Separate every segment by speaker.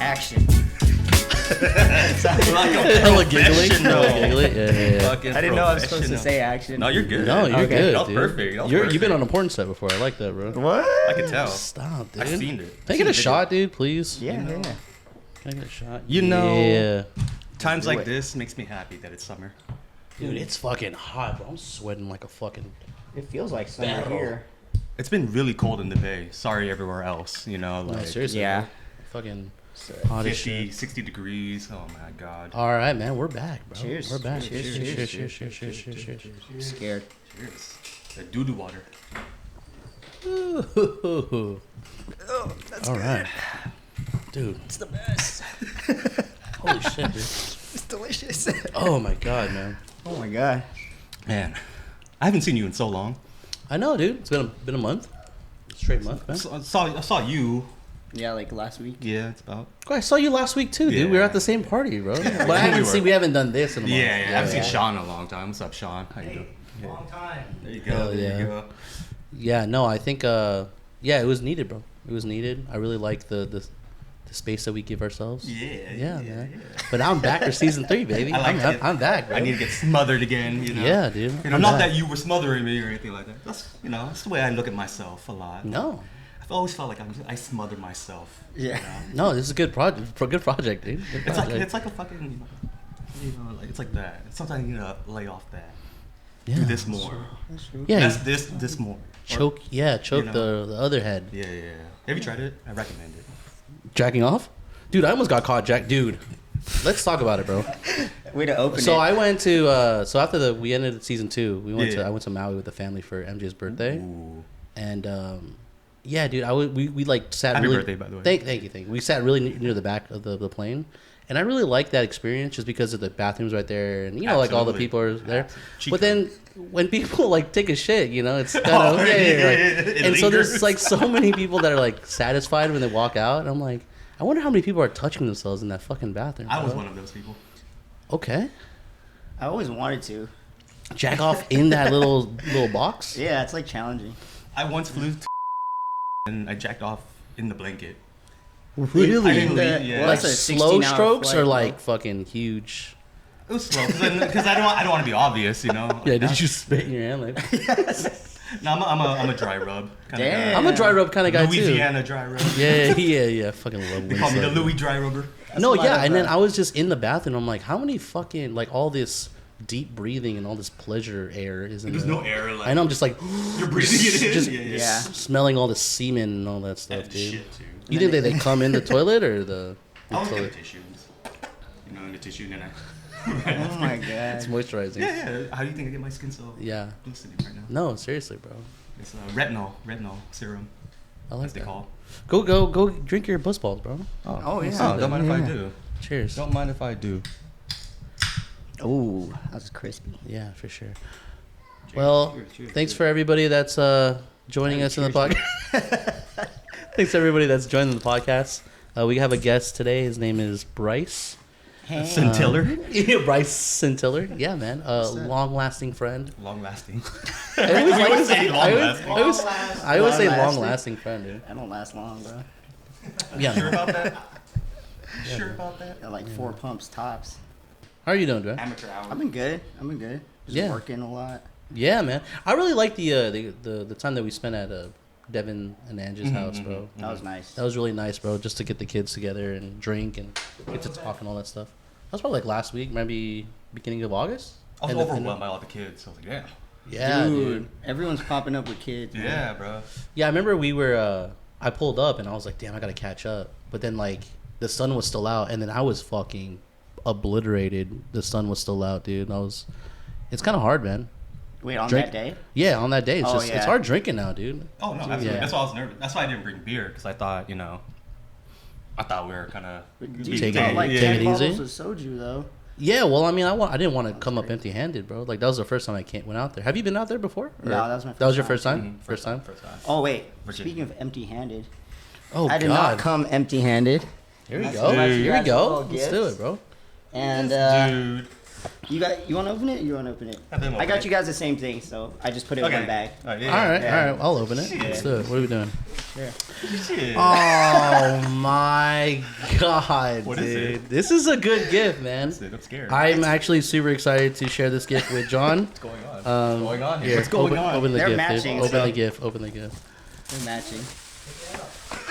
Speaker 1: Action.
Speaker 2: Sounded like a
Speaker 3: Hella giggly.
Speaker 2: professional.
Speaker 3: Yeah.
Speaker 2: Fucking
Speaker 1: I didn't know I was supposed to
Speaker 2: professional.
Speaker 1: say action.
Speaker 2: No, you're good.
Speaker 3: No, you're
Speaker 1: Okay.
Speaker 3: good,
Speaker 2: That was
Speaker 3: dude.
Speaker 2: perfect. That was
Speaker 3: You've been
Speaker 2: perfect.
Speaker 3: on a porn set before. I like that, bro.
Speaker 1: What?
Speaker 2: I can tell.
Speaker 3: Stop, dude.
Speaker 2: I've seen it.
Speaker 3: Can I get a shot, dude, please?
Speaker 1: Yeah,
Speaker 2: You know.
Speaker 1: yeah.
Speaker 3: Can I get a shot?
Speaker 2: You know-
Speaker 3: Yeah.
Speaker 2: Times
Speaker 1: do
Speaker 2: like
Speaker 1: it.
Speaker 2: this makes me happy that it's summer.
Speaker 3: Dude, it's fucking hot, bro. I'm sweating like a fucking...
Speaker 1: It feels like summer
Speaker 3: Battle.
Speaker 1: here.
Speaker 2: It's been really cold in the Bay. Sorry everywhere else, you know,
Speaker 3: No,
Speaker 2: like
Speaker 3: seriously.
Speaker 1: Yeah.
Speaker 3: Bro. Fucking
Speaker 1: So,
Speaker 3: hot as
Speaker 2: 50,
Speaker 3: shit.
Speaker 2: 60 degrees. Oh my god.
Speaker 3: All right, man. We're back, bro.
Speaker 1: Cheers.
Speaker 3: We're back.
Speaker 1: Cheers,
Speaker 3: Cheers,
Speaker 1: cheers,
Speaker 3: cheers, cheers, cheers, cheers.
Speaker 1: I'm scared.
Speaker 2: Cheers. The doo-doo water.
Speaker 3: Ooh. All right. Dude,
Speaker 1: It's the best.
Speaker 3: holy shit, dude.
Speaker 1: It's delicious.
Speaker 3: Oh, my God, man.
Speaker 1: Oh my god.
Speaker 2: Man, I haven't seen you in so long.
Speaker 3: I know, dude. It's been a month. Straight month, man.
Speaker 2: I saw you.
Speaker 1: Yeah, like last week.
Speaker 2: Yeah, it's about.
Speaker 3: Oh, I saw you last week, too, dude. We were at the same party, bro. But I haven't seen... We haven't done this in a month.
Speaker 2: Yeah, I haven't
Speaker 1: yeah.
Speaker 2: seen Sean in a long time. What's up, Sean? How you doing?
Speaker 1: Long time.
Speaker 2: There you go.
Speaker 3: Hell
Speaker 2: There
Speaker 3: yeah.
Speaker 2: you go.
Speaker 3: Yeah, no, I think, yeah, it was needed, bro. It was needed. I really like the space that we give ourselves.
Speaker 2: Yeah,
Speaker 3: Man. But now I'm back for season 3, baby.
Speaker 2: I like it.
Speaker 3: I'm back, bro.
Speaker 2: I need to get smothered again, you know?
Speaker 3: Yeah, dude.
Speaker 2: You know,
Speaker 3: I'm
Speaker 2: not
Speaker 3: back.
Speaker 2: that you were smothering me or anything like that. That's, you know, that's the way I look at myself a lot.
Speaker 3: No.
Speaker 2: I've always felt like I smother myself.
Speaker 1: Yeah.
Speaker 2: You know?
Speaker 3: No, this is a good project. Good project, dude. Good project.
Speaker 2: It's like a fucking, you know, like it's like that. Sometimes you need to lay off that.
Speaker 3: yeah.
Speaker 2: Do this more.
Speaker 1: That's true.
Speaker 3: Yeah,
Speaker 2: That's this more. Or-
Speaker 3: choke. Yeah, choke
Speaker 2: you know.
Speaker 3: the other head.
Speaker 2: Yeah. Have you tried it? I recommend it.
Speaker 3: Jacking off, dude. I almost got caught. Dude. Let's talk about it, bro.
Speaker 1: Way to open
Speaker 3: So
Speaker 1: it.
Speaker 3: I went to. So after we ended season 2, we went
Speaker 2: Yeah.
Speaker 3: to. I went to Maui with the family for MJ's birthday,
Speaker 2: Ooh.
Speaker 3: and yeah, dude. We like sat.
Speaker 2: Happy
Speaker 3: really,
Speaker 2: birthday, by the way.
Speaker 3: Thank you. We sat really near the back of the plane, and I really liked that experience just because of the bathrooms right there, and you know, like all the
Speaker 2: Absolutely.
Speaker 3: people are there.
Speaker 2: Chico.
Speaker 3: But then when people like take a shit, you know, it's kind
Speaker 2: Oh,
Speaker 3: of like,
Speaker 2: it
Speaker 3: and so there's
Speaker 2: lingers.
Speaker 3: like so many people that are like satisfied when they walk out, and I'm like, I wonder how many people are touching themselves in that fucking bathroom.
Speaker 2: I was
Speaker 3: bro.
Speaker 2: one of those people.
Speaker 3: Okay,
Speaker 1: I always wanted to.
Speaker 3: jack off in that little box.
Speaker 1: Yeah, it's like challenging.
Speaker 2: I once flew to and I jacked off in the blanket.
Speaker 3: Really?
Speaker 2: I didn't
Speaker 1: The-
Speaker 2: leave, yeah.
Speaker 1: well,
Speaker 3: Like
Speaker 1: that's a
Speaker 3: slow
Speaker 1: 16-hour
Speaker 3: strokes
Speaker 1: flight,
Speaker 3: or
Speaker 1: bro.
Speaker 3: like fucking huge?
Speaker 2: It was slow because I don't want to be obvious, you know. Like,
Speaker 3: Yeah, did you spit in your hand? Like,
Speaker 2: No, I'm a dry rub kind
Speaker 1: Damn.
Speaker 2: of
Speaker 3: I'm a dry rub kind of guy
Speaker 2: Louisiana dry rub.
Speaker 3: too. Yeah. Fucking love.
Speaker 2: They call me the
Speaker 3: Winslow.
Speaker 2: Louis dry rubber.
Speaker 3: No,
Speaker 1: a lot
Speaker 3: yeah,
Speaker 1: of,
Speaker 3: and then I was just in the bathroom. I'm like, how many fucking like all this deep breathing and all this pleasure air is in
Speaker 2: There's
Speaker 3: there?
Speaker 2: no air. Like,
Speaker 3: I know. I'm just like
Speaker 2: You're breathing it in.
Speaker 3: just
Speaker 1: Yeah.
Speaker 3: smelling all the semen and all that stuff,
Speaker 2: And
Speaker 3: dude.
Speaker 2: shit too.
Speaker 3: You think they come in the toilet or the
Speaker 2: I always
Speaker 3: toilet?
Speaker 2: get tissues. You know, in the tissue, and then I.
Speaker 1: Oh my
Speaker 3: It's
Speaker 1: god.
Speaker 3: moisturizing.
Speaker 2: Yeah. How do you think I get my skin so
Speaker 3: Yeah.
Speaker 2: glistening right now?
Speaker 3: No, seriously, bro.
Speaker 2: It's retinol serum,
Speaker 3: I like
Speaker 2: as they
Speaker 3: that.
Speaker 2: call.
Speaker 3: Go drink your buzz balls, bro.
Speaker 1: Oh, yeah.
Speaker 3: Oh,
Speaker 2: don't mind if I
Speaker 1: Yeah.
Speaker 2: do.
Speaker 3: Cheers.
Speaker 2: Don't mind if I do.
Speaker 1: Ooh, that was crispy.
Speaker 3: Yeah, for sure. Well, thanks for everybody that's joining us in the podcast. Thanks to everybody that's joining the podcast. We have a guest today. His name is Bryce.
Speaker 2: Scintiller.
Speaker 3: Yeah, Bryce Scintiller. Yeah, man. A long-lasting friend.
Speaker 2: Long lasting.
Speaker 3: I always
Speaker 2: We
Speaker 3: like
Speaker 2: would
Speaker 3: to
Speaker 2: say
Speaker 3: I
Speaker 2: long-lasting.
Speaker 3: always say
Speaker 1: Long-lasting.
Speaker 3: long-lasting friend, dude.
Speaker 1: I don't last long, bro.
Speaker 3: Yeah.
Speaker 2: Sure about that? Sure about that?
Speaker 1: Got like 4 pumps tops.
Speaker 3: How are you doing, dude?
Speaker 2: Amateur hour.
Speaker 1: I've been good. Just
Speaker 3: Yeah.
Speaker 1: working a lot.
Speaker 3: Yeah, man. I really like the time that we spent at Devin and Angie's house, bro.
Speaker 1: That was nice.
Speaker 3: That was really nice, bro. Just to get the kids together and drink and get to talk and all that stuff. That was probably like last week, maybe beginning of August.
Speaker 2: I was
Speaker 3: End of-
Speaker 2: overwhelmed by all the kids. So I was like, yeah.
Speaker 3: Yeah, dude.
Speaker 1: Everyone's popping up with kids. man.
Speaker 2: Yeah, bro.
Speaker 3: Yeah, I remember we were. I pulled up and I was like, damn, I gotta catch up. But then like the sun was still out, and then I was fucking obliterated. The sun was still out, dude. And I was. It's kind of hard, man.
Speaker 1: Wait, on
Speaker 3: Drink-
Speaker 1: that day?
Speaker 3: Yeah, on that day, it's
Speaker 1: Oh,
Speaker 3: just it's
Speaker 1: yeah.
Speaker 3: hard drinking now, dude.
Speaker 2: Oh no, absolutely.
Speaker 3: Yeah.
Speaker 2: That's why I was nervous. That's why I didn't bring beer because I thought, you know, we were kind of
Speaker 1: Dude,
Speaker 3: Take
Speaker 1: you got
Speaker 3: it-
Speaker 1: like
Speaker 3: take
Speaker 1: 10
Speaker 3: it
Speaker 1: bottles
Speaker 3: easy.
Speaker 1: of soju, though.
Speaker 3: Yeah, well, I mean, I didn't want to come up empty-handed, bro. Like that was the first time I went out there. Have you been out there before? Or-
Speaker 1: No, that was my
Speaker 3: That was
Speaker 1: first
Speaker 3: your
Speaker 1: time.
Speaker 3: first time.
Speaker 2: Mhm.
Speaker 3: First time.
Speaker 2: First time.
Speaker 1: Oh, wait.
Speaker 2: Virginia.
Speaker 1: Speaking of empty-handed,
Speaker 3: Oh
Speaker 1: I did
Speaker 3: God.
Speaker 1: not come empty-handed.
Speaker 3: Here we
Speaker 1: That's
Speaker 3: go.
Speaker 1: nice.
Speaker 3: Here we
Speaker 1: That's a
Speaker 3: go.
Speaker 1: little
Speaker 3: Let's do
Speaker 1: gift.
Speaker 3: it, bro.
Speaker 1: And
Speaker 2: Dude.
Speaker 1: You want to open it? You want to open it? I got you guys the same thing, so I just put it in one bag.
Speaker 3: All right. I'll open it.
Speaker 1: Shit.
Speaker 3: Let's do it. What are we doing?
Speaker 2: Shit.
Speaker 3: Oh my god,
Speaker 2: What
Speaker 3: dude!
Speaker 2: is it?
Speaker 3: This is a good gift, man.
Speaker 2: I'm scared.
Speaker 3: I'm actually super excited to share this gift with John.
Speaker 2: What's going on? What's going on here?
Speaker 3: Here,
Speaker 2: What's going on?
Speaker 3: Open the
Speaker 1: They're
Speaker 3: gift.
Speaker 1: matching,
Speaker 3: Open
Speaker 1: so-
Speaker 3: the gift. Open the gift.
Speaker 1: We're matching.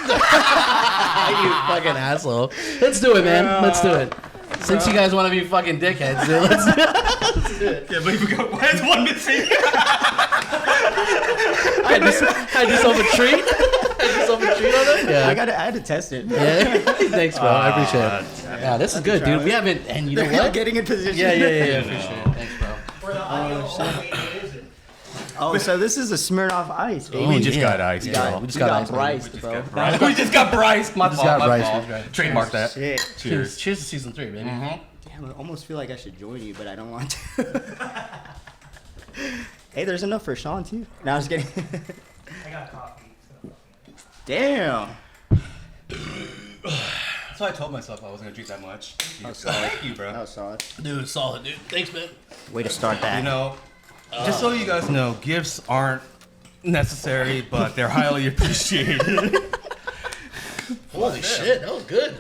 Speaker 3: You fucking asshole. Let's do it, man. Let's do it. Since you guys want to be fucking dickheads, dude, let's do it.
Speaker 2: Can't believe we got. Why is one missing?
Speaker 3: I just open a treat. I just open a treat on it. Yeah.
Speaker 1: I had to test it.
Speaker 3: Yeah. Thanks, bro. I appreciate it. Yeah, this is good, dude. We haven't, and you know what?
Speaker 1: Getting in position.
Speaker 3: Yeah. Appreciate it. Thanks, bro.
Speaker 1: Oh, so this is a Smirnoff Ice, baby.
Speaker 2: We just got ice,
Speaker 3: Yeah.
Speaker 2: bro.
Speaker 3: We just got ice,
Speaker 1: Bryce,
Speaker 2: We just
Speaker 1: bro.
Speaker 2: got Bryce. We just got Bryce. My fault.
Speaker 3: got
Speaker 2: My
Speaker 3: Bryce.
Speaker 2: fault. Trademark that.
Speaker 1: Shit.
Speaker 2: Cheers.
Speaker 3: Cheers to season 3, baby.
Speaker 1: Damn, I almost feel like I should join you, but I don't want to. Hey, there's enough for Sean, too. No, I was kidding.
Speaker 4: I got coffee. So.
Speaker 1: Damn.
Speaker 2: That's why I told myself I wasn't gonna drink that much. Thank you, bro.
Speaker 1: That was solid.
Speaker 3: Dude, solid, dude. Thanks, man.
Speaker 1: Way to start that.
Speaker 2: You know, just so you guys know, gifts aren't necessary, but they're highly appreciated.
Speaker 3: Holy shit, that was good.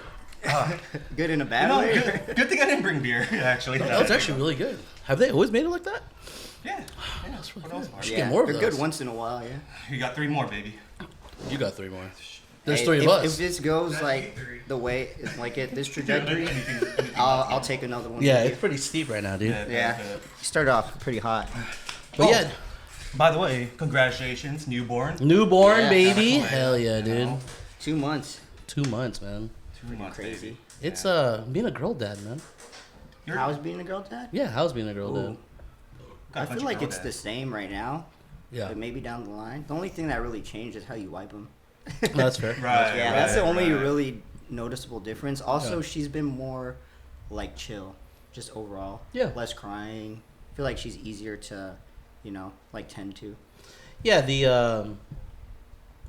Speaker 1: Good in a
Speaker 2: You
Speaker 1: bad
Speaker 2: know,
Speaker 1: way.
Speaker 2: good thing I didn't bring beer, actually.
Speaker 3: That was actually really good. Have they always made it like that?
Speaker 2: Yeah.
Speaker 3: That's really
Speaker 2: What else,
Speaker 3: good.
Speaker 2: Mark?
Speaker 3: Should get more of
Speaker 1: they're
Speaker 3: those.
Speaker 1: good once in a while, yeah.
Speaker 2: You got 3 more, baby.
Speaker 3: You got 3 more. There's
Speaker 1: Hey,
Speaker 3: 3 of
Speaker 1: if,
Speaker 3: us.
Speaker 1: If this goes like the way, like this trajectory, I'll take another one.
Speaker 3: Yeah,
Speaker 1: with
Speaker 3: it's
Speaker 1: you.
Speaker 3: pretty steep right now, dude.
Speaker 1: Yeah. You started off pretty hot.
Speaker 3: But yeah,
Speaker 2: By the way, congratulations, newborn.
Speaker 3: newborn,
Speaker 1: Yeah.
Speaker 3: baby.
Speaker 2: Yeah.
Speaker 3: Hell yeah, dude.
Speaker 1: 2 months.
Speaker 3: 2 months, man.
Speaker 2: 2 months,
Speaker 1: Crazy.
Speaker 2: baby.
Speaker 3: It's being a girl dad, man.
Speaker 1: How's being a girl dad?
Speaker 3: Yeah, how's being a girl dad?
Speaker 1: I feel like it's the same right now,
Speaker 3: Yeah,
Speaker 1: but maybe down the line. The only thing that really changed is how you wipe them.
Speaker 3: no, that's fair.
Speaker 2: Right.
Speaker 1: Yeah, that's the only
Speaker 2: right.
Speaker 1: really noticeable difference. Also,
Speaker 3: Yeah.
Speaker 1: she's been more like chill, just overall.
Speaker 3: Yeah.
Speaker 1: Less crying. I feel like she's easier to, like tend to.
Speaker 3: Yeah, the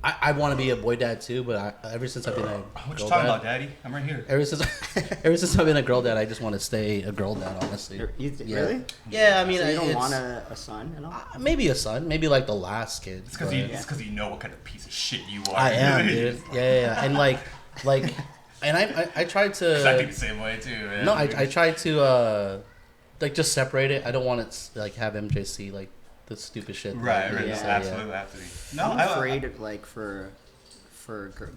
Speaker 3: I want to be a boy dad too, but ever since I've been a
Speaker 2: What you
Speaker 3: girl
Speaker 2: talking
Speaker 3: dad,
Speaker 2: about, Daddy? I'm right here.
Speaker 3: ever since I've been a girl dad, I just want to stay a girl dad, honestly. Yeah.
Speaker 1: Really?
Speaker 3: Yeah, I mean,
Speaker 1: So you don't
Speaker 3: it's-
Speaker 1: want a son at all?
Speaker 3: maybe a son, maybe like the last kid.
Speaker 2: It's because
Speaker 3: but-
Speaker 2: you know what kind of piece of shit you are.
Speaker 3: I am, dude. Yeah, and like, and I tried
Speaker 2: 'Cause I think
Speaker 3: to.
Speaker 2: the same way too, man.
Speaker 3: No, I tried to like just separate it. I don't want it like have MJ see like the stupid shit. that
Speaker 2: Right,
Speaker 3: I
Speaker 2: right.
Speaker 3: do,
Speaker 2: No,
Speaker 3: so,
Speaker 2: absolutely, absolutely. No,
Speaker 1: I'm afraid of like for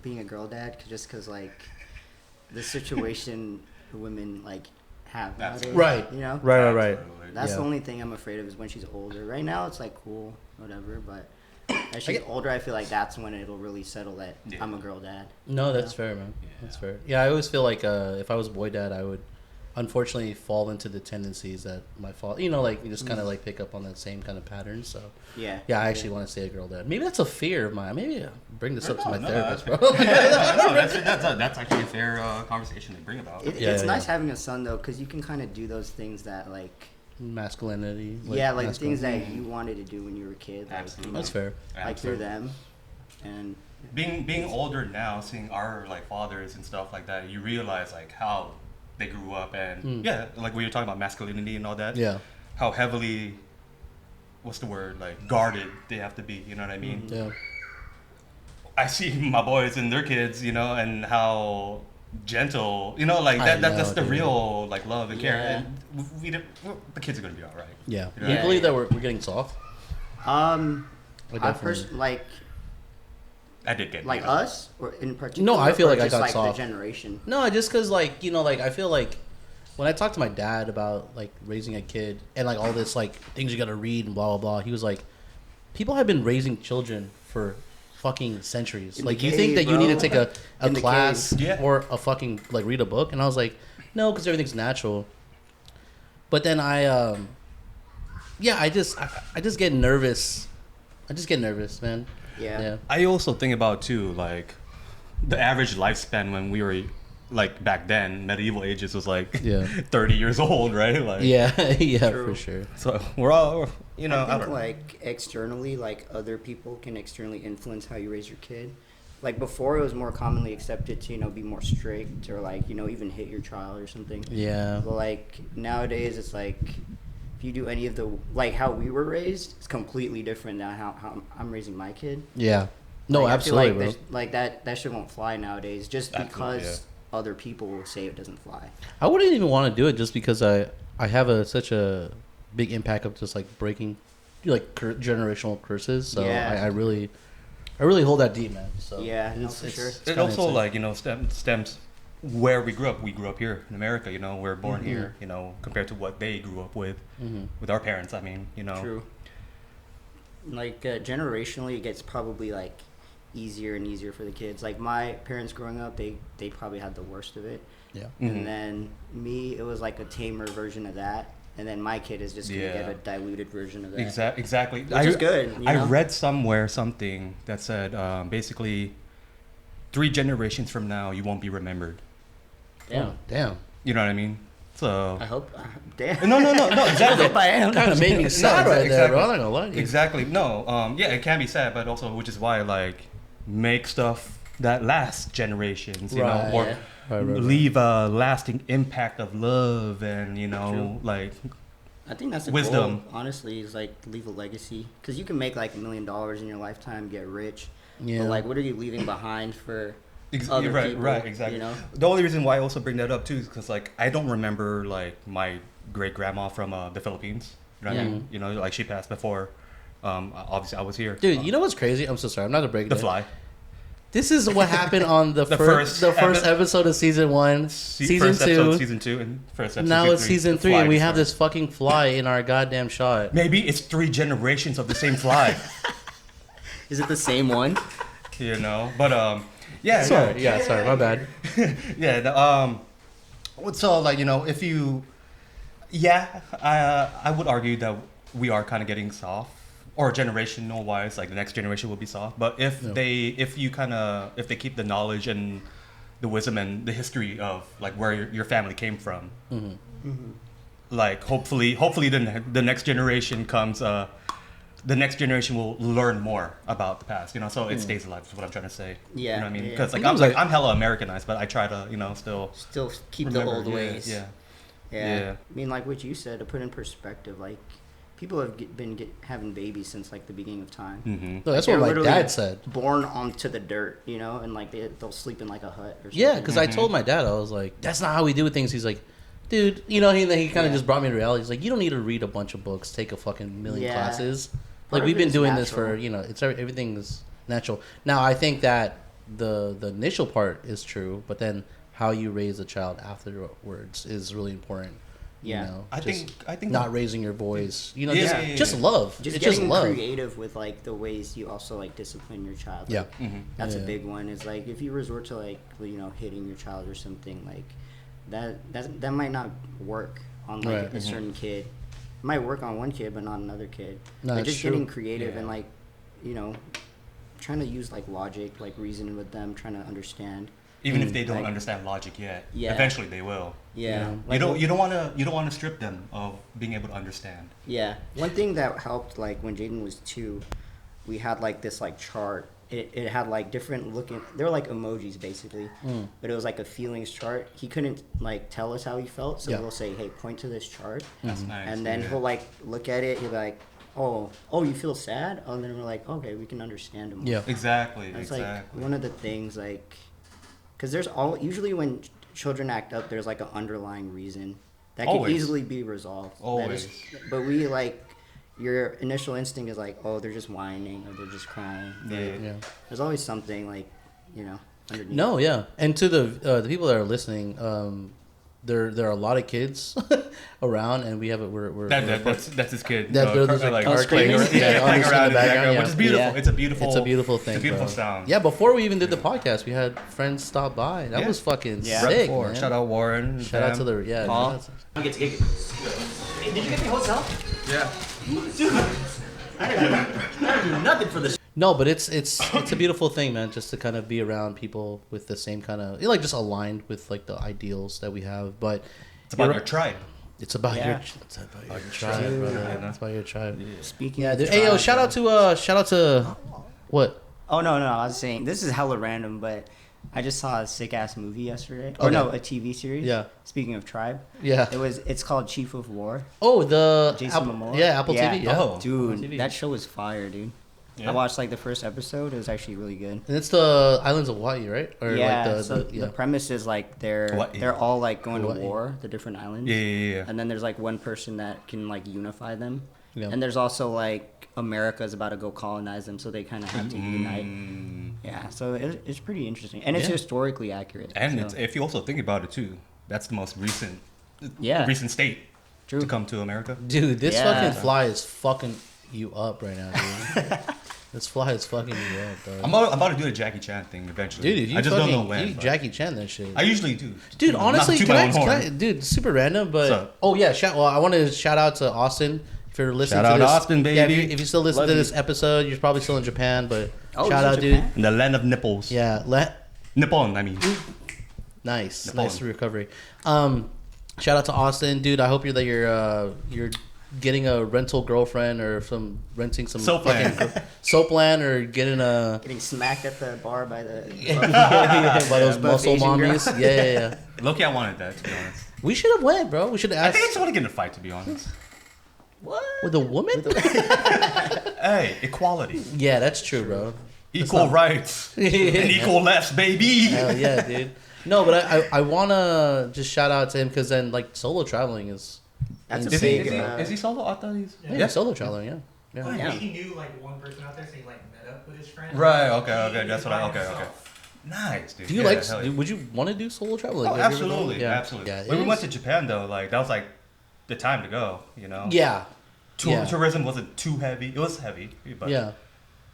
Speaker 1: being a girl dad, just because like the situation women like have nowadays,
Speaker 2: Absolutely.
Speaker 3: Right.
Speaker 1: You know,
Speaker 3: Right.
Speaker 2: Absolutely.
Speaker 1: that's
Speaker 3: Yeah.
Speaker 1: the only thing I'm afraid of is when she's older. Right now, it's like cool, whatever, but as she's older, I feel like that's when it'll really settle that
Speaker 2: Yeah.
Speaker 1: I'm a girl dad.
Speaker 3: No, that's fair, man.
Speaker 2: Yeah.
Speaker 3: That's fair. Yeah, I always feel like if I was a boy dad, I would unfortunately fall into the tendencies that my father, like you just kind of like pick up on that same kind of pattern. So
Speaker 1: Yeah.
Speaker 3: yeah, I actually want to say a girl dad. Maybe that's a fear of mine. Maybe I'll bring this up to my
Speaker 2: No,
Speaker 3: therapist,
Speaker 2: no,
Speaker 3: bro.
Speaker 2: that's actually a fair conversation to bring about.
Speaker 3: Yeah,
Speaker 1: It's
Speaker 3: yeah,
Speaker 1: nice
Speaker 3: yeah.
Speaker 1: having a son though, because you can kind of do those things that like
Speaker 3: Masculinity.
Speaker 1: like the things
Speaker 3: masculine.
Speaker 1: that you wanted to do when you were a kid. Like,
Speaker 2: Absolutely.
Speaker 3: That's fair.
Speaker 1: Like through them, and
Speaker 2: Being older now, seeing our like fathers and stuff like that, you realize like how they grew up and like when you're talking about masculinity and all that.
Speaker 3: Yeah.
Speaker 2: How heavily, what's the word, like guarded they have to be. You know what I mean?
Speaker 3: Yeah.
Speaker 2: I see my boys and their kids, and how gentle, like
Speaker 3: I
Speaker 2: that's
Speaker 3: know,
Speaker 2: the
Speaker 3: dude.
Speaker 2: real like love and care,
Speaker 1: Yeah.
Speaker 2: and the kids are gonna be all right.
Speaker 3: Yeah.
Speaker 2: Yeah.
Speaker 3: Do you believe that we're getting soft?
Speaker 1: I
Speaker 3: definitely-
Speaker 2: I did get
Speaker 1: like
Speaker 2: beat.
Speaker 1: us or in particular.
Speaker 3: No, I feel
Speaker 1: or
Speaker 3: like I
Speaker 1: just
Speaker 3: got
Speaker 1: like
Speaker 3: soft.
Speaker 1: the generation.
Speaker 3: No, just because, like, I feel like when I talked to my dad about, like, raising a kid and, like, all this, like, things you got to read and blah, blah, blah, he was like, people have been raising children for fucking centuries.
Speaker 1: In
Speaker 3: Like,
Speaker 1: the
Speaker 3: you think
Speaker 1: cave,
Speaker 3: that you need to
Speaker 1: bro.
Speaker 3: take a
Speaker 1: In the
Speaker 3: class
Speaker 2: cave. Yeah.
Speaker 3: or a fucking, like, read a book? And I was like, no, because everything's natural. But then I just get nervous. I just get nervous, man.
Speaker 1: Yeah.
Speaker 2: I also think about too, like the average lifespan when we were like back then, medieval ages was like
Speaker 3: Yeah.
Speaker 2: 30 years old, right? Like
Speaker 3: Yeah, yeah,
Speaker 1: True.
Speaker 3: for sure.
Speaker 2: So we're all,
Speaker 1: I
Speaker 2: I
Speaker 1: think
Speaker 2: don't know.
Speaker 1: like externally, like other people can externally influence how you raise your kid, like before it was more commonly accepted to be more strict or like even hit your child or something.
Speaker 3: Yeah.
Speaker 1: But like nowadays it's like if you do any of the like how we were raised, it's completely different than how I'm raising my kid.
Speaker 3: Yeah. No,
Speaker 1: Like,
Speaker 3: absolutely,
Speaker 1: I feel
Speaker 3: bro.
Speaker 1: like that shit won't fly nowadays just
Speaker 2: Absolutely,
Speaker 1: because other people will say it doesn't fly.
Speaker 3: I wouldn't even want to do it just because I have such a big impact of just like breaking like generational curses. So
Speaker 1: Yeah.
Speaker 3: I really hold that deep, man. So
Speaker 1: Yeah, no, for sure.
Speaker 3: it's
Speaker 2: It
Speaker 3: kinda
Speaker 2: also
Speaker 3: insane.
Speaker 2: stems where we grew up. We grew up here in America. We're born here. Compared to what they grew up with our parents. I mean,
Speaker 1: True. Like generationally, it gets probably like easier and easier for the kids. Like my parents growing up, they probably had the worst of it.
Speaker 3: Yeah.
Speaker 1: And then me, it was like a tamer version of that. And then my kid is just gonna get a diluted version of that.
Speaker 2: Exactly.
Speaker 1: Which is good.
Speaker 2: I read somewhere something that said basically 3 generations from now you won't be remembered.
Speaker 3: Damn.
Speaker 2: You know what I mean? So
Speaker 1: I hope. Damn.
Speaker 2: no, exactly.
Speaker 1: I hope I am.
Speaker 3: Kind of made me sad right there, bro. I'm not gonna lie to you.
Speaker 2: Exactly. No. Yeah, it can be sad, but also which is why like make stuff that lasts generations,
Speaker 3: Right.
Speaker 2: or
Speaker 3: Right.
Speaker 2: leave a lasting impact of love and
Speaker 1: True.
Speaker 2: like
Speaker 1: I think that's the
Speaker 2: wisdom.
Speaker 1: goal, honestly, is like leave a legacy. Because you can make like $1 million in your lifetime, get rich.
Speaker 3: Yeah.
Speaker 1: But like, what are you leaving behind for other
Speaker 2: right,
Speaker 1: people?
Speaker 2: right, exactly.
Speaker 1: You know?
Speaker 2: The only reason why I also bring that up too is because like I don't remember like my great grandma from the Philippines. You know what I mean? You know, like she passed before. Obviously, I was here.
Speaker 3: Dude, you know what's crazy? I'm so sorry. I'm not to break it.
Speaker 2: The
Speaker 3: down.
Speaker 2: Fly.
Speaker 3: This is what happened on the first episode of season 1, season 2.
Speaker 2: Season 2, and first episode.
Speaker 3: Now it's season 3, and we have
Speaker 2: started.
Speaker 3: this fucking fly in our goddamn shot.
Speaker 2: Maybe it's 3 generations of the same fly.
Speaker 1: Is it the same one?
Speaker 2: But yeah.
Speaker 3: Sorry, my bad.
Speaker 2: Yeah. So like if you, I would argue that we are kind of getting soft, or generational wise, like the next generation will be soft. But if they keep the knowledge and the wisdom and the history of like where your family came from, like hopefully the next generation comes. The next generation will learn more about the past, so it stays alive. Is what I'm trying to say.
Speaker 1: Yeah,
Speaker 2: you know what I mean?
Speaker 1: yeah.
Speaker 2: Because I'm hella Americanized, but I try to
Speaker 1: Still keep
Speaker 2: remember,
Speaker 1: the old ways.
Speaker 2: Yeah.
Speaker 1: I mean, like what you said, to put in perspective, like people have been having babies since like the beginning of time.
Speaker 2: Mm-hmm.
Speaker 3: No, that's
Speaker 1: They're
Speaker 3: what my
Speaker 1: literally
Speaker 3: dad said.
Speaker 1: Born onto the dirt, and like they'll sleep in like a hut or something.
Speaker 3: Yeah, because I told my dad, I was like, that's not how we do things. He's like, dude, he kind of just brought me to reality. He's like, you don't need to read a bunch of books, take a fucking million classes. Like,
Speaker 1: Part
Speaker 3: we've
Speaker 1: of it
Speaker 3: been
Speaker 1: is
Speaker 3: doing this
Speaker 1: natural.
Speaker 3: for, it's everything is natural. Now, I think that the initial part is true, but then how you raise a child afterwards is really important.
Speaker 1: Yeah.
Speaker 2: I think
Speaker 3: not raising your voice.
Speaker 2: Yeah.
Speaker 3: Just love.
Speaker 1: Just
Speaker 3: It's
Speaker 1: getting
Speaker 3: just love.
Speaker 1: creative with like the ways you also like discipline your child.
Speaker 3: Yeah.
Speaker 1: Like, that's a
Speaker 3: Yeah.
Speaker 1: big one. Is like if you resort to like hitting your child or something like that might not work on like
Speaker 3: Right.
Speaker 1: a certain kid. It might work on one kid but not another kid.
Speaker 3: No,
Speaker 1: like
Speaker 3: it's
Speaker 1: just
Speaker 3: true.
Speaker 1: getting creative
Speaker 2: Yeah.
Speaker 1: and like trying to use like logic, like reasoning with them, trying to understand.
Speaker 2: even if they don't
Speaker 1: Like-
Speaker 2: understand logic yet,
Speaker 1: Yeah.
Speaker 2: eventually they will.
Speaker 1: Yeah.
Speaker 3: Yeah.
Speaker 1: Like,
Speaker 2: You don't want to strip them of being able to understand.
Speaker 1: Yeah. One thing that helped, like when Jaden was 2, we had like this like chart. It had like different looking. They were like emojis basically, but it was like a feelings chart. He couldn't like tell us how he felt, so
Speaker 3: Yeah.
Speaker 1: we'll say, "Hey, point to this chart,"
Speaker 2: That's nice.
Speaker 1: and then
Speaker 2: yeah.
Speaker 1: he'll like look at it. He'll be like, "Oh, you feel sad?" And then we're like, "Okay, we can understand him." more."
Speaker 3: Yeah.
Speaker 2: Exactly.
Speaker 1: That's
Speaker 2: exactly.
Speaker 1: like one of the things, like, because there's usually when children act up, there's like an underlying reason that can
Speaker 2: Always.
Speaker 1: easily be resolved.
Speaker 2: Always.
Speaker 1: But we like your initial instinct is like, oh, they're just whining or they're just crying. But
Speaker 2: Yeah.
Speaker 1: there's always something like, underneath.
Speaker 3: No, yeah. And to the people that are listening, there are a lot of kids around, and we have it. We're
Speaker 2: That's his kid.
Speaker 3: those are
Speaker 2: like
Speaker 3: our
Speaker 2: playing
Speaker 3: kids.
Speaker 2: around,
Speaker 3: Yeah,
Speaker 2: playing
Speaker 3: on the
Speaker 2: around in the
Speaker 3: background,
Speaker 2: background,
Speaker 3: yeah.
Speaker 2: which is beautiful.
Speaker 1: Yeah.
Speaker 2: It's a beautiful.
Speaker 3: It's a beautiful thing.
Speaker 2: It's a beautiful
Speaker 3: bro.
Speaker 2: sound.
Speaker 3: Yeah, before we even did the podcast, we had friends stop by. That
Speaker 2: Yeah.
Speaker 3: was fucking
Speaker 1: Yeah.
Speaker 3: sick,
Speaker 2: Before.
Speaker 3: man.
Speaker 2: Shout out Warren.
Speaker 3: Shout out to the
Speaker 1: Paul.
Speaker 3: shout
Speaker 4: I get to kick it. Hey, did you get me hotel?
Speaker 2: Yeah.
Speaker 4: I didn't do nothing for this.
Speaker 3: No, but it's a beautiful thing, man. Just to kind of be around people with the same kind of just aligned with like the ideals that we have. But
Speaker 2: It's about
Speaker 3: you're
Speaker 2: your tribe.
Speaker 3: It's about
Speaker 1: Yeah.
Speaker 3: your tribe, brother.
Speaker 2: Yeah.
Speaker 3: It's about your tribe.
Speaker 1: Speaking
Speaker 3: Yeah,
Speaker 1: of
Speaker 3: dude. Hey, yo,
Speaker 1: tribe,
Speaker 3: shout out to what?
Speaker 1: Oh no, I was saying this is hella random, but I just saw a sick ass movie yesterday. Or no, a TV series.
Speaker 3: Yeah.
Speaker 1: Speaking of Tribe.
Speaker 3: Yeah.
Speaker 1: It's called Chief of War.
Speaker 3: Oh, the
Speaker 1: Jason
Speaker 3: Apple,
Speaker 1: Momoa.
Speaker 3: yeah, Apple TV. Yeah.
Speaker 2: Oh.
Speaker 1: Dude,
Speaker 3: TV.
Speaker 1: that show was fire, dude.
Speaker 2: Yeah.
Speaker 1: I watched like the first episode. It was actually really good.
Speaker 3: And it's the Islands of Hawaii, right? Or
Speaker 1: Yeah.
Speaker 3: like
Speaker 1: So the premise is like
Speaker 2: Hawaii.
Speaker 1: they're all like going
Speaker 3: Hawaii.
Speaker 1: to war, the different islands.
Speaker 2: Yeah.
Speaker 1: And then there's like one person that can like unify them.
Speaker 3: Yeah.
Speaker 1: And there's also like America's about to go colonize them, so they kind of have to unite. Yeah, so it's pretty interesting, and it's
Speaker 3: Yeah.
Speaker 1: historically accurate.
Speaker 2: And
Speaker 1: so.
Speaker 2: it's, if you also think about it too, that's the most recent state
Speaker 1: True.
Speaker 2: to come to America.
Speaker 3: Dude, this
Speaker 1: Yeah.
Speaker 3: fucking fly is fucking you up right now, dude. This fly is fucking you up, dog.
Speaker 2: I'm about to do a Jackie Chan thing eventually.
Speaker 3: Dude, if you
Speaker 2: I just
Speaker 3: fucking
Speaker 2: don't know when.
Speaker 3: you
Speaker 2: but
Speaker 3: Jackie Chan that shit.
Speaker 2: I usually do.
Speaker 3: Dude,
Speaker 2: Not
Speaker 3: honestly,
Speaker 2: toot
Speaker 3: can
Speaker 2: my
Speaker 3: I,
Speaker 2: own
Speaker 3: can I,
Speaker 2: horn.
Speaker 3: dude, super random, but
Speaker 2: What's up?
Speaker 3: oh yeah, well, I want to shout out to Austin if you're listening
Speaker 2: Shout
Speaker 3: to
Speaker 2: out
Speaker 3: this.
Speaker 2: Austin,
Speaker 3: Yeah,
Speaker 2: baby.
Speaker 3: if you still listen
Speaker 1: Love
Speaker 3: to
Speaker 1: you.
Speaker 3: this episode, you're probably still in Japan, but
Speaker 1: Oh,
Speaker 3: shout
Speaker 1: he's
Speaker 3: out,
Speaker 1: in
Speaker 3: dude.
Speaker 1: Japan?
Speaker 2: In the land of nipples.
Speaker 3: Yeah,
Speaker 2: Nippon, I mean.
Speaker 3: nice
Speaker 2: Nippon.
Speaker 3: recovery. Shout out to Austin, dude. I hope you're getting a rental girlfriend or renting some
Speaker 2: Soapland.
Speaker 3: Soapland or getting a
Speaker 1: Getting smacked at the bar by the.
Speaker 3: by those
Speaker 1: Buff
Speaker 3: muscle
Speaker 1: Asian girl.
Speaker 3: mommies. Yeah.
Speaker 2: Loki, I wanted that, to be honest.
Speaker 3: We should have went, bro. We should have
Speaker 2: I
Speaker 3: asked
Speaker 2: think I just want to get in a fight, to be honest.
Speaker 1: What?
Speaker 3: with a woman.
Speaker 2: Hey, equality.
Speaker 3: Yeah, that's true, bro.
Speaker 2: Equal rights. And equal lefts, baby.
Speaker 3: Hell yeah, dude. No, but I wanna just shout out to him because then like solo traveling is
Speaker 1: That's a
Speaker 2: Is he,
Speaker 1: big.
Speaker 2: is he solo? I thought he's...
Speaker 3: yeah, solo traveling, yeah.
Speaker 4: Well,
Speaker 1: Yeah.
Speaker 4: he knew like one person out there, so he like met up with his friend.
Speaker 2: Right, okay,
Speaker 4: He
Speaker 2: that's
Speaker 4: was
Speaker 2: what I...
Speaker 4: by
Speaker 2: Okay.
Speaker 4: himself.
Speaker 2: Nice, dude.
Speaker 3: Do you
Speaker 2: Yeah,
Speaker 3: like?
Speaker 2: hell yeah.
Speaker 3: Would you want to do solo travel? Like,
Speaker 2: Oh,
Speaker 3: have you ever done-
Speaker 2: absolutely,
Speaker 3: Yeah.
Speaker 2: absolutely.
Speaker 3: Yeah,
Speaker 2: When we
Speaker 3: it
Speaker 2: went
Speaker 3: is-
Speaker 2: to Japan, though, like, that was, like, the time to go, you know?
Speaker 3: Yeah, yeah.
Speaker 2: Tourism wasn't too heavy. It was heavy, but...
Speaker 3: yeah.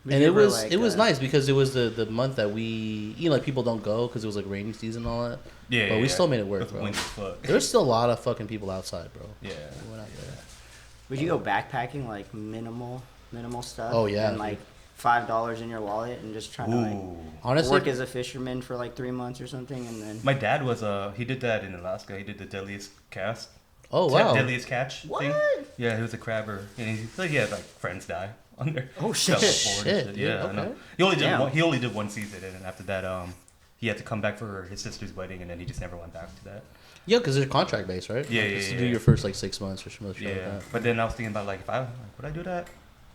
Speaker 1: We
Speaker 3: And it
Speaker 1: never,
Speaker 3: was
Speaker 1: like,
Speaker 3: it was nice because it was the month that we like people don't go because it was like rainy season and all that.
Speaker 2: Yeah,
Speaker 3: But we still made it work,
Speaker 2: With
Speaker 3: bro.
Speaker 2: wind as fuck.
Speaker 3: There's still a lot of fucking people outside, bro.
Speaker 2: Yeah.
Speaker 3: We went out there.
Speaker 1: Would you go backpacking like minimal stuff?
Speaker 3: Oh, yeah,
Speaker 1: And like $5 in your wallet and just try to like
Speaker 2: Ooh.
Speaker 3: Honestly,
Speaker 1: work as a fisherman for like 3 months or something, and then.
Speaker 2: My dad was, he did that in Alaska. He did the deadliest cast.
Speaker 3: oh wow,
Speaker 2: Deadliest catch
Speaker 1: What?
Speaker 2: thing. Yeah, he was a crabber. And he had, like, friends die on there.
Speaker 1: Oh, shit.
Speaker 3: Shit, dude,
Speaker 2: Yeah, I
Speaker 3: okay.
Speaker 2: know.
Speaker 1: Damn.
Speaker 2: He only did one season, and after that, he had to come back for his sister's wedding, and then he just never went back to that.
Speaker 3: yeah, because they're contract based, right?
Speaker 2: Yeah,
Speaker 3: Like,
Speaker 2: yeah,
Speaker 3: it's to
Speaker 2: yeah,
Speaker 3: do
Speaker 2: yeah.
Speaker 3: your first like 6 months or something like
Speaker 2: Yeah,
Speaker 3: that.
Speaker 2: but then I was thinking about like if I would I do that?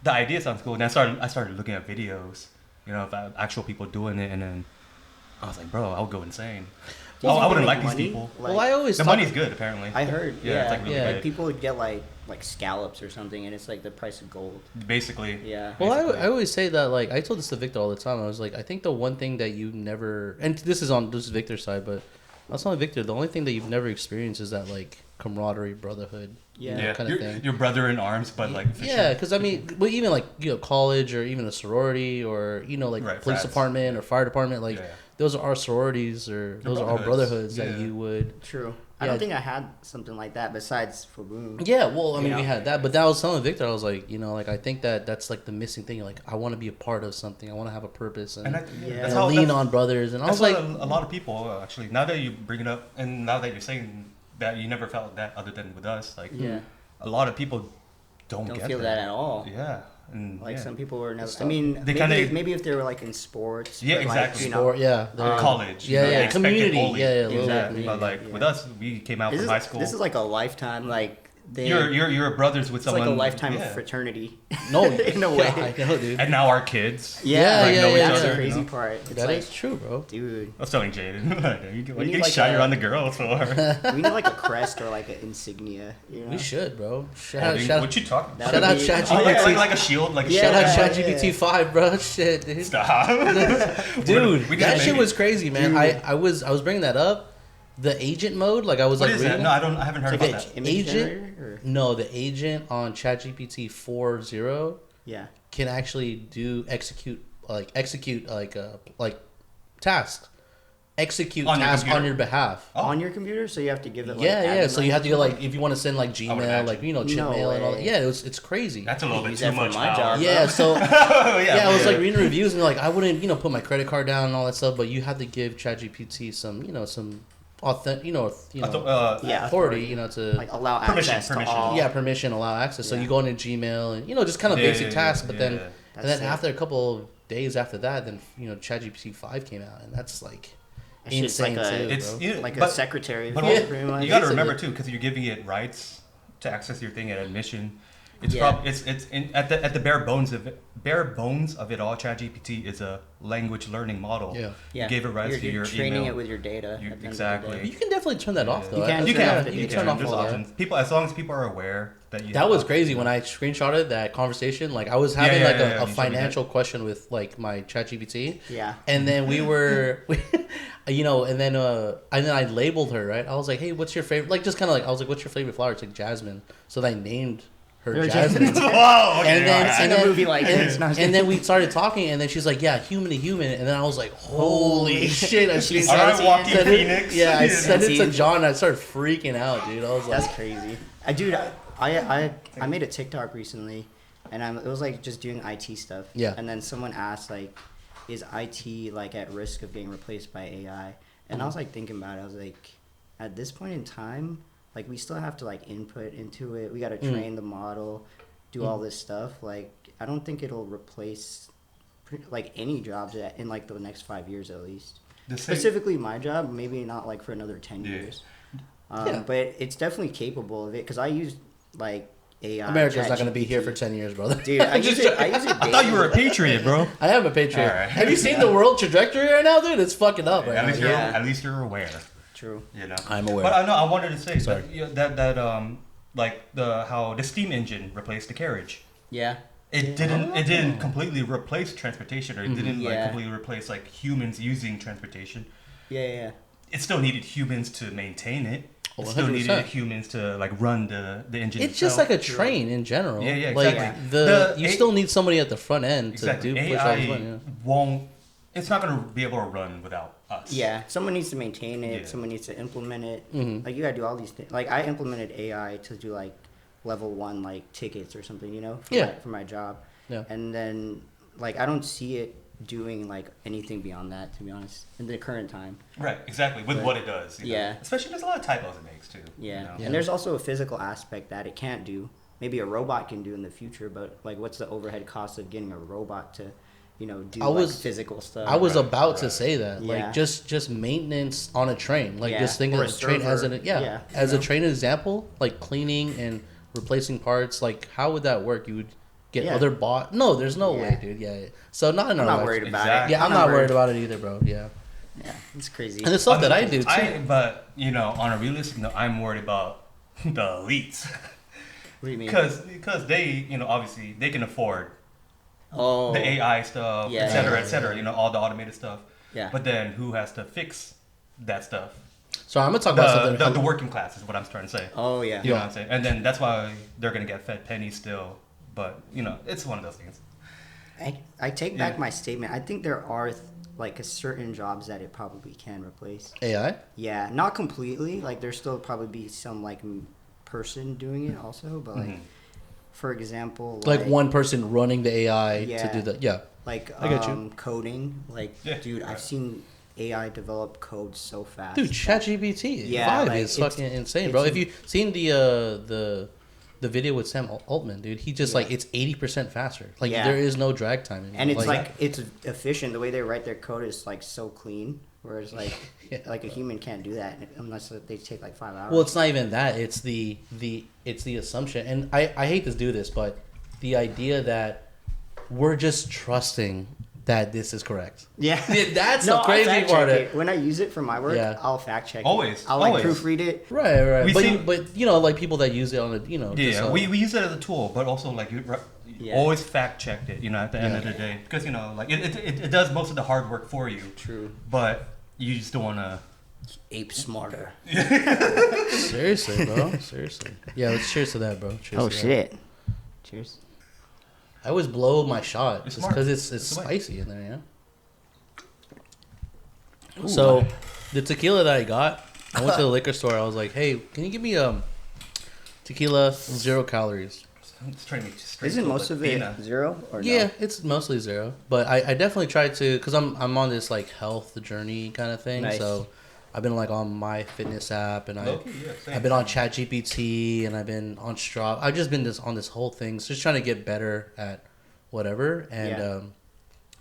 Speaker 2: The idea sounds cool, and I started looking at videos, you know, about actual people doing it, and then I was like, bro, I would go insane.
Speaker 1: Do you think
Speaker 2: I
Speaker 1: they
Speaker 2: wouldn't
Speaker 1: make
Speaker 2: like these
Speaker 1: money?
Speaker 2: people.
Speaker 1: Like,
Speaker 3: Well, I always
Speaker 2: The
Speaker 3: thought-
Speaker 2: money's good, apparently.
Speaker 1: I heard.
Speaker 2: Yeah,
Speaker 1: Yeah,
Speaker 2: it's like really
Speaker 3: yeah.
Speaker 2: good.
Speaker 1: People would get like scallops or something, and it's like the price of gold.
Speaker 2: Basically.
Speaker 1: Yeah.
Speaker 3: Well,
Speaker 2: Basically.
Speaker 3: I always say that, like, I told this to Victor all the time. I was like, I think the one thing that you never, and this is Victor's side, but I was telling Victor, the only thing that you've never experienced is that, like, camaraderie, brotherhood,
Speaker 1: Yeah.
Speaker 2: Yeah,
Speaker 3: kind of thing.
Speaker 2: your brother in arms, but like
Speaker 3: Yeah, because I mean, well, even like college or even a sorority or like
Speaker 2: Right,
Speaker 3: police
Speaker 2: frats.
Speaker 3: department or fire department, like
Speaker 2: Yeah.
Speaker 3: those are our sororities or those are all brotherhoods that
Speaker 2: Yeah.
Speaker 3: you would.
Speaker 1: True. I
Speaker 3: Yeah.
Speaker 1: don't think I had something like that besides FWABOOM.
Speaker 3: Yeah, well, I mean,
Speaker 1: Yeah.
Speaker 3: we had that, but that was telling Victor, I was like, like I think that's like the missing thing. Like, I want to be a part of something. I want to have a purpose and,
Speaker 2: And
Speaker 1: Yeah.
Speaker 2: that's
Speaker 3: and
Speaker 2: how
Speaker 3: lean
Speaker 2: that's-
Speaker 3: on brothers. And I
Speaker 2: That's
Speaker 3: was like,
Speaker 2: what a lot of people actually. Now that you bring it up, and now that you're saying that you never felt that other than with us, like
Speaker 1: Yeah.
Speaker 2: a lot of people don't
Speaker 1: Don't
Speaker 2: get
Speaker 1: feel that at all.
Speaker 2: Yeah, and
Speaker 1: Like
Speaker 2: yeah.
Speaker 1: some people were never.
Speaker 3: It's
Speaker 1: I mean,
Speaker 2: They
Speaker 1: maybe
Speaker 2: kinda-
Speaker 1: if they were like in sports.
Speaker 2: Yeah,
Speaker 1: but, like,
Speaker 2: exactly.
Speaker 1: you know,
Speaker 3: sport, yeah, they're-
Speaker 2: college,
Speaker 3: yeah,
Speaker 2: you know,
Speaker 3: yeah,
Speaker 2: they expected
Speaker 3: community,
Speaker 2: bully.
Speaker 3: yeah, a little
Speaker 2: exactly.
Speaker 3: bit,
Speaker 2: But like
Speaker 1: yeah.
Speaker 2: with us, we came out
Speaker 1: This
Speaker 2: from
Speaker 1: is,
Speaker 2: high school.
Speaker 1: this is like a lifetime. Like they.
Speaker 2: you're brothers with
Speaker 1: It's
Speaker 2: someone.
Speaker 1: like a lifetime
Speaker 2: yeah.
Speaker 1: of fraternity.
Speaker 3: no,
Speaker 1: in a
Speaker 3: yeah,
Speaker 1: way.
Speaker 3: I know, dude.
Speaker 2: And now our kids.
Speaker 1: Yeah,
Speaker 2: like, know each
Speaker 1: that's
Speaker 2: other,
Speaker 1: the crazy
Speaker 2: you know?
Speaker 1: part. It's
Speaker 3: That
Speaker 1: like,
Speaker 3: is true, bro.
Speaker 1: dude,
Speaker 2: I was telling Jaden, what
Speaker 1: We
Speaker 2: you
Speaker 1: need,
Speaker 2: get
Speaker 1: like,
Speaker 2: shy
Speaker 1: a-
Speaker 2: around the girls for?
Speaker 1: we need like a crest or like an insignia. You know?
Speaker 3: We should, bro. Shout
Speaker 2: Oh,
Speaker 3: out,
Speaker 2: dude,
Speaker 3: shout,
Speaker 2: what you talking?
Speaker 1: That
Speaker 3: shout
Speaker 1: would
Speaker 3: out
Speaker 1: be-
Speaker 3: ChatGPT.
Speaker 2: Oh, like a shield, like a
Speaker 1: Yeah,
Speaker 3: shout out
Speaker 2: shield.
Speaker 3: ChatGPT 5, bro. Shit, dude.
Speaker 2: Stop,
Speaker 3: Dude,
Speaker 2: We
Speaker 3: that
Speaker 2: gotta
Speaker 3: shit
Speaker 2: make
Speaker 3: was
Speaker 2: it.
Speaker 3: crazy, man.
Speaker 1: Dude.
Speaker 3: I was bringing that up. The agent mode, like I was
Speaker 2: What
Speaker 3: like
Speaker 2: is that?
Speaker 3: reading.
Speaker 2: No, I haven't heard
Speaker 1: It's
Speaker 2: about
Speaker 1: like
Speaker 2: that.
Speaker 1: an image
Speaker 3: Agent?
Speaker 1: generator, or?
Speaker 3: No, the agent on ChatGPT 4.0
Speaker 1: Yeah.
Speaker 3: can actually execute tasks, execute
Speaker 2: On your
Speaker 3: tasks
Speaker 2: computer?
Speaker 3: on your behalf.
Speaker 2: Oh.
Speaker 1: On your computer, so you have to give it. Like,
Speaker 3: Yeah.
Speaker 1: admin
Speaker 3: So you have to go
Speaker 1: license?
Speaker 3: like if you want to send like
Speaker 2: would
Speaker 3: Gmail,
Speaker 2: imagine.
Speaker 3: like chip
Speaker 1: No
Speaker 3: mail and all that.
Speaker 1: way.
Speaker 3: Yeah, it's crazy.
Speaker 2: That's a little bit
Speaker 1: Use
Speaker 2: too
Speaker 1: that for
Speaker 2: much
Speaker 1: my
Speaker 2: now.
Speaker 1: job.
Speaker 3: Yeah, so
Speaker 2: Oh,
Speaker 3: yeah, I was like reading reviews and like I wouldn't put my credit card down and all that stuff, but you have to give ChatGPT some authentic
Speaker 1: Yeah,
Speaker 3: authority to
Speaker 1: like allow
Speaker 2: Permission,
Speaker 1: access
Speaker 2: permission.
Speaker 1: to all.
Speaker 3: yeah, permission, allow access. So
Speaker 1: Yeah.
Speaker 3: you go into Gmail and just kind of
Speaker 2: Yeah,
Speaker 3: basic
Speaker 2: yeah,
Speaker 3: tasks,
Speaker 2: yeah,
Speaker 3: but
Speaker 2: yeah,
Speaker 3: then
Speaker 2: yeah.
Speaker 3: and then
Speaker 1: That's
Speaker 3: after a couple days after that, then ChatGPT 5 came out, and that's like
Speaker 1: That shit's
Speaker 3: insane
Speaker 1: like a-
Speaker 3: too,
Speaker 2: It's
Speaker 3: bro.
Speaker 1: like a
Speaker 2: but,
Speaker 1: secretary.
Speaker 2: but
Speaker 1: pretty much.
Speaker 2: you got to
Speaker 3: Basically.
Speaker 2: remember too, because you're giving it rights to access your thing at admission. It's
Speaker 1: Yeah.
Speaker 2: probably at the bare bones of it all. ChatGPT is a language learning model.
Speaker 3: Yeah.
Speaker 1: Yeah.
Speaker 2: You gave it rights to
Speaker 1: You're
Speaker 2: your
Speaker 1: training
Speaker 2: email.
Speaker 1: it with your data. at the end of the
Speaker 2: Exactly.
Speaker 1: day.
Speaker 3: You can definitely turn that off though.
Speaker 1: You can
Speaker 2: You
Speaker 1: turn
Speaker 2: can.
Speaker 1: off the
Speaker 3: You
Speaker 1: data.
Speaker 3: turn off
Speaker 2: There's
Speaker 3: all that.
Speaker 2: options. People, as long as people are aware that you.
Speaker 3: That
Speaker 2: have
Speaker 3: was
Speaker 2: options,
Speaker 3: crazy
Speaker 2: you know.
Speaker 3: when I screenshotted that conversation. Like I was having like
Speaker 2: yeah,
Speaker 3: a
Speaker 2: you showed me
Speaker 3: financial question with like my ChatGPT.
Speaker 1: Yeah.
Speaker 3: And then we were, and then I labeled her, right. I was like, hey, what's your favorite? Like just kind of like I was like, what's your favorite flower? It's like jasmine. So I named her Jasmine.
Speaker 2: Whoa. Okay,
Speaker 3: And then,
Speaker 2: alright.
Speaker 3: and
Speaker 1: a
Speaker 3: then,
Speaker 1: movie like
Speaker 3: and,
Speaker 1: this. No, I'm
Speaker 3: and then we started talking, and then she's like, "Yeah, human to human," and then I was like, "Holy shit!" I
Speaker 1: She's
Speaker 3: said
Speaker 2: Alright,
Speaker 3: it-
Speaker 2: Joaquin
Speaker 3: said it-
Speaker 2: Phoenix.
Speaker 3: Yeah, I
Speaker 2: Yeah.
Speaker 3: said it to
Speaker 1: Scene.
Speaker 3: John. And I started freaking out, dude. I was like,
Speaker 1: That's crazy. Dude, I made a TikTok recently, and it was like just doing IT stuff.
Speaker 3: Yeah.
Speaker 1: And then someone asked like, "Is IT like at risk of getting replaced by AI?" And I was like thinking about it. I was like, at this point in time, like we still have to like input into it. We got to train the model, do all this stuff. Like I don't think it'll replace like any jobs in like the next 5 years at least.
Speaker 2: The same-
Speaker 1: Specifically my job, maybe not like for another 10
Speaker 2: Yeah.
Speaker 1: years.
Speaker 3: Yeah.
Speaker 1: But it's definitely capable of it because I use like AI.
Speaker 3: America's not going to be
Speaker 1: ChatGPT.
Speaker 3: here for 10 years, brother.
Speaker 1: Dude, I use it. I use it.
Speaker 2: I thought you were a patriot, bro.
Speaker 3: I am a patriot.
Speaker 2: Alright.
Speaker 3: Have you seen the world trajectory right now, dude? It's fucking up right
Speaker 2: At least
Speaker 3: now.
Speaker 2: you're
Speaker 1: Yeah.
Speaker 2: at least you're aware.
Speaker 1: True.
Speaker 2: You know.
Speaker 3: I'm aware.
Speaker 2: But I know I wanted to say
Speaker 3: Sorry.
Speaker 2: that, that like how the steam engine replaced the carriage.
Speaker 1: Yeah.
Speaker 2: It didn't completely replace transportation, or it didn't like
Speaker 1: Yeah.
Speaker 2: completely replace like humans using transportation.
Speaker 1: Yeah.
Speaker 2: It still needed humans to maintain it.
Speaker 3: Oh,
Speaker 2: It still
Speaker 3: 100%.
Speaker 2: needed humans to like run the engine.
Speaker 3: It's just
Speaker 2: itself.
Speaker 3: like a train in general.
Speaker 2: Yeah,
Speaker 3: Like
Speaker 2: exactly.
Speaker 3: you still need somebody at the front end
Speaker 2: exactly.
Speaker 3: to push all this
Speaker 2: AI
Speaker 3: money. Yeah.
Speaker 2: won't. It's not gonna be able to run without us.
Speaker 1: Yeah. Someone needs to maintain it.
Speaker 2: Yeah.
Speaker 1: Someone needs to implement it.
Speaker 3: Mhm.
Speaker 1: Like you gotta do all these things. Like I implemented AI to do like level 1 like tickets or something. For my job.
Speaker 3: Yeah.
Speaker 1: And then like I don't see it doing like anything beyond that, to be honest, in the current time.
Speaker 2: Right. Exactly. With
Speaker 1: But-
Speaker 2: what it does. you know.
Speaker 1: yeah.
Speaker 2: Especially there's a lot of typos it makes too.
Speaker 1: Yeah.
Speaker 2: You know?
Speaker 3: Yeah.
Speaker 1: And there's also a physical aspect that it can't do. Maybe a robot can do in the future, but like what's the overhead cost of getting a robot to, do
Speaker 3: I was-
Speaker 1: like physical stuff?
Speaker 3: I was
Speaker 2: Right,
Speaker 3: about to
Speaker 2: right.
Speaker 3: say that,
Speaker 1: Yeah.
Speaker 3: like just maintenance on a train, like
Speaker 1: Yeah.
Speaker 3: just think
Speaker 1: Or
Speaker 3: of
Speaker 1: a
Speaker 3: the train as
Speaker 1: server.
Speaker 3: an
Speaker 1: Yeah.
Speaker 3: as a train example, like cleaning and replacing parts. Like how would that work? You would get
Speaker 1: Yeah.
Speaker 3: other bot. No, there's no
Speaker 1: Yeah.
Speaker 3: way, dude. Yeah. So not in
Speaker 1: I'm
Speaker 3: our
Speaker 1: not
Speaker 3: life.
Speaker 1: worried about
Speaker 2: Exactly.
Speaker 1: it.
Speaker 3: Yeah, I'm not worried about it either, bro. Yeah,
Speaker 1: Yeah, it's crazy.
Speaker 3: and the stuff that I do too.
Speaker 2: But on a realistic note, I'm worried about the elites
Speaker 1: What do you mean?
Speaker 2: because they obviously they can afford
Speaker 1: Oh,
Speaker 2: the AI stuff,
Speaker 1: Yeah.
Speaker 2: et cetera,
Speaker 3: Yeah.
Speaker 2: et cetera. All the automated stuff.
Speaker 1: Yeah.
Speaker 2: But then who has to fix that stuff?
Speaker 3: So I'm gonna talk about something.
Speaker 2: The working class is what I'm trying to say.
Speaker 1: Oh yeah.
Speaker 2: You know what I'm saying? And then that's why they're gonna get fed pennies still. But it's one of those things.
Speaker 1: I take back
Speaker 2: Yeah.
Speaker 1: my statement. I think there are like a certain jobs that it probably can replace.
Speaker 3: AI.
Speaker 1: Yeah, not completely. Like there's still probably be some like person doing it also, but like
Speaker 2: Mhm.
Speaker 1: for example,
Speaker 3: Like one person running the AI to
Speaker 1: Yeah.
Speaker 3: do that. Yeah.
Speaker 1: like
Speaker 3: I get you.
Speaker 1: coding. Like
Speaker 2: Yeah,
Speaker 1: dude,
Speaker 2: right.
Speaker 1: I've seen AI develop code so fast.
Speaker 3: Dude,
Speaker 1: that-
Speaker 3: ChatGPT
Speaker 1: Yeah,
Speaker 3: 5
Speaker 1: like,
Speaker 3: is
Speaker 1: it's-
Speaker 3: fucking insane, bro.
Speaker 1: it's-
Speaker 3: If you seen the video with Sam Altman, dude, he just
Speaker 1: Yeah.
Speaker 3: like it's 80% faster. Like
Speaker 1: Yeah.
Speaker 3: there is no drag time anymore.
Speaker 1: And it's like it's efficient. The way they write their code is like so clean. Whereas like
Speaker 3: Yeah.
Speaker 1: like a human can't do that unless they take like 5 hours.
Speaker 3: well, it's not even that. It's the assumption, and I hate to do this, but the idea that we're just trusting that this is correct.
Speaker 1: yeah,
Speaker 3: That's
Speaker 1: no,
Speaker 3: the crazy
Speaker 1: I'll fact
Speaker 3: part.
Speaker 1: check it. When I use it for my work,
Speaker 3: Yeah.
Speaker 1: I'll fact check
Speaker 2: Always,
Speaker 1: it. I'll like
Speaker 2: always.
Speaker 1: proofread it.
Speaker 3: Right.
Speaker 2: We
Speaker 3: But
Speaker 2: see-
Speaker 3: like people that use it on a just,
Speaker 2: Yeah, we use it as a tool, but also like you
Speaker 1: Yeah.
Speaker 2: always fact checked it. At the end of
Speaker 3: Yeah.
Speaker 2: the day, because like it does most of the hard work for you.
Speaker 1: True.
Speaker 2: But you just don't want to.
Speaker 1: Ape smarter.
Speaker 3: seriously, bro. Seriously. Yeah, let's cheers to that, bro. Cheers
Speaker 1: Oh
Speaker 3: to that.
Speaker 1: shit. Cheers.
Speaker 3: I always blow my shot
Speaker 2: It's
Speaker 3: just
Speaker 2: smart.
Speaker 3: because it's
Speaker 2: It's the way.
Speaker 3: spicy in there, yeah. So the tequila that I got, I went to the liquor store. I was like, "Hey, can you give me tequila 0 calories?"
Speaker 2: It's trying to be straight.
Speaker 1: Isn't
Speaker 2: to
Speaker 1: most of it
Speaker 2: Latina.
Speaker 1: 0 or
Speaker 3: Yeah,
Speaker 1: no?
Speaker 3: it's mostly 0, but I definitely tried to because I'm on this like health journey kind of thing.
Speaker 1: Nice.
Speaker 3: So I've been like on my fitness app and
Speaker 2: Low-key, yeah, same.
Speaker 3: I've been on ChatGPT and I've been on Strava. I've just been on this whole thing, so just trying to get better at whatever. And
Speaker 1: Yeah.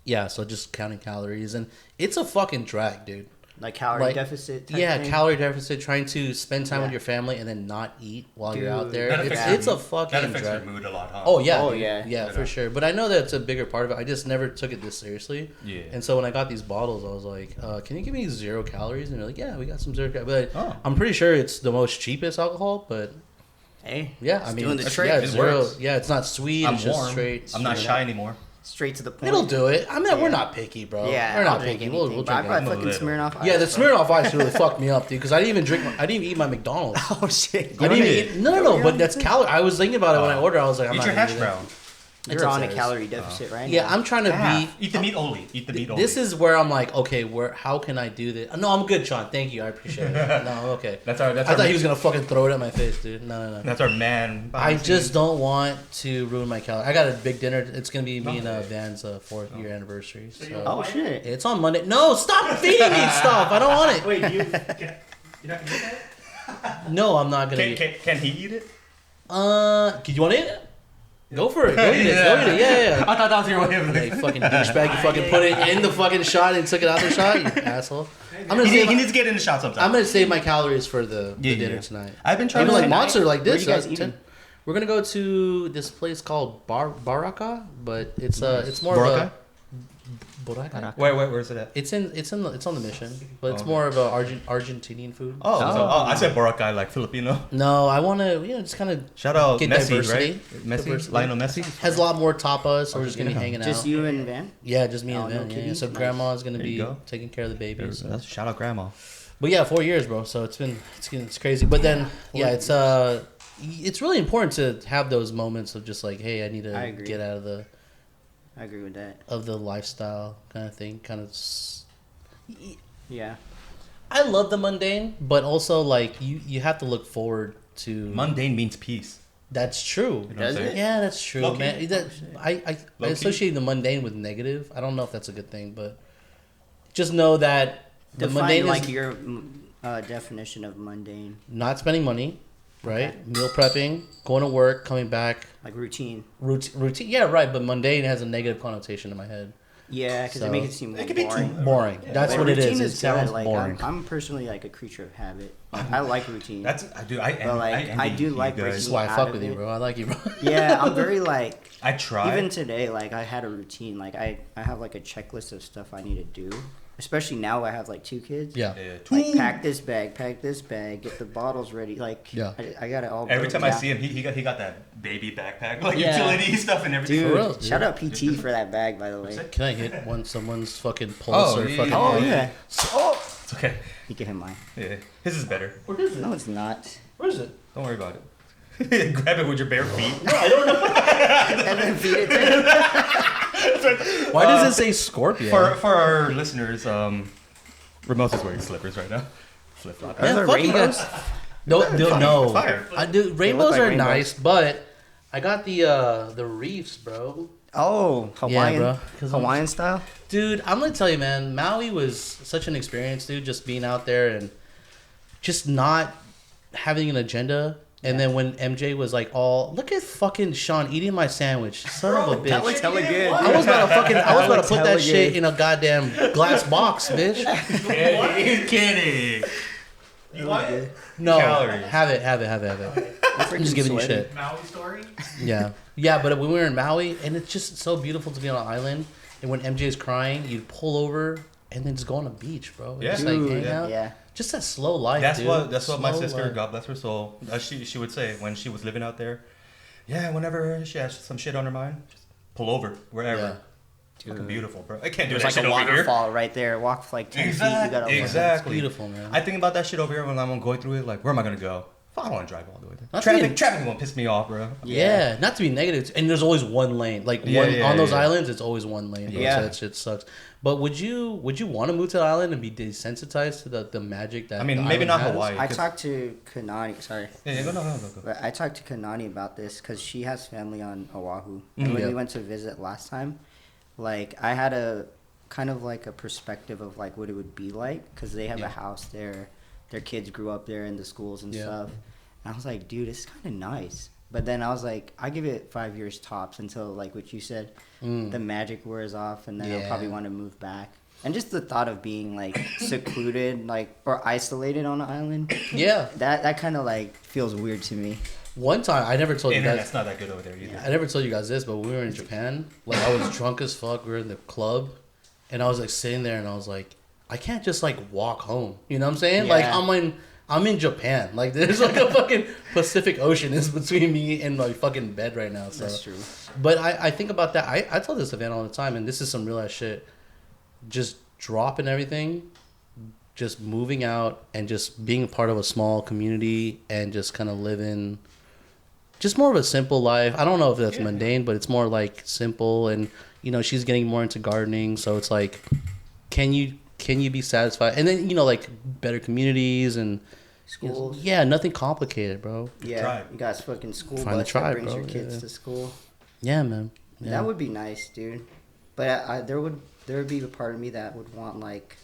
Speaker 3: Yeah, so just counting calories, and it's a fucking drag, dude.
Speaker 1: Like calorie deficit type thing?
Speaker 3: Calorie deficit, trying to spend time with your family and then not eat while you're out there. It's a fucking
Speaker 2: that affects
Speaker 3: drag.
Speaker 2: your mood a lot, huh?
Speaker 3: Oh yeah,
Speaker 1: yeah,
Speaker 3: for sure. But I know that's a bigger part of it. I just never took it this seriously.
Speaker 2: Yeah.
Speaker 3: And so when I got these bottles, I was like, "Can you give me 0 calories?" And they're like, "Yeah, we got some 0 calories." But I'm pretty sure it's the most cheapest alcohol. But
Speaker 1: hey,
Speaker 3: yeah, I mean,
Speaker 1: doing the trick.
Speaker 3: yeah,
Speaker 2: It
Speaker 3: 0.
Speaker 2: works.
Speaker 3: Yeah, it's not sweet.
Speaker 2: I'm
Speaker 3: it's
Speaker 2: warm.
Speaker 3: just straight.
Speaker 2: I'm not shy anymore.
Speaker 1: Straight to the point.
Speaker 3: It'll do it. I mean, we're not picky, bro.
Speaker 1: Yeah,
Speaker 3: we're not
Speaker 1: I'll drink
Speaker 3: picky.
Speaker 1: anything,
Speaker 3: We'll
Speaker 1: but I
Speaker 3: drink
Speaker 1: brought
Speaker 3: anything.
Speaker 1: fucking Smirnoff Ice.
Speaker 3: Yeah, the
Speaker 1: bro.
Speaker 3: Smirnoff Ice really fucked me up, dude. Because I didn't even eat my McDonald's.
Speaker 1: Oh shit!
Speaker 3: I didn't eat. No. But that's calorie. I was thinking about it when I ordered. I was like, I'm
Speaker 2: Eat
Speaker 3: not
Speaker 2: your
Speaker 3: gonna
Speaker 2: hash
Speaker 3: do that.
Speaker 2: brown.
Speaker 1: You're on a
Speaker 3: upstairs.
Speaker 1: calorie deficit right
Speaker 3: Yeah,
Speaker 1: now.
Speaker 3: I'm trying to be.
Speaker 2: Eat the meat only. Eat the meat only.
Speaker 3: This is where I'm like, okay, how can I do this? No, I'm good, Sean. Thank you. I appreciate it. No, okay.
Speaker 2: That's
Speaker 3: I thought he was gonna fucking throw it at my face, dude. No.
Speaker 2: That's our man.
Speaker 3: I just don't want to ruin my calorie. I got a big dinner. It's gonna be me and Van's 4th year anniversary. So
Speaker 1: Oh shit!
Speaker 3: it's on Monday. No, stop feeding me stuff. I don't want it.
Speaker 4: Wait, you're not gonna eat that?
Speaker 3: No, I'm not gonna. eat.
Speaker 2: Can he eat it?
Speaker 3: You want it? Go for it. Go eat it. Go eat it. Yeah.
Speaker 2: I thought that was your way of
Speaker 3: Hey, fucking douchebag! You fucking put it in the fucking shot and took it out the shot. You asshole. I'm gonna
Speaker 2: He
Speaker 3: save.
Speaker 2: needs to get in the shot sometime.
Speaker 3: I'm gonna save my calories for the dinner tonight.
Speaker 2: I've been trying
Speaker 3: Even
Speaker 2: to
Speaker 3: like monster like
Speaker 1: Where
Speaker 3: this.
Speaker 1: you guys eating?
Speaker 3: We're gonna go to this place called Baraka, but it's more
Speaker 2: Boracay?
Speaker 3: of a Boracay.
Speaker 2: Where's it at?
Speaker 3: It's on the Mission, but it's more of a Argentinian food.
Speaker 2: I said Boracay like Filipino.
Speaker 3: No, I want to just kind of
Speaker 2: Shout out
Speaker 3: get
Speaker 2: Messi,
Speaker 3: diversity.
Speaker 2: right? Messi,
Speaker 3: Diversity.
Speaker 2: Lionel Messi.
Speaker 3: Has a lot more tapas, so we're just gonna be hanging out.
Speaker 1: Just you and Van.
Speaker 3: Yeah, just me and
Speaker 1: Oh, no
Speaker 3: Van. Yeah.
Speaker 1: kidding?
Speaker 3: So
Speaker 1: Nice.
Speaker 3: grandma's gonna
Speaker 2: There you
Speaker 3: be
Speaker 2: go.
Speaker 3: taking care of the babies. So.
Speaker 2: Shout out grandma.
Speaker 3: But yeah, 4 years, bro. So it's crazy. But then it's really important to have those moments of just like, hey, I need
Speaker 1: I
Speaker 3: to
Speaker 1: agree.
Speaker 3: get out of
Speaker 1: I agree with that.
Speaker 3: the lifestyle kind of thing.
Speaker 1: Yeah.
Speaker 3: I love the mundane, but also like you have to look forward to.
Speaker 2: Mundane means peace.
Speaker 3: That's true.
Speaker 2: You know what I'm
Speaker 1: Does
Speaker 2: saying?
Speaker 1: it?
Speaker 3: Yeah, that's true,
Speaker 2: Low-key.
Speaker 3: man. I
Speaker 2: Low-key.
Speaker 3: associate the mundane with negative. I don't know if that's a good thing, but just know that the
Speaker 1: Define
Speaker 3: mundane
Speaker 1: like
Speaker 3: is
Speaker 1: your definition of mundane,
Speaker 3: not spending money, right?
Speaker 1: Okay.
Speaker 3: Meal prepping, going to work, coming back.
Speaker 1: like routine.
Speaker 3: Routine, yeah, right. But mundane has a negative connotation in my head.
Speaker 1: Yeah, because
Speaker 3: So-
Speaker 1: it makes it seem more
Speaker 2: It could be
Speaker 1: boring.
Speaker 3: Boring. That's
Speaker 1: Like,
Speaker 3: what it
Speaker 1: routine
Speaker 3: is. It sounds
Speaker 1: good. Like,
Speaker 3: boring.
Speaker 1: I'm personally like a creature of habit. I like routine.
Speaker 2: I
Speaker 1: But, like, I do like
Speaker 3: That's
Speaker 1: breaking-
Speaker 3: why I
Speaker 1: out
Speaker 3: fuck
Speaker 1: of
Speaker 3: with you,
Speaker 1: it.
Speaker 3: bro. I like you, bro.
Speaker 1: Yeah, I'm very like.
Speaker 2: I try.
Speaker 1: Even today, like I had a routine. Like I have like a checklist of stuff I need to do. Especially now I have like 2 kids.
Speaker 3: Yeah.
Speaker 1: Like pack this bag, get the bottles ready. Like
Speaker 3: Yeah.
Speaker 1: I got it all.
Speaker 2: Every
Speaker 1: broken
Speaker 2: time I
Speaker 1: down.
Speaker 2: see him, he got that baby backpack, like
Speaker 1: Yeah.
Speaker 2: utility stuff and everything.
Speaker 1: Dude,
Speaker 3: For real, dude.
Speaker 1: shout out PT for that bag, by the way.
Speaker 3: Can I hit someone's fucking pulse
Speaker 2: Oh,
Speaker 3: or
Speaker 2: yeah,
Speaker 3: fucking?
Speaker 1: Oh
Speaker 3: head?
Speaker 1: yeah.
Speaker 2: It's okay.
Speaker 1: You can hit mine.
Speaker 2: Yeah, his is better.
Speaker 3: Where is it?
Speaker 1: No, it's not.
Speaker 3: Where is it?
Speaker 2: Don't worry about it. Grab it with your bare feet.
Speaker 3: No, I don't know.
Speaker 1: And then feed it to him.
Speaker 3: Why does it say Scorpio?
Speaker 2: For our listeners, Ramos is wearing slippers right now. Flip flop.
Speaker 1: Are
Speaker 3: Man,
Speaker 1: they
Speaker 3: fuck you
Speaker 1: rainbows?
Speaker 3: guys. No.
Speaker 2: Fire.
Speaker 3: I do. Rainbows
Speaker 1: like
Speaker 3: are
Speaker 1: rainbows.
Speaker 3: nice, but I got the reefs, bro.
Speaker 1: Oh, Hawaiian,
Speaker 3: bro. 'Cause I'm-
Speaker 1: Hawaiian style.
Speaker 3: Dude, I'm gonna tell you, man. Maui was such an experience, dude. Just being out there and just not having an agenda. And then when MJ was like, "Oh, look at fucking Sean eating my sandwich, son of a bitch."
Speaker 1: That was hella good.
Speaker 3: I was about to
Speaker 1: was
Speaker 3: put that
Speaker 1: hella
Speaker 3: shit
Speaker 1: good.
Speaker 3: in a goddamn glass box, bitch.
Speaker 2: He's kidding.
Speaker 4: You want it?
Speaker 3: No,
Speaker 2: Calories.
Speaker 3: have it. I'm just giving you shit.
Speaker 4: Maui story?
Speaker 3: Yeah, but when we were in Maui, and it's just so beautiful to be on an island. And when MJ is crying, you pull over and then just go on a beach, bro. And
Speaker 2: Yeah.
Speaker 3: just like
Speaker 1: Dude,
Speaker 3: hang out.
Speaker 1: yeah.
Speaker 3: Just that slow life.
Speaker 2: That's
Speaker 3: dude.
Speaker 2: what my
Speaker 3: Slow
Speaker 2: sister,
Speaker 3: life.
Speaker 2: God bless her soul, she would say when she was living out there. Yeah, whenever she has some shit on her mind, just pull over wherever.
Speaker 3: Yeah.
Speaker 2: It's fucking beautiful, bro. I can't do
Speaker 1: There's
Speaker 2: that
Speaker 1: like
Speaker 2: shit
Speaker 1: a
Speaker 2: over here.
Speaker 1: waterfall right there. Walk like 10 feet. You gotta
Speaker 3: It's
Speaker 2: Exactly.
Speaker 3: beautiful, man.
Speaker 2: I think about that shit over here when I'm going through it. Like, where am I gonna go? I don't want to drive all the way there.
Speaker 3: Not
Speaker 2: Traffic won't piss me off, bro.
Speaker 3: Yeah, not to be negative, and there's always one lane. Like on those islands, it's always one lane. Bro,
Speaker 1: Yeah.
Speaker 3: so that shit sucks. But would you want to move to the island and be desensitized to the magic that?
Speaker 2: I mean,
Speaker 3: the
Speaker 2: maybe
Speaker 3: island
Speaker 2: not
Speaker 3: has?
Speaker 2: Hawaii.
Speaker 1: I talked to Kanani. Sorry.
Speaker 2: Yeah, go.
Speaker 1: But I talked to Kanani about this because she has family on Oahu. And when
Speaker 3: Yeah.
Speaker 1: we went to visit last time, like I had a kind of like a perspective of like what it would be like because they have a house there. Their kids grew up there in the schools and
Speaker 3: Yeah.
Speaker 1: stuff. And I was like, dude, it's kind of nice. But then I was like, I give it 5 years tops until, like what you said, the magic wears off, and then I'll probably want to move back. And just the thought of being like secluded, like or isolated on an island, that kind of like feels weird to me.
Speaker 3: One time, I never told you guys.
Speaker 2: Internet's not that good over there either.
Speaker 3: I never told you guys this, but we were in Japan. Like, I was drunk as fuck. We were in the club, and I was like sitting there, and I was like, I can't just like walk home. You know what I'm saying? Like, I'm in Japan. Like, there's like a fucking Pacific Ocean is between me and my fucking bed right now. So.
Speaker 1: That's true.
Speaker 3: But I think about that. I tell this event all the time, and this is some real ass shit. Just dropping everything, just moving out, and just being a part of a small community, and just kind of living just more of a simple life. I don't know if that's mundane, but it's more like simple. And you know, she's getting more into gardening, so it's like, can you be satisfied? And then, you know, like better communities and
Speaker 1: schools.
Speaker 3: Yeah, nothing complicated, bro.
Speaker 1: Yeah, you guys fucking school
Speaker 3: Find
Speaker 1: bus
Speaker 3: the tribe,
Speaker 1: that brings
Speaker 3: bro.
Speaker 1: your kids to school.
Speaker 3: Yeah, man. Yeah.
Speaker 1: That would be nice, dude. But there would be a part of me that would want like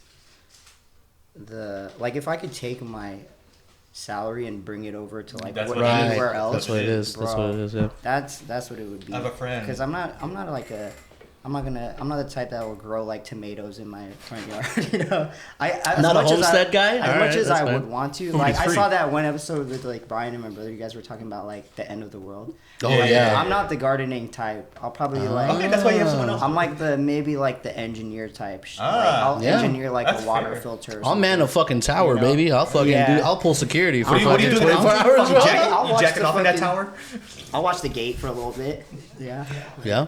Speaker 1: if I could take my salary and bring it over to like anywhere else.
Speaker 3: That's what it is.
Speaker 1: Bro,
Speaker 3: that's what it is. Yeah.
Speaker 1: That's what it would be.
Speaker 2: I have a friend.
Speaker 1: Because I'm not the type that will grow like tomatoes in my front yard. You know,
Speaker 3: Not a homestead guy.
Speaker 1: As much as I would
Speaker 3: fine.
Speaker 1: want to, like I saw that one episode with like Brian and my brother. You guys were talking about like the end of the world.
Speaker 3: Oh yeah.
Speaker 1: I'm not the gardening type. I'll probably
Speaker 2: Okay, that's why you have someone else.
Speaker 1: I'm like the engineer type.
Speaker 2: Ah,
Speaker 1: I'll
Speaker 3: yeah.
Speaker 1: engineer like
Speaker 2: That's
Speaker 1: a water
Speaker 2: fair.
Speaker 1: filter.
Speaker 3: I'll man a fucking tower,
Speaker 1: You know?
Speaker 3: baby. I'll fucking I'll pull security for
Speaker 2: What do you
Speaker 3: fucking
Speaker 2: do?
Speaker 3: 24 hours.
Speaker 2: You
Speaker 3: bro.
Speaker 1: I'll watch
Speaker 2: jacking
Speaker 1: the
Speaker 2: off in that
Speaker 1: fucking-
Speaker 2: tower?
Speaker 1: I'll watch the gate for a little bit. Yeah.
Speaker 3: Yeah.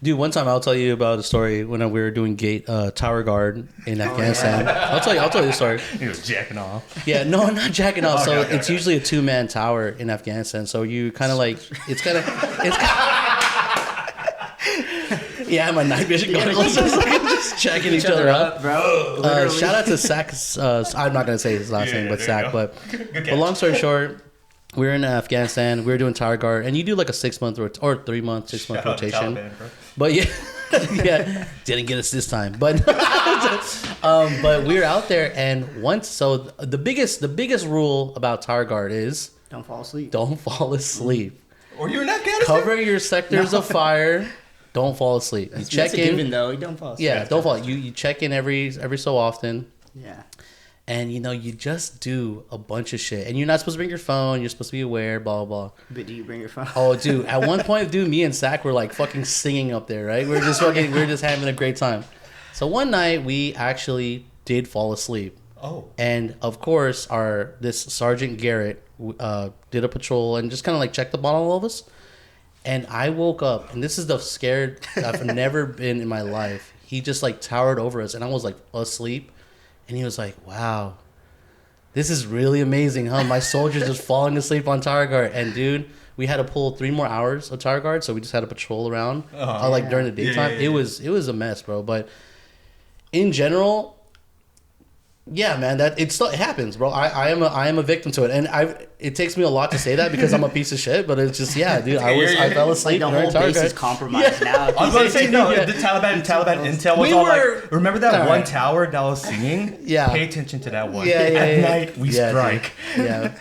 Speaker 3: Dude, one time I'll tell you about a story when we were doing gate tower guard in Afghanistan. I'll tell you the story.
Speaker 2: He was jacking off.
Speaker 3: Yeah, no, I'm not jacking off. So
Speaker 2: Okay.
Speaker 3: it's usually a 2-man tower in Afghanistan. So you kind of like it's yeah, my night vision goggles just checking each other out.
Speaker 1: bro.
Speaker 3: Shout out to Sack. I'm not gonna say his last name, but
Speaker 2: there you
Speaker 3: Sack.
Speaker 2: go.
Speaker 3: But long story short, we were in Afghanistan. We were doing tower guard, and you do like a 6-month or 3-month, 6-month
Speaker 2: Shout out to
Speaker 3: rotation.
Speaker 2: Taliban, bro.
Speaker 3: But yeah, didn't get us this time. But but we were out there, and the biggest rule about tower guard is
Speaker 1: Don't fall asleep.
Speaker 3: don't fall asleep.
Speaker 2: Or you're in Afghanistan?
Speaker 3: Cover your sectors of fire. Don't fall asleep. You check
Speaker 1: That's a
Speaker 3: in.
Speaker 1: given though. You don't fall asleep.
Speaker 3: Yeah, don't fall. You check in every so often.
Speaker 1: Yeah.
Speaker 3: And you know, you just do a bunch of shit, and you're not supposed to bring your phone. You're supposed to be aware, blah blah blah.
Speaker 1: But do you bring your phone?
Speaker 3: Oh, dude! At one point, dude, me and Zach were like fucking singing up there, right? We were just having a great time. So one night, we actually did fall asleep.
Speaker 2: Oh.
Speaker 3: And of course, this Sergeant Garrett did a patrol and just kind of like checked up on all of us. And I woke up, and this is the scared I've never been in my life. He just like towered over us, and I was like asleep. And he was like, wow, this is really amazing, huh? My soldiers just falling asleep on tower guard. And dude, we had to pull 3 more hours of tower guard, so we just had to patrol around like during the daytime.
Speaker 2: Yeah.
Speaker 3: It was a mess, bro. But in general, yeah, man, it happens, bro. I am a victim to it, and it takes me a lot to say that because I'm a piece of shit. But it's just I fell
Speaker 1: Like
Speaker 3: asleep
Speaker 1: the
Speaker 3: during
Speaker 1: whole
Speaker 3: tower
Speaker 1: base is
Speaker 3: guard.
Speaker 1: compromised now.
Speaker 2: I was going to say, no,
Speaker 3: Yeah.
Speaker 2: the Taliban intel was
Speaker 3: We
Speaker 2: all
Speaker 3: were-
Speaker 2: like, remember that
Speaker 3: All
Speaker 2: one
Speaker 3: right.
Speaker 2: tower that was singing?
Speaker 3: Yeah.
Speaker 2: Pay attention to that one.
Speaker 3: Yeah,
Speaker 2: At night, we
Speaker 3: Yeah,
Speaker 2: strike.
Speaker 3: dude. Yeah,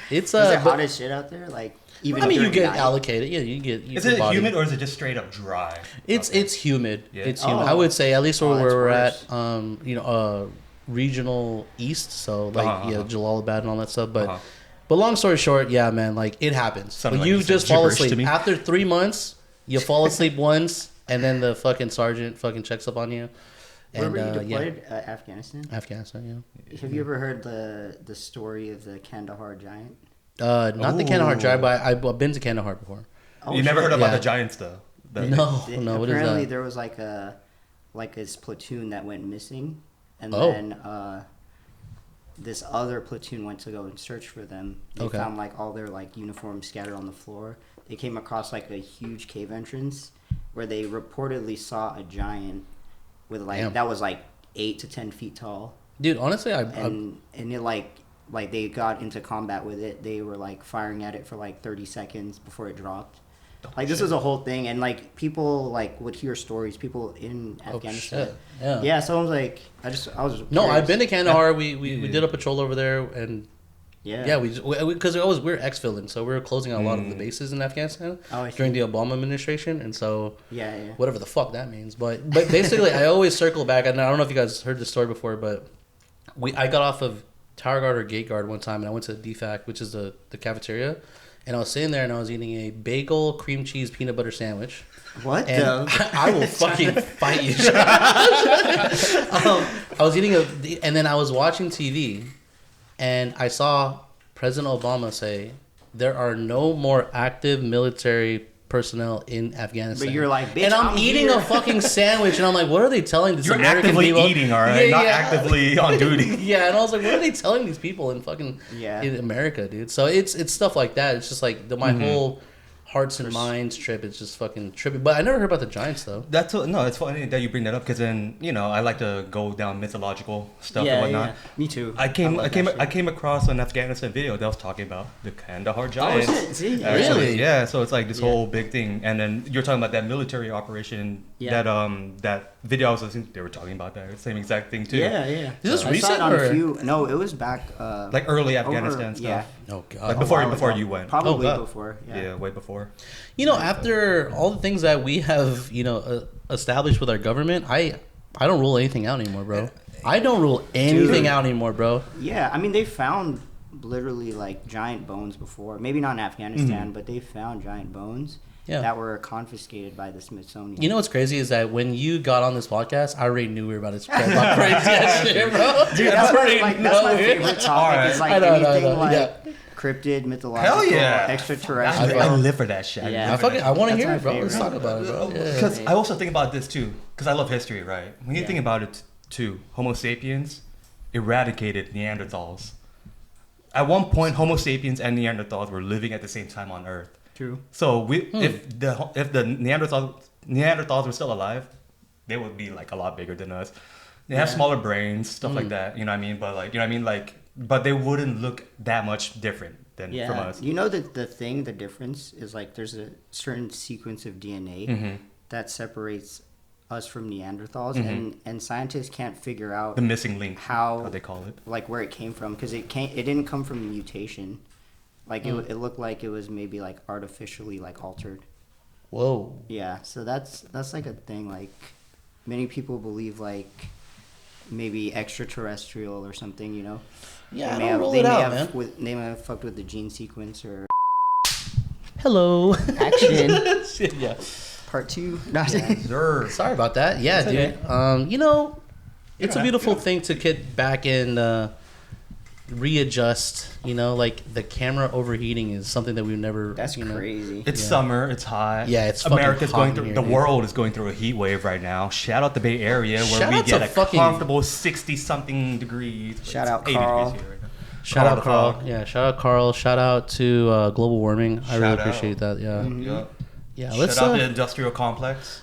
Speaker 3: it's
Speaker 1: Is it
Speaker 3: but-
Speaker 1: hot as shit out there? Like even.
Speaker 3: I mean, you
Speaker 1: during
Speaker 3: get
Speaker 1: night?
Speaker 3: allocated. Yeah, you get.
Speaker 2: Is it humid or is it just straight up dry?
Speaker 3: It's humid.
Speaker 2: Yeah.
Speaker 3: It's humid.
Speaker 1: Oh.
Speaker 3: I would say at least where
Speaker 1: Oh, that's
Speaker 3: we're
Speaker 1: worse.
Speaker 3: at. Regional east, so like Jalalabad and all that stuff. But
Speaker 2: Uh-huh.
Speaker 3: but long story short, yeah, man, like it happens.
Speaker 2: Sounded
Speaker 3: But
Speaker 2: like
Speaker 3: you
Speaker 2: you said
Speaker 3: just fall
Speaker 2: gibberish to
Speaker 3: asleep
Speaker 2: me.
Speaker 3: after 3 months. You fall asleep once, and then the fucking sergeant fucking checks up on you.
Speaker 1: Where
Speaker 3: And
Speaker 1: were you
Speaker 3: yeah,
Speaker 1: deployed? Afghanistan.
Speaker 3: Afghanistan.
Speaker 1: Have you ever heard the story of the Kandahar giant?
Speaker 3: Yeah. Not the Kandahar
Speaker 2: Ooh.
Speaker 3: drive, but I've been to Kandahar before.
Speaker 1: Oh,
Speaker 2: You never heard about
Speaker 3: Yeah.
Speaker 2: the Giants, though?
Speaker 3: No, what is
Speaker 1: Apparently,
Speaker 3: that?
Speaker 1: there was like this platoon that went missing, and
Speaker 3: Oh.
Speaker 1: then this other platoon went to go and search for them. They
Speaker 3: Okay.
Speaker 1: found like all their like uniforms scattered on the floor. They came across like a huge cave entrance where they reportedly saw a giant with like
Speaker 3: Damn.
Speaker 1: that was like 8 to 10 feet tall,
Speaker 3: Dude, honestly,
Speaker 1: and it like they got into combat with it. They were like firing at it for like 30 seconds before it dropped. Like this was a whole thing, and like people like would hear stories. People in Afghanistan.
Speaker 3: shit. Yeah.
Speaker 1: Yeah. So I was like, I was.
Speaker 3: No,
Speaker 1: curious.
Speaker 3: I've been to Kandahar. We did a patrol over there, and Yeah, because we're ex-villains, so we were closing out a lot of the bases in Afghanistan during the Obama administration, and so whatever the fuck that means. But basically, I always circle back, and I don't know if you guys heard this story before, but I got off of Tower Guard or Gate Guard one time, and I went to DFAC, which is the cafeteria, and I was sitting there and I was eating a bagel cream cheese peanut butter sandwich.
Speaker 1: What
Speaker 3: and
Speaker 1: the?
Speaker 3: I will fucking fight you. I was eating and then I was watching TV, and I saw President Obama say, "There are no more active military personnel in Afghanistan."
Speaker 1: But you're like, bitch,
Speaker 3: and I'm eating a fucking sandwich, and I'm like, what are they telling these American
Speaker 2: actively
Speaker 3: people?
Speaker 2: eating, all right, not actively on duty.
Speaker 3: Yeah, and I was like, what are they telling these people in fucking in America, dude? So it's stuff like that. It's just like my whole hearts and minds trip. It's just fucking trippy. But I never heard about the Giants though.
Speaker 2: It's funny that you bring that up because then I like to go down mythological stuff and whatnot.
Speaker 1: Yeah, me too.
Speaker 2: I came across an Afghanistan video that was talking about the Kandahar Giants.
Speaker 1: Oh, see?
Speaker 3: Really?
Speaker 2: Yeah. So it's like this whole big thing, and then you're talking about that military operation.
Speaker 1: Yeah.
Speaker 2: That video I was listening, they were talking about that same exact thing too.
Speaker 1: Yeah.
Speaker 3: Is this
Speaker 1: I
Speaker 3: recent
Speaker 1: saw it on
Speaker 3: or?
Speaker 1: a few. No, it was back.
Speaker 2: Like early Afghanistan stuff.
Speaker 1: Yeah.
Speaker 3: Oh god.
Speaker 2: Like before you went.
Speaker 1: Probably
Speaker 3: God.
Speaker 1: before.
Speaker 2: Yeah, way before.
Speaker 3: After all the things that we have, established with our government, I don't rule anything out anymore, bro. I don't rule anything out anymore, bro.
Speaker 1: Yeah, I mean they found literally like giant bones before. Maybe not in Afghanistan, but they found giant bones that were confiscated by the Smithsonian.
Speaker 3: You know what's crazy is that when you got on this podcast, I already knew we were about to spread about crazy ass shit, bro.
Speaker 1: Dude, that's my favorite topic. Is like anything like cryptid, mythological, extraterrestrial.
Speaker 2: I live for that shit.
Speaker 1: Yeah.
Speaker 3: I want to hear
Speaker 1: my
Speaker 3: it, bro.
Speaker 1: favorite.
Speaker 3: Let's talk about it, bro.
Speaker 2: Because I also think about this too, because I love history, right? When you think about it too, Homo sapiens eradicated Neanderthals. At one point, Homo sapiens and Neanderthals were living at the same time on Earth.
Speaker 1: True.
Speaker 2: So if the Neanderthals were still alive, they would be like a lot bigger than us. They have smaller brains, stuff like that. You know what I mean? But but they wouldn't look that much different than from us.
Speaker 1: You know that the difference is like there's a certain sequence of DNA that separates us from Neanderthals, and scientists can't figure out
Speaker 2: The missing link,
Speaker 1: how
Speaker 2: they call it,
Speaker 1: like where it came from, because it didn't come from a mutation. Like it looked like it was maybe like artificially like altered.
Speaker 3: Whoa.
Speaker 1: Yeah, so that's like a thing. Like many people believe like maybe extraterrestrial or something.
Speaker 3: Yeah, I don't rule it out, man.
Speaker 1: They may have fucked with the gene sequence or
Speaker 3: Hello.
Speaker 1: action.
Speaker 3: Yeah.
Speaker 1: Part 2.
Speaker 3: Sorry about that. Yeah,
Speaker 1: That's
Speaker 3: dude.
Speaker 1: okay.
Speaker 3: It's a beautiful thing to get back and readjust. Like the camera overheating is something that we've never.
Speaker 1: That's crazy.
Speaker 2: It's summer. It's hot.
Speaker 3: Yeah, it's
Speaker 2: America's
Speaker 3: fucking
Speaker 2: going
Speaker 3: hot
Speaker 2: through.
Speaker 3: in
Speaker 2: The
Speaker 3: here,
Speaker 2: world is going through a heat wave right now. Shout out the Bay Area where
Speaker 3: Shout
Speaker 2: we
Speaker 3: out
Speaker 2: get
Speaker 3: to
Speaker 2: a
Speaker 3: fucking-
Speaker 2: comfortable 60-something degrees.
Speaker 1: Shout out
Speaker 2: 80
Speaker 1: Carl.
Speaker 2: degrees here right now.
Speaker 3: Shout out Carl.
Speaker 2: Carl.
Speaker 3: Yeah, shout out Carl. Shout out to global warming. I really
Speaker 2: Shout out.
Speaker 3: appreciate that. Yeah.
Speaker 2: Yep.
Speaker 3: Yeah. Let's.
Speaker 2: Shout out the industrial complex.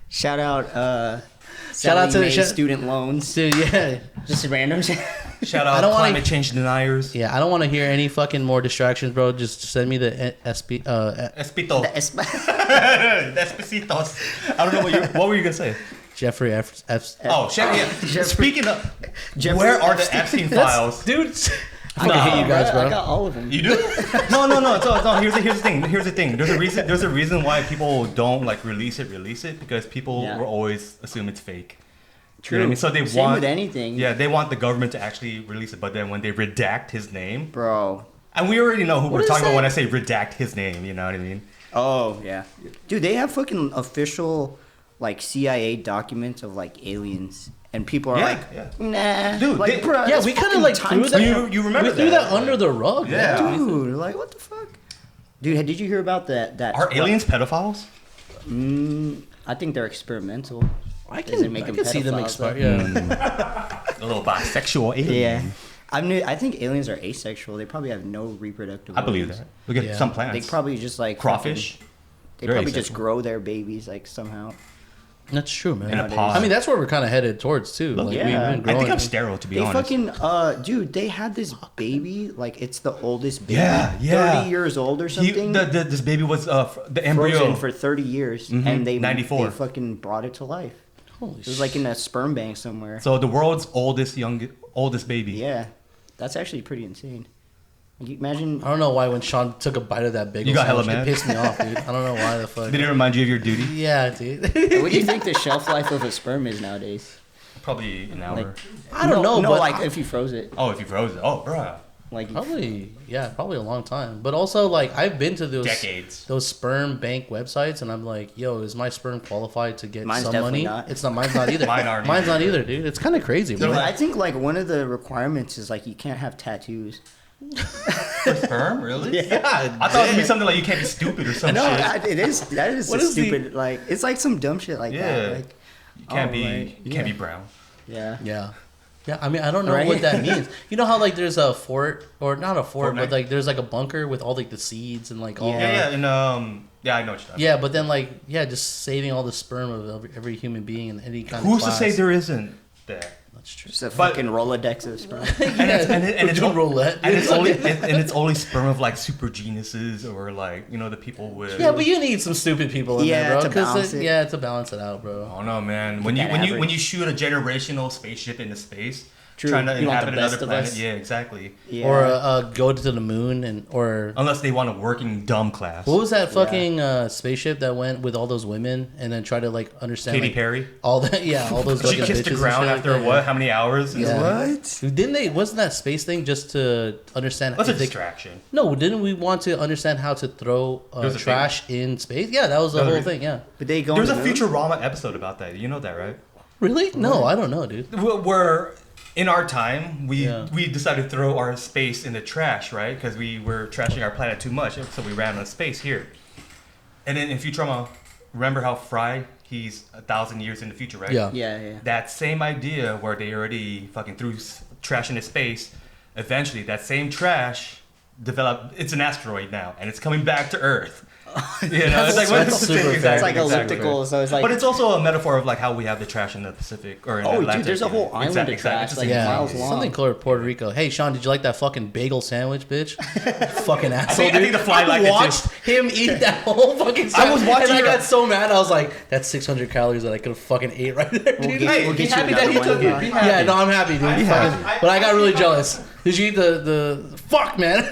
Speaker 1: Shout out.
Speaker 3: Shout out to the
Speaker 1: student loans.
Speaker 3: Dude, yeah.
Speaker 1: Just random shit.
Speaker 2: Shout
Speaker 3: I
Speaker 2: out
Speaker 3: don't wanna-
Speaker 2: climate change deniers.
Speaker 3: Yeah, I don't want to hear any fucking more distractions, bro. Just send me the SP.
Speaker 2: Espito.
Speaker 1: The esp-
Speaker 2: Especitos. I don't know what were you gonna say?
Speaker 3: Jeffrey F.
Speaker 2: Oh, yeah. Speaking of,
Speaker 1: Jeffrey
Speaker 2: where are the
Speaker 1: Epstein.
Speaker 2: Epstein files?
Speaker 3: Dude. I can hit you guys, bro.
Speaker 1: I got all of them.
Speaker 2: You do? No. So, here's the thing. There's a reason why people don't like release it because people will always assume it's fake.
Speaker 1: True.
Speaker 2: You know what I mean? So they
Speaker 1: Same
Speaker 2: want
Speaker 1: with anything.
Speaker 2: Yeah, they want the government to actually release it, but then when they redact his name,
Speaker 1: Bro.
Speaker 2: and we already know who we're
Speaker 3: is
Speaker 2: talking about
Speaker 3: that?
Speaker 2: when I say redact his name. You know what I mean?
Speaker 1: Oh yeah. Dude, they have fucking official like CIA documents of like aliens. And people are like, nah.
Speaker 2: Dude,
Speaker 1: like, bro,
Speaker 3: Yeah, we kind of like threw that.
Speaker 2: You remember
Speaker 3: we threw that under the rug.
Speaker 2: Yeah.
Speaker 3: man.
Speaker 1: Dude, like, what the fuck? Dude, did you hear about that?
Speaker 2: Are aliens pedophiles?
Speaker 1: I think they're experimental.
Speaker 3: I
Speaker 1: Doesn't make them
Speaker 3: can see them
Speaker 1: pedophiles,
Speaker 3: expire.
Speaker 1: though.
Speaker 3: Yeah.
Speaker 2: A little bisexual alien.
Speaker 1: Yeah. I think aliens are asexual. They probably have no reproductive
Speaker 2: I believe
Speaker 1: organs.
Speaker 2: that. Look at
Speaker 3: Yeah.
Speaker 2: some
Speaker 1: They
Speaker 2: planets.
Speaker 1: probably just like
Speaker 2: Crawfish.
Speaker 1: They
Speaker 2: Very
Speaker 1: probably just
Speaker 2: asexual.
Speaker 1: grow their babies like somehow.
Speaker 3: That's true, man.
Speaker 2: In a
Speaker 1: Nowadays.
Speaker 2: pod.
Speaker 3: I mean, that's where we're kind of headed towards too. Like,
Speaker 1: yeah.
Speaker 3: we've been
Speaker 2: I
Speaker 3: growing.
Speaker 2: think I'm sterile, to be
Speaker 1: They
Speaker 2: honest.
Speaker 1: fucking dude, they had this baby, like it's the oldest baby,
Speaker 2: Yeah.
Speaker 1: 30 years old or something.
Speaker 2: This baby was the embryo.
Speaker 1: frozen for 30 years, and they
Speaker 2: 94.
Speaker 1: they fucking brought it to life. It was like in a sperm bank somewhere.
Speaker 2: So the world's oldest baby.
Speaker 1: Yeah, that's actually pretty insane. You imagine.
Speaker 3: I don't know why when Sean took a bite of that bagel
Speaker 2: You got hella
Speaker 3: sandwich,
Speaker 2: mad?
Speaker 3: it pissed me off, dude. I don't know why the fuck.
Speaker 2: Did it remind you of your duty?
Speaker 3: Yeah, dude.
Speaker 1: What do you think the shelf life of a sperm is nowadays?
Speaker 2: Probably an hour.
Speaker 1: Like,
Speaker 3: I don't know,
Speaker 1: no,
Speaker 3: but
Speaker 1: like if you froze it,
Speaker 2: Oh, if you froze it. Oh, bruh.
Speaker 1: like
Speaker 3: probably a long time. But also, like, I've been to
Speaker 2: Decades.
Speaker 3: those sperm bank websites, and I'm like, yo, is my sperm qualified to get
Speaker 1: Mine's
Speaker 3: some
Speaker 1: definitely
Speaker 3: money?
Speaker 1: not.
Speaker 3: It's not. Mine's not either.
Speaker 2: Mine aren't
Speaker 3: Mine's not
Speaker 2: either.
Speaker 3: either, dude. It's kind of crazy,
Speaker 1: Yeah,
Speaker 3: bro.
Speaker 1: I think like one of the requirements is like you can't have tattoos.
Speaker 2: For sperm, really?
Speaker 3: Yeah,
Speaker 2: I thought it'd be something like you can't be stupid or some
Speaker 1: No,
Speaker 2: shit.
Speaker 1: it is. That is
Speaker 3: What
Speaker 1: just
Speaker 3: is the-
Speaker 1: stupid. Like it's like some dumb shit like
Speaker 2: Yeah.
Speaker 1: that. Like
Speaker 2: You can't be.
Speaker 1: right.
Speaker 2: You can't
Speaker 1: Yeah.
Speaker 2: be brown.
Speaker 1: yeah.
Speaker 3: Yeah, I mean, I don't know
Speaker 1: Right?
Speaker 3: what that means. You know how like there's a fort, or not a fort,
Speaker 2: Fortnite?
Speaker 3: but like there's like a bunker with all like the seeds and like all.
Speaker 1: Yeah.
Speaker 2: Yeah, and yeah, I know what you're talking
Speaker 3: Yeah, but then like just saving all the sperm of every human being in any kind
Speaker 2: Who's
Speaker 3: of class.
Speaker 2: to say there isn't there?
Speaker 3: That's true.
Speaker 1: Just a
Speaker 2: But-
Speaker 1: fucking Rolodex of sperm.
Speaker 2: And it's
Speaker 3: doing roulette.
Speaker 2: And it's only and it's only sperm of like super geniuses or like the people with.
Speaker 3: Yeah, but you need some stupid people in
Speaker 1: Yeah,
Speaker 3: there, bro.
Speaker 1: to
Speaker 3: 'cause
Speaker 1: balance it.
Speaker 3: Yeah, to balance it out, bro.
Speaker 2: I don't know, man. When
Speaker 1: that
Speaker 2: you
Speaker 1: average.
Speaker 2: shoot a generational spaceship into space,
Speaker 1: True.
Speaker 2: trying to
Speaker 1: You want the
Speaker 2: inhabit another
Speaker 1: best of
Speaker 2: planet,
Speaker 1: us.
Speaker 2: yeah, exactly.
Speaker 1: Yeah.
Speaker 3: Or go to the moon or
Speaker 2: Unless they want a working dumb class.
Speaker 3: what was that fucking spaceship that went with all those women and then try to like understand
Speaker 2: Katy
Speaker 3: like,
Speaker 2: Perry?
Speaker 3: all that? Yeah, all those.
Speaker 2: She
Speaker 3: fucking
Speaker 2: kissed
Speaker 3: bitches
Speaker 2: the
Speaker 3: and
Speaker 2: ground
Speaker 3: shit.
Speaker 2: after
Speaker 3: Yeah,
Speaker 2: what?
Speaker 3: yeah.
Speaker 2: How many hours?
Speaker 3: Yeah.
Speaker 1: What?
Speaker 3: Didn't they? Wasn't that space thing just to understand?
Speaker 2: What's a
Speaker 3: if they-
Speaker 2: distraction?
Speaker 3: No, didn't we want to understand how to throw
Speaker 2: There's a
Speaker 3: trash in space? Yeah, that was the
Speaker 2: That was
Speaker 3: whole
Speaker 2: a-
Speaker 3: thing. Yeah.
Speaker 1: But they go.
Speaker 2: There was
Speaker 1: on
Speaker 2: a
Speaker 1: the moon?
Speaker 2: Futurama episode about that. You know that, right?
Speaker 3: Really? No, I don't know, dude.
Speaker 2: Where in our time
Speaker 3: Yeah.
Speaker 2: we decided to throw our space in the trash, right? Because we were trashing our planet too much, so we ran out of space here. And then in Futurama, remember how Fry? He's 1,000 years in the future, right?
Speaker 3: Yeah.
Speaker 1: Yeah.
Speaker 2: That same idea where they already fucking threw trash into space, eventually that same trash developed. It's an asteroid now, and it's coming back to Earth. It's like
Speaker 3: that's super fair.
Speaker 1: It's like elliptical, so it's like.
Speaker 2: But it's also a metaphor of like how we have the trash in the Pacific or in the
Speaker 1: Oh,
Speaker 2: Atlantic.
Speaker 1: dude, there's a whole
Speaker 2: Yeah.
Speaker 1: island of trash,
Speaker 2: It's
Speaker 1: like,
Speaker 2: the same
Speaker 3: Yeah,
Speaker 1: miles
Speaker 2: thing.
Speaker 1: long.
Speaker 3: something called Puerto Rico. Hey, Sean, did you like that fucking bagel sandwich, bitch? Fucking asshole,
Speaker 2: think- I think
Speaker 3: dude.
Speaker 2: the fly liked it too.
Speaker 3: watched him eat that whole fucking sandwich.
Speaker 2: I was watching
Speaker 3: and I
Speaker 2: your-
Speaker 3: got so mad. I was like, that's 600 calories that I could have fucking ate right there, dude.
Speaker 1: get-
Speaker 2: Hey,
Speaker 1: we'll
Speaker 2: be
Speaker 1: get you
Speaker 2: happy that he
Speaker 1: another
Speaker 2: took
Speaker 1: one,
Speaker 2: it.
Speaker 1: huh?
Speaker 2: Be
Speaker 3: Yeah,
Speaker 2: happy.
Speaker 3: no, I'm happy, dude. Fucking- but I got really jealous. Did you eat the fuck, man?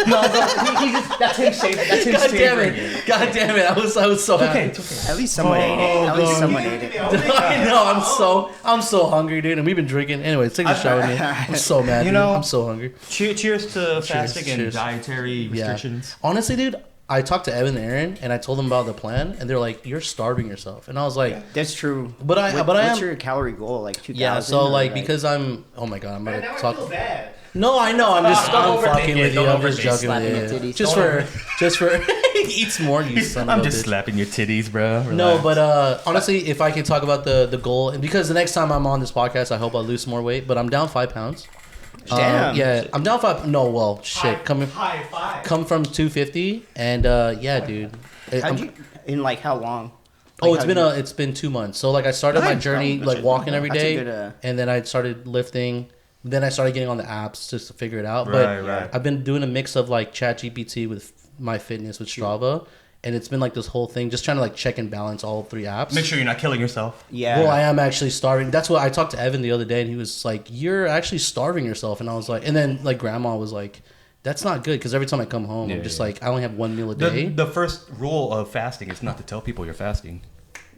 Speaker 2: That's him saving. That's him
Speaker 3: God damn
Speaker 2: savoring
Speaker 3: it! God damn it! I was so happy.
Speaker 2: Okay, it's okay.
Speaker 1: At least someone ate it. At least someone ate it.
Speaker 3: I know. I'm so hungry, dude. And we've been drinking. Anyways, take a shot with me. I'm so mad.
Speaker 2: You
Speaker 3: dude.
Speaker 2: know-
Speaker 3: I'm so hungry.
Speaker 2: Cheers to fasting and
Speaker 3: cheers.
Speaker 2: dietary restrictions.
Speaker 3: Yeah. Honestly, dude, I talked to Evan and Aaron, and I told them about the plan, and they're like, "You're starving yourself," and I was like,
Speaker 1: That's true.
Speaker 3: But I
Speaker 1: What's
Speaker 3: am.
Speaker 1: your calorie goal? Like 2,000?
Speaker 3: Yeah, so
Speaker 1: or,
Speaker 3: like because I'm. Oh my god, I'm
Speaker 4: Man,
Speaker 3: gonna
Speaker 4: now I
Speaker 3: talk.
Speaker 4: feel bad.
Speaker 3: No, I know. I'm just.
Speaker 2: Don't
Speaker 3: I'm
Speaker 2: overthink
Speaker 3: fucking
Speaker 2: it,
Speaker 3: with you.
Speaker 2: don't
Speaker 3: I'm just
Speaker 2: overthink it.
Speaker 3: joking
Speaker 1: Slapping
Speaker 3: with
Speaker 1: your
Speaker 3: you.
Speaker 1: titties.
Speaker 3: Just for. Eat some more, you son of
Speaker 2: I'm
Speaker 3: a
Speaker 2: just
Speaker 3: bitch.
Speaker 2: slapping your titties, bro.
Speaker 3: No,
Speaker 2: Relax.
Speaker 3: but honestly, if I can talk about the goal, and because the next time I'm on this podcast, I hope I lose some more weight. But I'm down 5 pounds.
Speaker 1: Damn.
Speaker 3: Yeah, I'm down 5. No, well, shit,
Speaker 4: High five.
Speaker 3: come from 250, and yeah, dude.
Speaker 1: How'd you? In like how long?
Speaker 3: Oh,
Speaker 1: Like,
Speaker 3: it's been 2 months. So like I started my
Speaker 1: Nice.
Speaker 3: journey
Speaker 1: Oh,
Speaker 3: like walking every
Speaker 1: that's a
Speaker 3: day,
Speaker 1: good,
Speaker 3: and then I started lifting. Then I started getting on the apps just to figure it out.
Speaker 2: Right,
Speaker 3: but
Speaker 2: right.
Speaker 3: I've been doing a mix of like ChatGPT with MyFitness with Strava, and it's been like this whole thing, just trying to like check and balance all 3 apps.
Speaker 2: Make sure you're not killing yourself.
Speaker 1: Yeah.
Speaker 3: Well, I am actually starving. That's what I talked to Evan the other day, and he was like, "You're actually starving yourself." And I was like, and then like Grandma was like, "That's not good," because every time I come home, I'm just like, I only have 1 meal a day.
Speaker 2: The first rule of fasting is not to tell people you're fasting.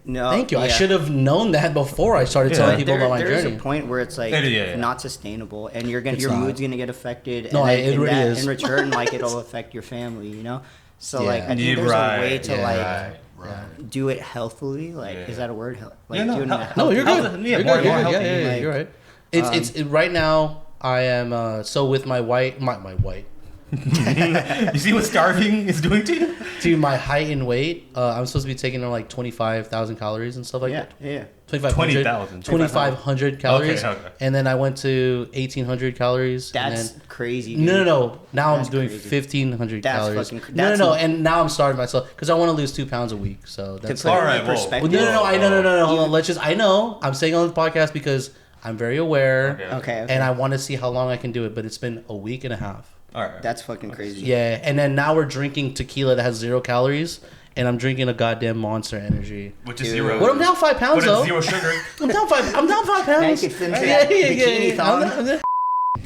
Speaker 1: No.
Speaker 3: Thank you. I
Speaker 1: yeah.
Speaker 3: should have known that before I started telling
Speaker 2: Yeah.
Speaker 3: people about my
Speaker 1: There's
Speaker 3: journey.
Speaker 1: a point where it's like
Speaker 2: Yeah.
Speaker 1: not sustainable, and your
Speaker 3: It's
Speaker 1: your
Speaker 3: not.
Speaker 1: mood's gonna get affected.
Speaker 3: No,
Speaker 1: and then
Speaker 3: it
Speaker 1: in
Speaker 3: really
Speaker 1: that,
Speaker 3: is.
Speaker 1: In return, like it'll affect your family, you know. So
Speaker 3: Yeah.
Speaker 1: like, I think
Speaker 2: Yeah,
Speaker 1: there's
Speaker 2: right.
Speaker 1: a way to
Speaker 3: Yeah.
Speaker 2: Right.
Speaker 1: do it healthily. Like,
Speaker 2: Yeah.
Speaker 1: is that a word? Like,
Speaker 2: Yeah, no,
Speaker 1: do it in a
Speaker 3: No, you're
Speaker 1: healthy-
Speaker 3: good.
Speaker 2: Yeah,
Speaker 3: You're
Speaker 2: more-
Speaker 3: good. You're
Speaker 2: more
Speaker 3: good.
Speaker 2: healthy,
Speaker 3: Yeah,
Speaker 1: like,
Speaker 3: you're right. It's right now. I am so with my white my white.
Speaker 2: You see what starving is doing to you?
Speaker 3: To my height and weight, I'm supposed to be taking like 25,000 calories and stuff like
Speaker 1: Yeah,
Speaker 3: that.
Speaker 1: yeah.
Speaker 3: 2,500
Speaker 2: 20,000.
Speaker 3: 2,500 calories,
Speaker 2: Okay.
Speaker 3: and then I went to 1,800 calories.
Speaker 1: That's
Speaker 3: and then,
Speaker 1: crazy. Dude.
Speaker 3: no. Now
Speaker 1: That's
Speaker 3: I'm doing
Speaker 1: crazy.
Speaker 3: 1,500
Speaker 1: That's
Speaker 3: calories.
Speaker 1: fucking cr-
Speaker 3: No,
Speaker 1: that's-
Speaker 3: and now I'm starving myself because I want to lose 2 pounds a week. So that's
Speaker 1: To put it
Speaker 2: All right,
Speaker 1: in
Speaker 2: whoa.
Speaker 1: perspective.
Speaker 3: Well, no. Hold on. Let's just. I know. I'm saying on the podcast because I'm very aware,
Speaker 1: Okay.
Speaker 3: and I want to see how long I can do it. But it's been a week and a half.
Speaker 2: All right.
Speaker 1: That's fucking crazy.
Speaker 3: Yeah, and then now we're drinking tequila that has 0 calories, and I'm drinking a goddamn Monster Energy.
Speaker 2: Which is 0.
Speaker 3: But I'm down 5 pounds
Speaker 2: But
Speaker 3: though.
Speaker 2: it's 0 sugar.
Speaker 3: I'm down 5 pounds.
Speaker 1: Now you could fit into that bikini thong.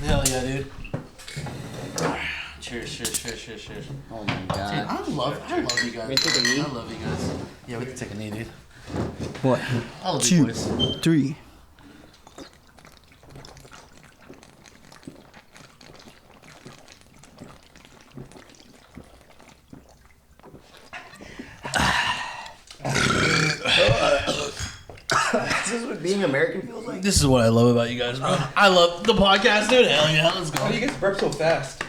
Speaker 3: Hell yeah, dude. Cheers.
Speaker 1: Oh my
Speaker 3: Dude,
Speaker 1: god.
Speaker 3: I love you guys.
Speaker 1: We take a knee?
Speaker 3: I love you guys. Yeah, we can take a knee, dude.
Speaker 1: What?
Speaker 3: I love you boys.
Speaker 1: 3. This is what being American feels like.
Speaker 3: This is what I love about you guys, bro. I love the podcast, dude. Hell yeah, let's go.
Speaker 4: How do you guys burp so fast?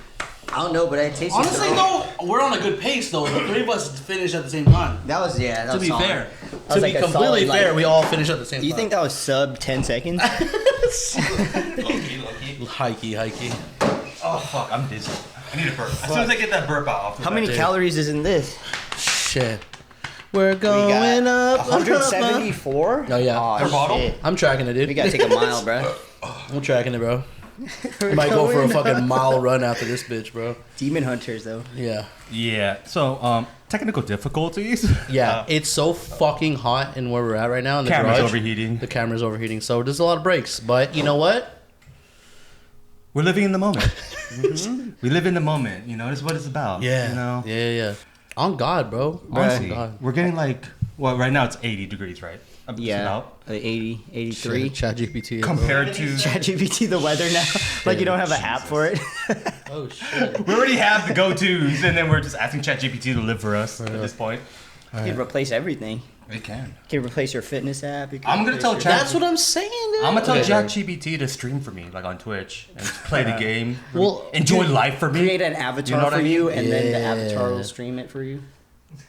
Speaker 1: I don't know, but I taste
Speaker 3: Honestly,
Speaker 1: it.
Speaker 3: though, we're on a good pace, though. The 3 of us finished at the same time.
Speaker 1: That was that
Speaker 3: To
Speaker 1: was
Speaker 3: be
Speaker 1: solid.
Speaker 3: fair.
Speaker 1: That was
Speaker 3: To
Speaker 1: like
Speaker 3: be
Speaker 1: a
Speaker 3: completely
Speaker 1: solid,
Speaker 3: fair,
Speaker 1: like-
Speaker 3: we all finished at the same
Speaker 1: You
Speaker 3: time.
Speaker 1: think that was sub 10 seconds?
Speaker 3: Hikey.
Speaker 2: Oh fuck, I'm dizzy. I need a burp. As soon as I get that burp out, I'll feel
Speaker 1: How many
Speaker 2: better.
Speaker 1: calories is in this?
Speaker 3: Shit. We're
Speaker 1: We
Speaker 3: going
Speaker 1: got
Speaker 3: up.
Speaker 1: 174?
Speaker 3: Oh, yeah.
Speaker 2: Per bottle?
Speaker 1: shit.
Speaker 3: I'm tracking it, dude.
Speaker 1: We gotta take a mile, bro.
Speaker 3: I'm tracking it, bro. Might go for a fucking mile run after this bitch, bro.
Speaker 1: Demon hunters, though.
Speaker 3: Yeah.
Speaker 2: Yeah. So, technical difficulties.
Speaker 3: Yeah, it's so fucking hot in where we're at right now in the
Speaker 2: Camera's
Speaker 3: garage.
Speaker 2: overheating.
Speaker 3: The camera's overheating, so there's a lot of breaks. But you know what?
Speaker 2: We're living in the moment. We live in the moment. You know, that's what it's about.
Speaker 3: Yeah.
Speaker 2: You know.
Speaker 3: Yeah. On God, bro.
Speaker 2: Honestly,
Speaker 3: On God.
Speaker 2: we're getting like, well, right now it's 80 degrees, right? It's
Speaker 1: Yeah.
Speaker 2: about.
Speaker 1: 80, 83.
Speaker 3: Chat GPT.
Speaker 2: Compared to,
Speaker 1: ChatGPT, the weather now. Like, you don't have an app for it.
Speaker 3: Oh shit.
Speaker 2: we already have the go-tos, and then we're just asking ChatGPT to live for us at this point.
Speaker 1: You can replace everything.
Speaker 2: It can.
Speaker 1: You can replace your fitness app. You can
Speaker 2: I'm gonna
Speaker 1: replace
Speaker 2: tell
Speaker 1: your-
Speaker 2: Chat.
Speaker 3: That's what I'm saying, dude.
Speaker 2: I'm gonna tell
Speaker 3: Okay.
Speaker 2: ChatGPT to stream for me, like on Twitch, and just play the game.
Speaker 3: Well,
Speaker 2: enjoy life for me.
Speaker 1: Create an avatar
Speaker 2: know what
Speaker 1: for
Speaker 2: I mean?
Speaker 1: you, and then the
Speaker 3: Yeah.
Speaker 1: avatar will stream it for you.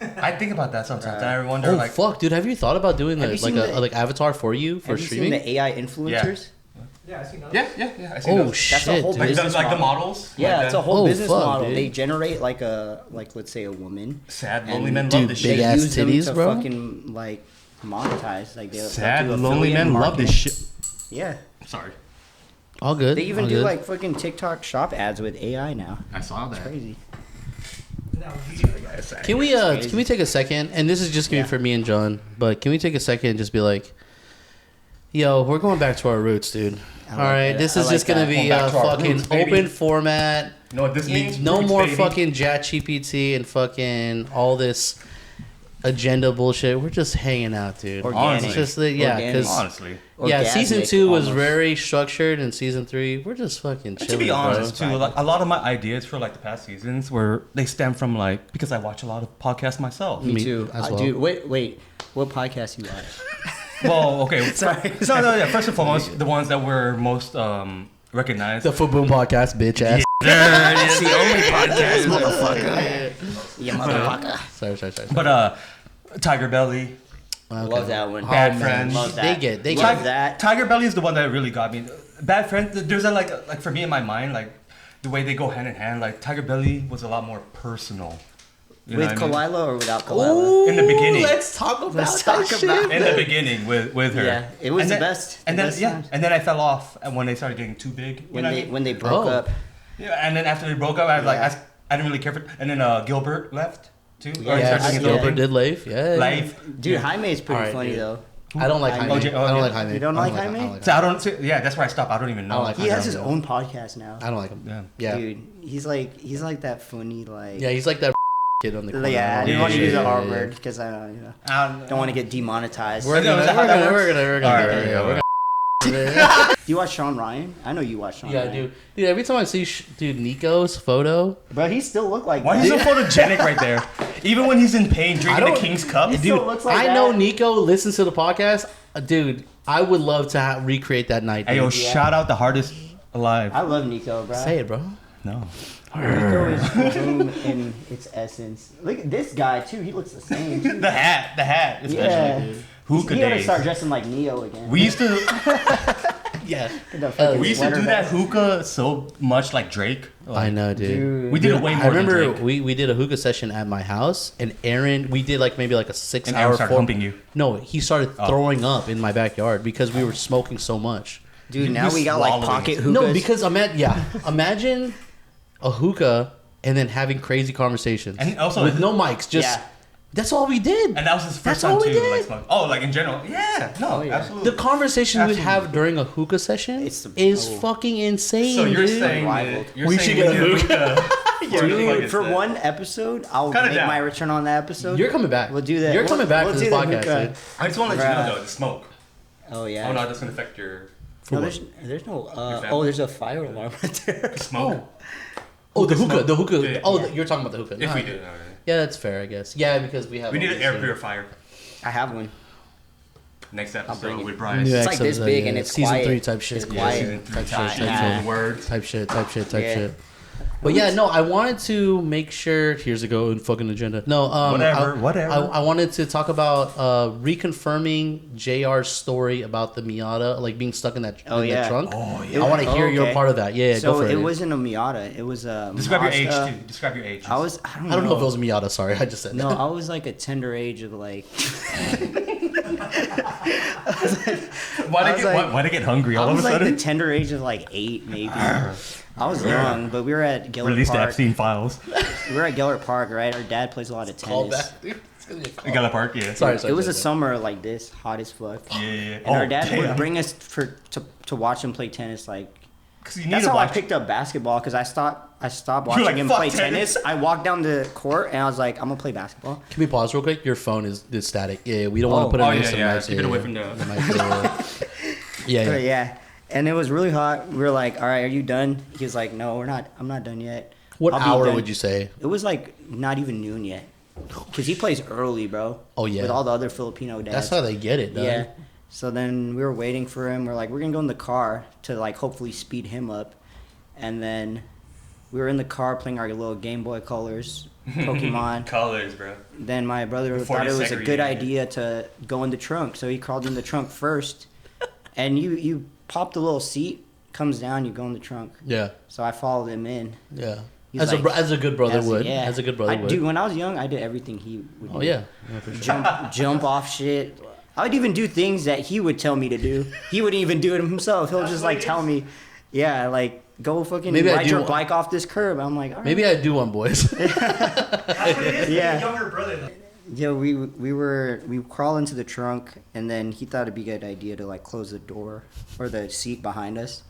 Speaker 2: I think about that sometimes. I wonder,
Speaker 3: Oh
Speaker 2: like,
Speaker 3: fuck, dude! Have you thought about doing
Speaker 1: Have
Speaker 3: the,
Speaker 1: you
Speaker 3: like
Speaker 1: seen
Speaker 3: a
Speaker 1: the-
Speaker 3: like avatar for you for
Speaker 1: Have you
Speaker 3: streaming?
Speaker 1: seen the AI influencers?
Speaker 4: Yeah, I see that.
Speaker 2: yeah. I see
Speaker 3: Oh
Speaker 2: those.
Speaker 3: shit!
Speaker 1: a whole
Speaker 3: dude.
Speaker 2: Like,
Speaker 1: business
Speaker 2: like the
Speaker 1: model.
Speaker 2: models.
Speaker 1: Yeah,
Speaker 2: like
Speaker 1: it's
Speaker 2: that.
Speaker 1: a whole
Speaker 3: Oh,
Speaker 1: business
Speaker 3: fuck,
Speaker 1: model.
Speaker 3: dude.
Speaker 1: They generate like let's say a woman.
Speaker 2: Sad,
Speaker 1: and
Speaker 2: lonely men
Speaker 3: Dude,
Speaker 2: love this
Speaker 3: big
Speaker 2: shit.
Speaker 3: ass
Speaker 1: use them
Speaker 3: titties,
Speaker 1: to
Speaker 3: bro.
Speaker 1: fucking like monetize. Like they'll
Speaker 2: Sad,
Speaker 1: do
Speaker 2: lonely
Speaker 1: affiliate
Speaker 2: men love
Speaker 1: marketing.
Speaker 2: this shit.
Speaker 1: Yeah,
Speaker 2: Sorry,
Speaker 3: All good.
Speaker 1: they even
Speaker 3: all
Speaker 1: do
Speaker 3: good.
Speaker 1: like fucking TikTok shop ads with AI now.
Speaker 2: I saw that.
Speaker 1: Crazy.
Speaker 3: Can we take a second? And this is just gonna be
Speaker 1: Yeah.
Speaker 3: for me and John. But can we take a second and just be like, yo, we're going back to our roots, dude.
Speaker 1: I
Speaker 3: All
Speaker 1: like
Speaker 3: right,
Speaker 1: that.
Speaker 3: this
Speaker 1: I
Speaker 3: is
Speaker 1: like
Speaker 3: just gonna
Speaker 1: that.
Speaker 3: be
Speaker 2: Going back
Speaker 3: a
Speaker 2: to our
Speaker 3: fucking
Speaker 2: roots, baby.
Speaker 3: open format.
Speaker 2: You know what this means?
Speaker 3: No
Speaker 2: Roots,
Speaker 3: more
Speaker 2: baby.
Speaker 3: fucking ChatGPT and fucking all this agenda bullshit. We're just hanging out, dude.
Speaker 1: Organic.
Speaker 3: It's just the, yeah,
Speaker 1: Organic.
Speaker 3: because
Speaker 2: Honestly,
Speaker 3: yeah, season 2 was
Speaker 1: almost.
Speaker 3: very structured, and season 3 we're just fucking chilling.
Speaker 2: to be honest,
Speaker 3: bro.
Speaker 2: too, like, a lot of my ideas for like the past seasons were they stem from like because I watch a lot of podcasts myself.
Speaker 1: Me
Speaker 3: Me
Speaker 1: too.
Speaker 3: as well.
Speaker 1: Dude, wait. What podcast you watch?
Speaker 2: Well, okay.
Speaker 1: Sorry.
Speaker 2: No, yeah. First and foremost, the ones that were most recognized.
Speaker 3: The FWABOOM podcast, bitch ass.
Speaker 1: It's the only podcast, motherfucker. You motherfucker.
Speaker 3: Sorry.
Speaker 2: But Tiger Belly,
Speaker 3: Okay.
Speaker 1: Love that one.
Speaker 2: Bad
Speaker 3: man,
Speaker 2: Friends.
Speaker 1: Love
Speaker 3: They
Speaker 1: that.
Speaker 3: get
Speaker 1: Love that.
Speaker 2: Tiger Belly is the one that really got me. Bad Friends, there's a like for me in my mind, like the way they go hand in hand. Like Tiger Belly was a lot more personal. You know
Speaker 1: With
Speaker 2: what I mean?
Speaker 1: Kalila or without Kalila?
Speaker 2: In the beginning.
Speaker 3: Let's talk about
Speaker 1: Let's
Speaker 3: that
Speaker 1: talk
Speaker 3: shit.
Speaker 1: about
Speaker 2: In the beginning with her.
Speaker 1: Yeah, it was
Speaker 2: And
Speaker 1: the
Speaker 2: then-
Speaker 1: best.
Speaker 2: And
Speaker 1: the
Speaker 2: then
Speaker 1: best
Speaker 2: yeah,
Speaker 1: times.
Speaker 2: and then I fell off when they started getting too big. You
Speaker 1: When
Speaker 2: know what I
Speaker 1: they
Speaker 2: mean?
Speaker 1: when they broke
Speaker 3: Oh.
Speaker 1: up.
Speaker 2: Yeah, and then after they broke up, I was like,
Speaker 1: Yeah.
Speaker 2: I didn't really care for. And then Gilbert left too.
Speaker 1: Yeah,
Speaker 2: Or he
Speaker 3: Yeah,
Speaker 2: started doing his own
Speaker 3: Gilbert
Speaker 2: thing.
Speaker 3: did live. Yeah.
Speaker 2: Life.
Speaker 1: Dude, Jaime is pretty
Speaker 3: Alright,
Speaker 1: funny
Speaker 3: dude.
Speaker 1: though.
Speaker 3: I don't like
Speaker 1: Jaime.
Speaker 3: Jaime.
Speaker 2: Oh,
Speaker 3: I don't
Speaker 2: yeah.
Speaker 3: like Jaime.
Speaker 1: You don't
Speaker 3: I
Speaker 1: like
Speaker 3: I
Speaker 1: Jaime?
Speaker 3: don't like
Speaker 2: So I don't. Yeah, that's where I stopped. I don't even know.
Speaker 3: I don't like
Speaker 1: He has his
Speaker 3: Yeah.
Speaker 1: own podcast now.
Speaker 3: I don't like him.
Speaker 2: Yeah.
Speaker 3: Yeah.
Speaker 1: Dude, he's like that funny like.
Speaker 3: Yeah, he's like that kid on the corner.
Speaker 1: Yeah, I didn't
Speaker 2: Yeah,
Speaker 1: want to
Speaker 2: yeah,
Speaker 1: use the
Speaker 2: yeah,
Speaker 1: R
Speaker 3: yeah.
Speaker 1: word because I don't want to get demonetized.
Speaker 3: We're
Speaker 2: Is that
Speaker 3: gonna
Speaker 2: how that works?
Speaker 3: we're gonna
Speaker 2: Alright,
Speaker 3: get there,
Speaker 2: yeah,
Speaker 3: yeah, we're
Speaker 2: yeah.
Speaker 3: gonna-
Speaker 1: Do you watch Sean Ryan? I know you watch Sean
Speaker 3: Yeah,
Speaker 1: Ryan.
Speaker 3: dude. Every time I see Nico's photo,
Speaker 1: But he still look like
Speaker 2: Why
Speaker 1: that.
Speaker 2: is he so photogenic right there? Even when he's in pain, drinking the
Speaker 3: don't-
Speaker 2: King's Cup.
Speaker 1: He
Speaker 3: dude,
Speaker 1: still looks like
Speaker 3: I know
Speaker 1: that.
Speaker 3: Nico listens to the podcast. Dude, I would love to recreate that night.
Speaker 2: Hey, yo,
Speaker 3: Dude.
Speaker 1: Yeah.
Speaker 2: shout out the hardest alive.
Speaker 1: I love Nico, bro.
Speaker 3: Say it, bro.
Speaker 2: No.
Speaker 1: Nico is boom in its essence. Look at this guy too. He looks the same. Too.
Speaker 2: The hat, especially.
Speaker 1: Yeah.
Speaker 2: Hookah
Speaker 1: He gotta
Speaker 2: days.
Speaker 1: start dressing like Neo again.
Speaker 2: We used to
Speaker 3: Yeah.
Speaker 1: The fucking
Speaker 2: we used to
Speaker 1: sweater
Speaker 2: do that
Speaker 1: vest.
Speaker 2: hookah so much like Drake.
Speaker 3: I know, dude.
Speaker 1: Dude.
Speaker 2: We did it way more
Speaker 3: I remember
Speaker 2: than Drake.
Speaker 3: we did a hookah session at my house, and Aaron, we did like maybe like a 6
Speaker 2: And
Speaker 3: hour
Speaker 2: Aaron started humping you.
Speaker 3: No, he started throwing up in my backyard because we were smoking so much.
Speaker 1: Dude, now we got like
Speaker 2: swallowing
Speaker 1: pocket
Speaker 2: it.
Speaker 1: hookahs.
Speaker 3: No, because imagine a hookah and then having crazy conversations.
Speaker 2: And also-
Speaker 3: with no mics, just
Speaker 1: Yeah.
Speaker 3: That's all we did.
Speaker 2: And that was his first
Speaker 3: That's all
Speaker 2: time
Speaker 3: we
Speaker 2: too.
Speaker 3: did.
Speaker 2: Like, smoke. Oh, like in general. Yeah. No,
Speaker 1: Oh, yeah.
Speaker 2: absolutely.
Speaker 3: The conversation we
Speaker 2: Absolutely.
Speaker 3: have during a hookah session
Speaker 1: It's the-
Speaker 3: is
Speaker 1: oh.
Speaker 3: fucking insane,
Speaker 2: So you're
Speaker 3: dude.
Speaker 2: saying
Speaker 1: Rivaled.
Speaker 2: that you're
Speaker 3: We
Speaker 2: saying
Speaker 3: should get a
Speaker 2: we
Speaker 3: hookah.
Speaker 1: Dude, for one episode, I'll
Speaker 2: Cut it
Speaker 1: make
Speaker 2: down.
Speaker 1: my return on that episode.
Speaker 3: You're coming back.
Speaker 1: We'll do that.
Speaker 3: You're coming back
Speaker 1: We'll
Speaker 3: to this
Speaker 1: do the
Speaker 3: podcast,
Speaker 1: hookah.
Speaker 3: dude.
Speaker 2: I just want to let you know though, the smoke.
Speaker 1: Oh yeah.
Speaker 2: Oh no, that's gonna affect your
Speaker 1: No,
Speaker 3: what?
Speaker 1: there's no.
Speaker 2: family?
Speaker 1: Oh, there's a fire alarm right there.
Speaker 2: smoke.
Speaker 3: Oh, the hookah.
Speaker 2: smoke.
Speaker 3: The hookah.
Speaker 2: Yeah.
Speaker 3: Oh, you're talking about the hookah.
Speaker 2: If
Speaker 3: Nah,
Speaker 2: we do, alright.
Speaker 3: Yeah, that's fair, I guess. Yeah, because we have.
Speaker 2: We need an air
Speaker 3: obviously-
Speaker 2: purifier.
Speaker 1: I have one.
Speaker 2: Next
Speaker 1: bring
Speaker 2: episode
Speaker 1: it.
Speaker 2: with Bryce.
Speaker 3: New
Speaker 1: It's like this
Speaker 3: episodes,
Speaker 1: big
Speaker 3: yeah.
Speaker 1: and it's
Speaker 3: season
Speaker 1: quiet.
Speaker 3: 3 type shit.
Speaker 1: It's
Speaker 3: Yeah,
Speaker 1: quiet.
Speaker 3: season three
Speaker 2: Type
Speaker 3: type shit.
Speaker 1: Yeah.
Speaker 2: Words.
Speaker 3: Type shit.
Speaker 1: Yeah.
Speaker 3: But yeah, no, I wanted to make sure. Here's a go and fucking agenda. No,
Speaker 2: Whatever.
Speaker 3: I wanted to talk about reconfirming JR's story about the Miata, like being stuck in that,
Speaker 1: Oh,
Speaker 3: in
Speaker 1: yeah.
Speaker 3: that trunk.
Speaker 2: Oh
Speaker 3: I want to hear your
Speaker 1: okay.
Speaker 3: part of that. Yeah,
Speaker 1: So
Speaker 3: go for it.
Speaker 1: it wasn't a Miata. It was a.
Speaker 2: Describe your age
Speaker 1: Mazda.
Speaker 2: too. Describe your age.
Speaker 1: I don't
Speaker 3: I don't know if it was a Miata. Sorry, I just said
Speaker 1: No,
Speaker 3: that.
Speaker 1: I was like a tender age of like.
Speaker 2: Why'd I get hungry all
Speaker 1: I
Speaker 2: of a
Speaker 1: was like
Speaker 2: sudden?
Speaker 1: the tender age of like 8, maybe. I was young, but we were at Gellert
Speaker 2: Release the
Speaker 1: Park.
Speaker 2: Epstein files.
Speaker 1: We were at Gellert Park, right? Our dad plays a lot of
Speaker 3: Call
Speaker 1: tennis.
Speaker 3: back, dude. It's gonna be a call.
Speaker 2: You got a park, yeah.
Speaker 3: Sorry.
Speaker 1: It was a summer like this, hot as fuck.
Speaker 2: Yeah.
Speaker 1: And our dad would bring us to watch him play tennis. Like
Speaker 2: Because you need
Speaker 1: that's
Speaker 2: to
Speaker 1: how I
Speaker 2: watch.
Speaker 1: picked up basketball because I stopped watching
Speaker 2: like,
Speaker 1: him
Speaker 2: "Fuck
Speaker 1: play
Speaker 2: tennis."
Speaker 1: tennis. I walked down the court and I was like, I'm gonna play basketball.
Speaker 3: Can we pause real quick? Your phone is static. Yeah, we don't want to put it
Speaker 2: Oh,
Speaker 3: next
Speaker 2: yeah,
Speaker 3: to the
Speaker 2: yeah.
Speaker 3: mic.
Speaker 2: Keep it away from the-
Speaker 3: mic. Yeah,
Speaker 1: But
Speaker 3: yeah.
Speaker 1: yeah, and it was really hot. We were like, all right, are you done? He was like, no, we're not. I'm not done yet.
Speaker 3: What
Speaker 1: I'll be
Speaker 3: hour
Speaker 1: done.
Speaker 3: would you say?
Speaker 1: It was like not even noon yet. Because he plays early, bro.
Speaker 3: Oh, yeah.
Speaker 1: With all the other Filipino dads.
Speaker 3: That's how they get it, dog.
Speaker 1: Yeah. So then we were waiting for him. We're like, we're going to go in the car to like hopefully speed him up. And then we were in the car playing our little Game Boy Colors, Pokemon.
Speaker 2: Colors, bro.
Speaker 1: Then my brother
Speaker 2: Before
Speaker 1: thought
Speaker 2: they
Speaker 1: it was a good
Speaker 2: segregated.
Speaker 1: idea to go in the trunk. So he crawled in the trunk first. And you pop the little seat, comes down, you go in the trunk.
Speaker 3: Yeah.
Speaker 1: So I followed him in.
Speaker 3: Yeah.
Speaker 1: He's
Speaker 3: As,
Speaker 1: like-
Speaker 3: as a good brother would.
Speaker 1: Yeah.
Speaker 3: As a good brother would.
Speaker 1: Dude, when I was young, I did everything he would do.
Speaker 3: Oh, yeah. Yeah, for sure.
Speaker 1: Jump off shit. I would even do things that he would tell me to do. He wouldn't even do it himself. He'll just like tell me, yeah, like go fucking
Speaker 3: Maybe I
Speaker 1: ride
Speaker 3: do
Speaker 1: your
Speaker 3: wa-
Speaker 1: bike off this curb. I'm like, all right.
Speaker 3: Maybe I do one, boys.
Speaker 4: That's what it is.
Speaker 1: Yeah.
Speaker 4: Yeah. Younger brother.
Speaker 1: Yeah, we crawl into the trunk, and then he thought it'd be a good idea to like close the door or the seat behind us.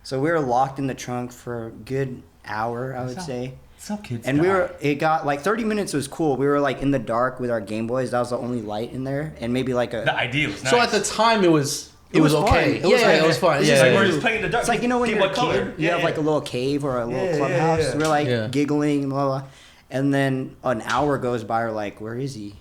Speaker 1: So we were locked in the trunk for a good hour, I would say.
Speaker 2: Some kids.
Speaker 1: And it got like 30 minutes was cool. We were like in the dark with our Game Boys. That was the only light in there, and maybe like
Speaker 2: The
Speaker 1: a.
Speaker 2: idea was nice.
Speaker 3: So at the time, it was
Speaker 1: was
Speaker 3: okay.
Speaker 1: fun.
Speaker 3: It was fine.
Speaker 1: It's
Speaker 3: Yeah,
Speaker 1: just
Speaker 2: like
Speaker 3: yeah,
Speaker 2: we're
Speaker 3: yeah.
Speaker 2: just playing in the dark.
Speaker 1: It's like, you know, when
Speaker 2: Game
Speaker 1: you're
Speaker 2: Boy
Speaker 1: a
Speaker 2: Color.
Speaker 1: kid, you have like a little cave or a little
Speaker 2: Yeah,
Speaker 1: clubhouse.
Speaker 2: yeah, yeah.
Speaker 1: We're like
Speaker 3: Yeah.
Speaker 1: giggling, blah, blah. And then an hour goes by, we're like, where is he?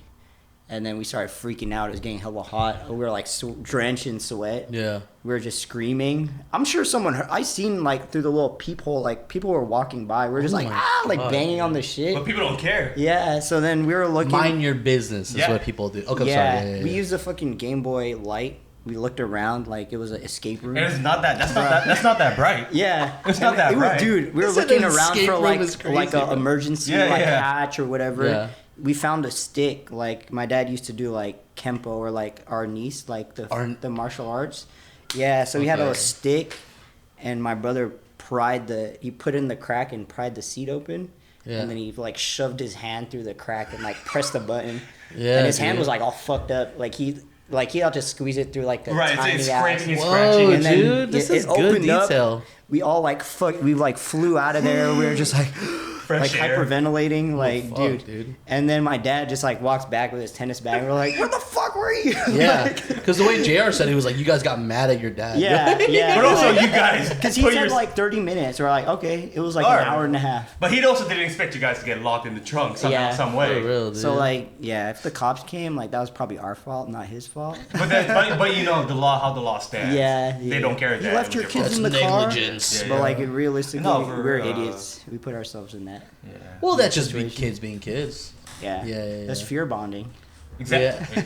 Speaker 1: And then we started freaking out. It was getting hella hot. We were like drenched in sweat.
Speaker 3: Yeah.
Speaker 1: We were just screaming. I'm sure someone heard. I seen like through the little peephole, like people were walking by. We were just
Speaker 3: Oh
Speaker 1: like,
Speaker 3: my
Speaker 1: like
Speaker 3: God,
Speaker 1: banging on the shit.
Speaker 2: But people don't care.
Speaker 1: Yeah. So then we were looking.
Speaker 3: Mind your business is
Speaker 2: Yeah.
Speaker 3: what people do. Okay,
Speaker 1: yeah,
Speaker 3: sorry. Yeah,
Speaker 1: we
Speaker 3: yeah.
Speaker 1: used a fucking Game Boy light. We looked around like it was an escape room.
Speaker 2: And it's not that. That's not that bright.
Speaker 1: Yeah,
Speaker 2: It's not that
Speaker 1: it was,
Speaker 2: bright.
Speaker 1: dude. We were
Speaker 3: They said
Speaker 1: looking
Speaker 3: an
Speaker 1: around
Speaker 3: escape
Speaker 1: for
Speaker 3: room
Speaker 1: like
Speaker 3: is crazy,
Speaker 1: like a
Speaker 3: bro.
Speaker 1: emergency
Speaker 2: Yeah,
Speaker 1: like
Speaker 2: yeah.
Speaker 1: hatch or whatever.
Speaker 3: Yeah.
Speaker 1: We found a stick. Like my dad used to do like kempo or like our niece like the martial arts. Yeah, so we had a
Speaker 3: Okay.
Speaker 1: stick, and my brother he put in the crack and pried the seat open.
Speaker 3: Yeah.
Speaker 1: And then he like shoved his hand through the crack and like pressed the button.
Speaker 3: Yeah,
Speaker 1: And his hand
Speaker 3: dude.
Speaker 1: was like all fucked up. Like he had to squeeze it through like a
Speaker 2: Right,
Speaker 1: tiny
Speaker 2: it's
Speaker 1: ass.
Speaker 2: scraping, it's
Speaker 3: Whoa,
Speaker 2: scratching.
Speaker 1: And then
Speaker 3: dude, this
Speaker 1: it
Speaker 3: is good
Speaker 1: opened up.
Speaker 3: detail.
Speaker 1: We all like we like flew out of there. We were just like
Speaker 2: Fresh
Speaker 1: like
Speaker 2: air.
Speaker 1: hyperventilating, like
Speaker 3: fuck,
Speaker 1: dude.
Speaker 3: dude.
Speaker 1: And then my dad just like walks back with his tennis bag. We're like, where the fuck were you?
Speaker 3: Yeah,
Speaker 1: Like,
Speaker 3: because the way JR said it was like you guys got mad at your dad.
Speaker 1: yeah, yeah.
Speaker 2: But also, you guys.
Speaker 1: because he
Speaker 2: put
Speaker 1: said
Speaker 2: your-
Speaker 1: like 30 minutes. We're like, okay, it was like
Speaker 2: Alright.
Speaker 1: an hour and a half.
Speaker 2: But he also didn't expect you guys to get locked in the trunk somehow,
Speaker 1: Yeah.
Speaker 2: some
Speaker 3: For
Speaker 2: way.
Speaker 3: real, dude.
Speaker 1: So like, yeah, if the cops came, like that was probably our fault, not his fault.
Speaker 2: But you know how the law stands.
Speaker 1: Yeah,
Speaker 2: They don't care.
Speaker 1: You
Speaker 2: that
Speaker 1: left
Speaker 2: it
Speaker 1: your
Speaker 2: was
Speaker 1: kids
Speaker 2: fault.
Speaker 1: in the
Speaker 3: That's
Speaker 1: car.
Speaker 3: negligence.
Speaker 2: Yeah,
Speaker 1: But
Speaker 2: yeah.
Speaker 1: like realistically,
Speaker 2: No, for
Speaker 1: we're
Speaker 2: real.
Speaker 1: idiots. We put ourselves in that.
Speaker 2: Yeah.
Speaker 3: Well, that's just being
Speaker 1: Situation.
Speaker 3: kids being kids.
Speaker 1: Yeah.
Speaker 3: Yeah.
Speaker 1: That's fear bonding.
Speaker 2: Exactly.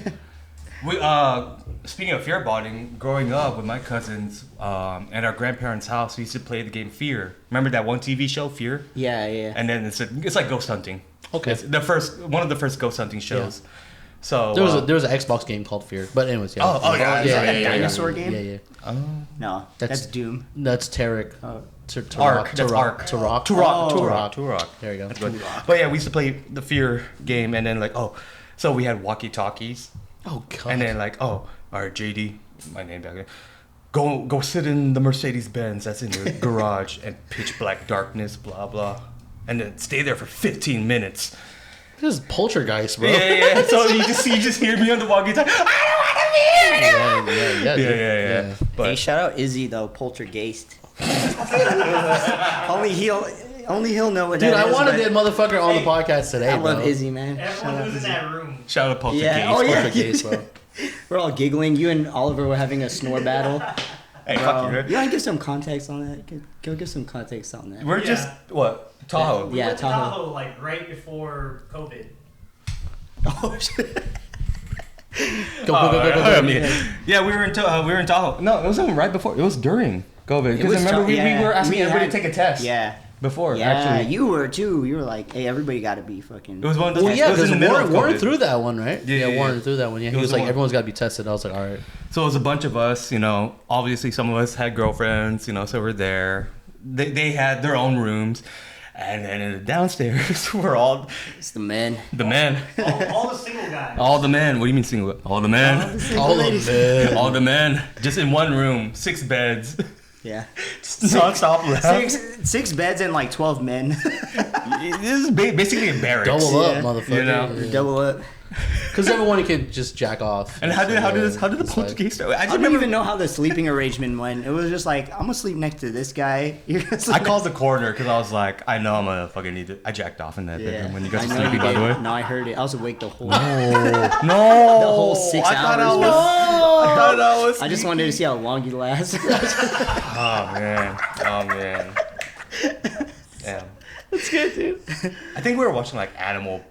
Speaker 2: We speaking of fear bonding, growing up with my cousins at our grandparents' house, we used to play the game Fear. Remember that one TV show, Fear?
Speaker 1: Yeah, yeah.
Speaker 2: And then it's like ghost hunting.
Speaker 3: Okay.
Speaker 2: It's one of the first ghost hunting shows. So
Speaker 3: There was an Xbox game called Fear, but anyways, yeah.
Speaker 2: Oh, yeah,
Speaker 1: Is that
Speaker 2: yeah,
Speaker 1: a
Speaker 2: yeah,
Speaker 1: dinosaur
Speaker 3: yeah,
Speaker 1: game?
Speaker 3: Yeah, yeah.
Speaker 1: No,
Speaker 3: That's-
Speaker 1: that's Doom.
Speaker 3: That's Tarek.
Speaker 1: Oh.
Speaker 2: Ark. That's Ark.
Speaker 3: Turok.
Speaker 2: Turok.
Speaker 3: There you go.
Speaker 2: But yeah, we used to play the Fear game, and then like So we had walkie-talkies.
Speaker 3: Oh god.
Speaker 2: And then like, oh, all right, JD, my name back there. Go sit in the Mercedes Benz that's in your garage and pitch black darkness, blah blah, and then stay there for 15 minutes.
Speaker 3: This is poltergeist, bro.
Speaker 2: Yeah. So you just hear me on the walkie-talkie. I don't want to be here. Yeah. But
Speaker 1: Hey, shout out Izzy though, poltergeist. only he'll know what
Speaker 3: Dude,
Speaker 1: that
Speaker 3: I
Speaker 1: is,
Speaker 3: wanted
Speaker 1: but
Speaker 3: that motherfucker on the podcast today,
Speaker 1: I
Speaker 3: bro.
Speaker 1: love Izzy, man.
Speaker 4: Everyone who's in that room.
Speaker 2: shout out Poltergeist.
Speaker 1: Yeah. Oh yeah.
Speaker 3: Poltergeist, bro.
Speaker 1: We're all giggling. You and Oliver were having a snore battle.
Speaker 2: Hey,
Speaker 1: Bro,
Speaker 2: fuck you.
Speaker 1: you want to give some context on that? Go give some context on that.
Speaker 2: We're just what Tahoe.
Speaker 4: We
Speaker 1: Yeah,
Speaker 4: went to
Speaker 1: Tahoe.
Speaker 4: Tahoe like right before COVID.
Speaker 1: Oh shit.
Speaker 3: Go.
Speaker 2: I mean, yeah, we were in Tahoe. No, it wasn't right before. It was during COVID. Because remember we were asking everybody to take a test.
Speaker 1: Yeah.
Speaker 2: Before
Speaker 1: Yeah,
Speaker 2: actually.
Speaker 1: you were too. You were like, hey, everybody got to be fucking.
Speaker 2: It was one of those.
Speaker 3: Well, yeah,
Speaker 2: it was in
Speaker 3: because
Speaker 2: the middle of
Speaker 3: Warren
Speaker 2: COVID.
Speaker 3: threw that one, right?
Speaker 2: Yeah.
Speaker 3: Warren threw that one. Yeah, he
Speaker 2: It
Speaker 3: was
Speaker 2: was
Speaker 3: like,
Speaker 2: one.
Speaker 3: everyone's got to be tested. I was like, all right.
Speaker 2: So it was a bunch of us, obviously some of us had girlfriends, so we're there. They had their own rooms. And then in the downstairs were all
Speaker 1: It's the men.
Speaker 2: the men.
Speaker 4: All the single guys.
Speaker 2: All the men. What do you mean single? All the men.
Speaker 3: All of them.
Speaker 2: All the men. Just in one room. 6 beds.
Speaker 1: Yeah.
Speaker 2: Just non-stop laugh.
Speaker 1: Six beds and like 12 men.
Speaker 2: This is basically a barracks.
Speaker 3: Double up,
Speaker 1: Yeah.
Speaker 3: motherfucker.
Speaker 1: Double up.
Speaker 3: Because everyone can just jack off.
Speaker 2: And how did the
Speaker 3: It's like-
Speaker 2: poltergeist start?
Speaker 1: I don't even know how the sleeping arrangement went. It was just like, I'm gonna sleep next to this guy. You're gonna sleep
Speaker 2: I called the coroner because I was like, I know I'm gonna fucking need it. I jacked off in that bedroom when you guys
Speaker 1: I
Speaker 2: were
Speaker 1: know
Speaker 2: sleeping,
Speaker 1: you
Speaker 2: by the
Speaker 1: did.
Speaker 2: way.
Speaker 1: No, I heard it. I was awake the whole.
Speaker 2: No.
Speaker 1: The whole 6
Speaker 2: I thought I
Speaker 1: hours,
Speaker 2: was. I thought I was.
Speaker 1: I just wanted to see how long you last.
Speaker 2: Oh man. Damn.
Speaker 1: That's good, dude.
Speaker 2: I think we were watching like animal,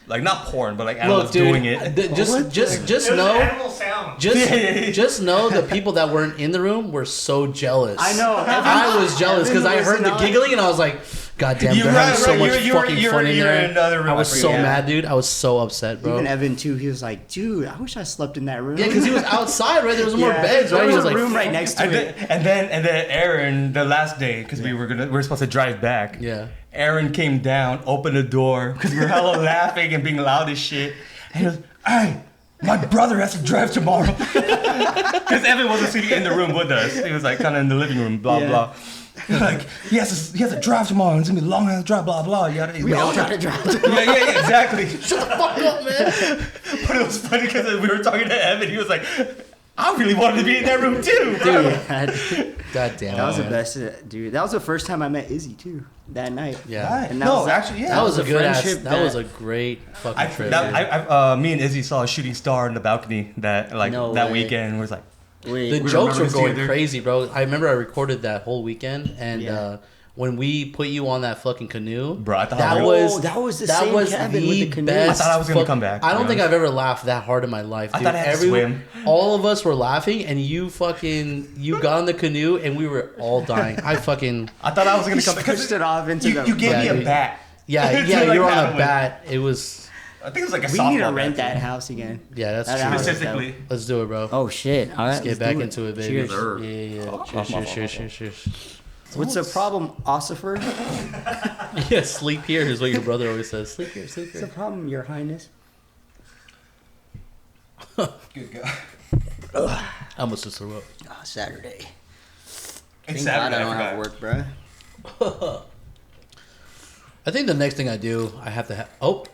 Speaker 2: like not porn, but like animals
Speaker 3: Look, dude,
Speaker 2: doing it.
Speaker 3: just
Speaker 4: It was
Speaker 3: know,
Speaker 4: animal sound.
Speaker 3: just know the people that weren't in the room were so jealous.
Speaker 1: I know.
Speaker 3: I was jealous because I heard the giggling and I was like, God damn, they're having so much fucking fun in there.
Speaker 2: in another room.
Speaker 3: I was so
Speaker 1: Yeah.
Speaker 3: mad, dude. I was so upset, bro.
Speaker 1: Even Evan too. He was like, dude, I wish I slept in that room.
Speaker 3: Yeah, because he was outside, right? There was more beds,
Speaker 1: There
Speaker 3: right?
Speaker 1: was
Speaker 3: He was
Speaker 1: a
Speaker 3: like,
Speaker 1: room right next to
Speaker 2: And
Speaker 1: it.
Speaker 2: then Aaron, the last day, because we were supposed to drive back.
Speaker 3: Yeah.
Speaker 2: Aaron came down, opened the door because we were hella laughing and being loud as shit. And he was, hey, my brother has to drive tomorrow. Because Evan wasn't sitting in the room with us. He was like kind of in the living room, blah
Speaker 1: Yeah.
Speaker 2: blah. Like he has to drive tomorrow. It's gonna be a long ass drive, blah blah.
Speaker 1: We all try to drive.
Speaker 2: Yeah, exactly.
Speaker 3: shut the fuck up, man.
Speaker 2: But it was funny because we were talking to Evan. He was like, I really wanted to be in that room too, bro.
Speaker 1: Dude,
Speaker 3: God damn.
Speaker 1: that was the
Speaker 3: man.
Speaker 1: best, dude. That was the first time I met Izzy too. That night.
Speaker 3: Yeah.
Speaker 2: Right.
Speaker 1: And that
Speaker 2: No,
Speaker 1: was-
Speaker 2: actually, yeah.
Speaker 3: That was a good ass.
Speaker 1: friendship
Speaker 3: That
Speaker 1: that-
Speaker 3: was a great fucking trip. dude.
Speaker 2: Me and Izzy saw a shooting star in the balcony that
Speaker 1: No
Speaker 2: that
Speaker 1: way.
Speaker 2: weekend. We was like,
Speaker 1: Wait,
Speaker 3: The
Speaker 2: We
Speaker 3: jokes
Speaker 2: remember
Speaker 3: were going
Speaker 2: together.
Speaker 3: crazy, bro. I remember I recorded that whole weekend, and
Speaker 1: Yeah.
Speaker 3: when we put you on that fucking canoe,
Speaker 2: Bro, I thought
Speaker 3: that
Speaker 2: I
Speaker 3: was
Speaker 1: that was the
Speaker 3: that
Speaker 1: same
Speaker 3: was
Speaker 1: cabin
Speaker 3: the
Speaker 1: with the canoe.
Speaker 3: best.
Speaker 2: I thought I was gonna
Speaker 3: fuck-
Speaker 2: come back,
Speaker 3: I don't
Speaker 2: to
Speaker 3: think
Speaker 2: be
Speaker 3: I've ever laughed that hard in my life, dude.
Speaker 2: I thought I had to swim.
Speaker 3: All of us were laughing, and you got on the canoe, and we were all dying. I
Speaker 2: thought I was gonna
Speaker 1: You
Speaker 2: come back.
Speaker 1: pushed it off into
Speaker 2: You
Speaker 1: the.
Speaker 2: gave me
Speaker 3: Yeah,
Speaker 2: a
Speaker 3: dude.
Speaker 2: bat.
Speaker 3: yeah,
Speaker 2: To,
Speaker 3: yeah.
Speaker 2: like,
Speaker 3: You're on
Speaker 2: paddle
Speaker 3: a
Speaker 2: with.
Speaker 3: bat. It was
Speaker 2: I think it was like a
Speaker 1: We
Speaker 2: softball
Speaker 1: need to
Speaker 2: bat,
Speaker 1: rent that
Speaker 2: too.
Speaker 1: house again.
Speaker 3: yeah. That's
Speaker 1: That
Speaker 3: true.
Speaker 1: house-
Speaker 2: Specifically.
Speaker 3: Let's do it, bro.
Speaker 1: Oh shit! All right,
Speaker 3: Let's get back into it, baby.
Speaker 1: Cheers.
Speaker 3: Yeah. Cheers.
Speaker 1: What's the problem, Ossifer?
Speaker 3: Yeah, sleep here is what your brother always says. Sleep here, sleep
Speaker 1: What's the
Speaker 3: here.
Speaker 1: problem, Your Highness?
Speaker 2: Good God.
Speaker 3: I almost just threw up.
Speaker 1: Oh, Saturday.
Speaker 2: It's
Speaker 1: Thank
Speaker 2: Saturday.
Speaker 1: God I
Speaker 2: I
Speaker 1: don't
Speaker 2: forgot.
Speaker 1: have work, bruh.
Speaker 3: I think the next thing I do, I have to have. Oh,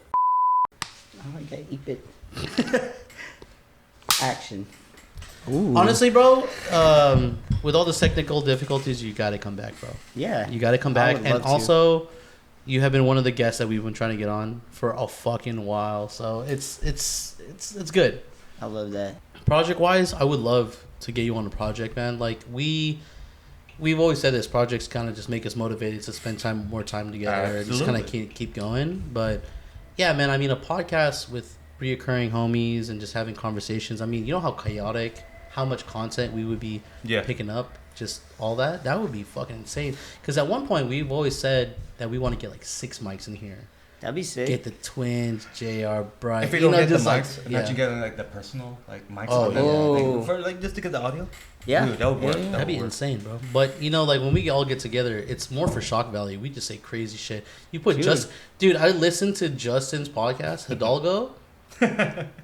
Speaker 1: Oh, I gotta eat it. Action.
Speaker 3: honestly, bro, with all the technical difficulties, you got to come back, bro.
Speaker 1: Yeah.
Speaker 3: You got to come
Speaker 1: I
Speaker 3: back,
Speaker 1: would
Speaker 3: and
Speaker 1: love to.
Speaker 3: also, you have been one of the guests that we've been trying to get on for a fucking while. So it's good.
Speaker 1: I love that.
Speaker 3: Project wise, I would love to get you on a project, man. Like we've always said this, projects kind of just make us motivated to spend more time together and just kind of keep going. But yeah, man, I mean, a podcast with reoccurring homies and just having conversations. I mean, you know how chaotic, how much content we would be picking up, just all that would be fucking insane. Because at one point we've always said that we want to get like 6 mics in here.
Speaker 1: That'd be sick.
Speaker 3: Get the twins, JR, Bryce.
Speaker 2: If we don't get the
Speaker 3: just like-
Speaker 2: mics,
Speaker 3: yeah.
Speaker 2: imagine getting like the personal like mics.
Speaker 3: Oh,
Speaker 2: or
Speaker 1: yeah.
Speaker 2: like, for like just to get the audio.
Speaker 1: Yeah.
Speaker 2: Dude, that would work.
Speaker 1: Yeah, yeah.
Speaker 3: That'd be insane, bro. But you know, like when we all get together, it's more for shock value. We just say crazy shit. You put
Speaker 1: Dude.
Speaker 3: dude, I listened to Justin's podcast, Hidalgo.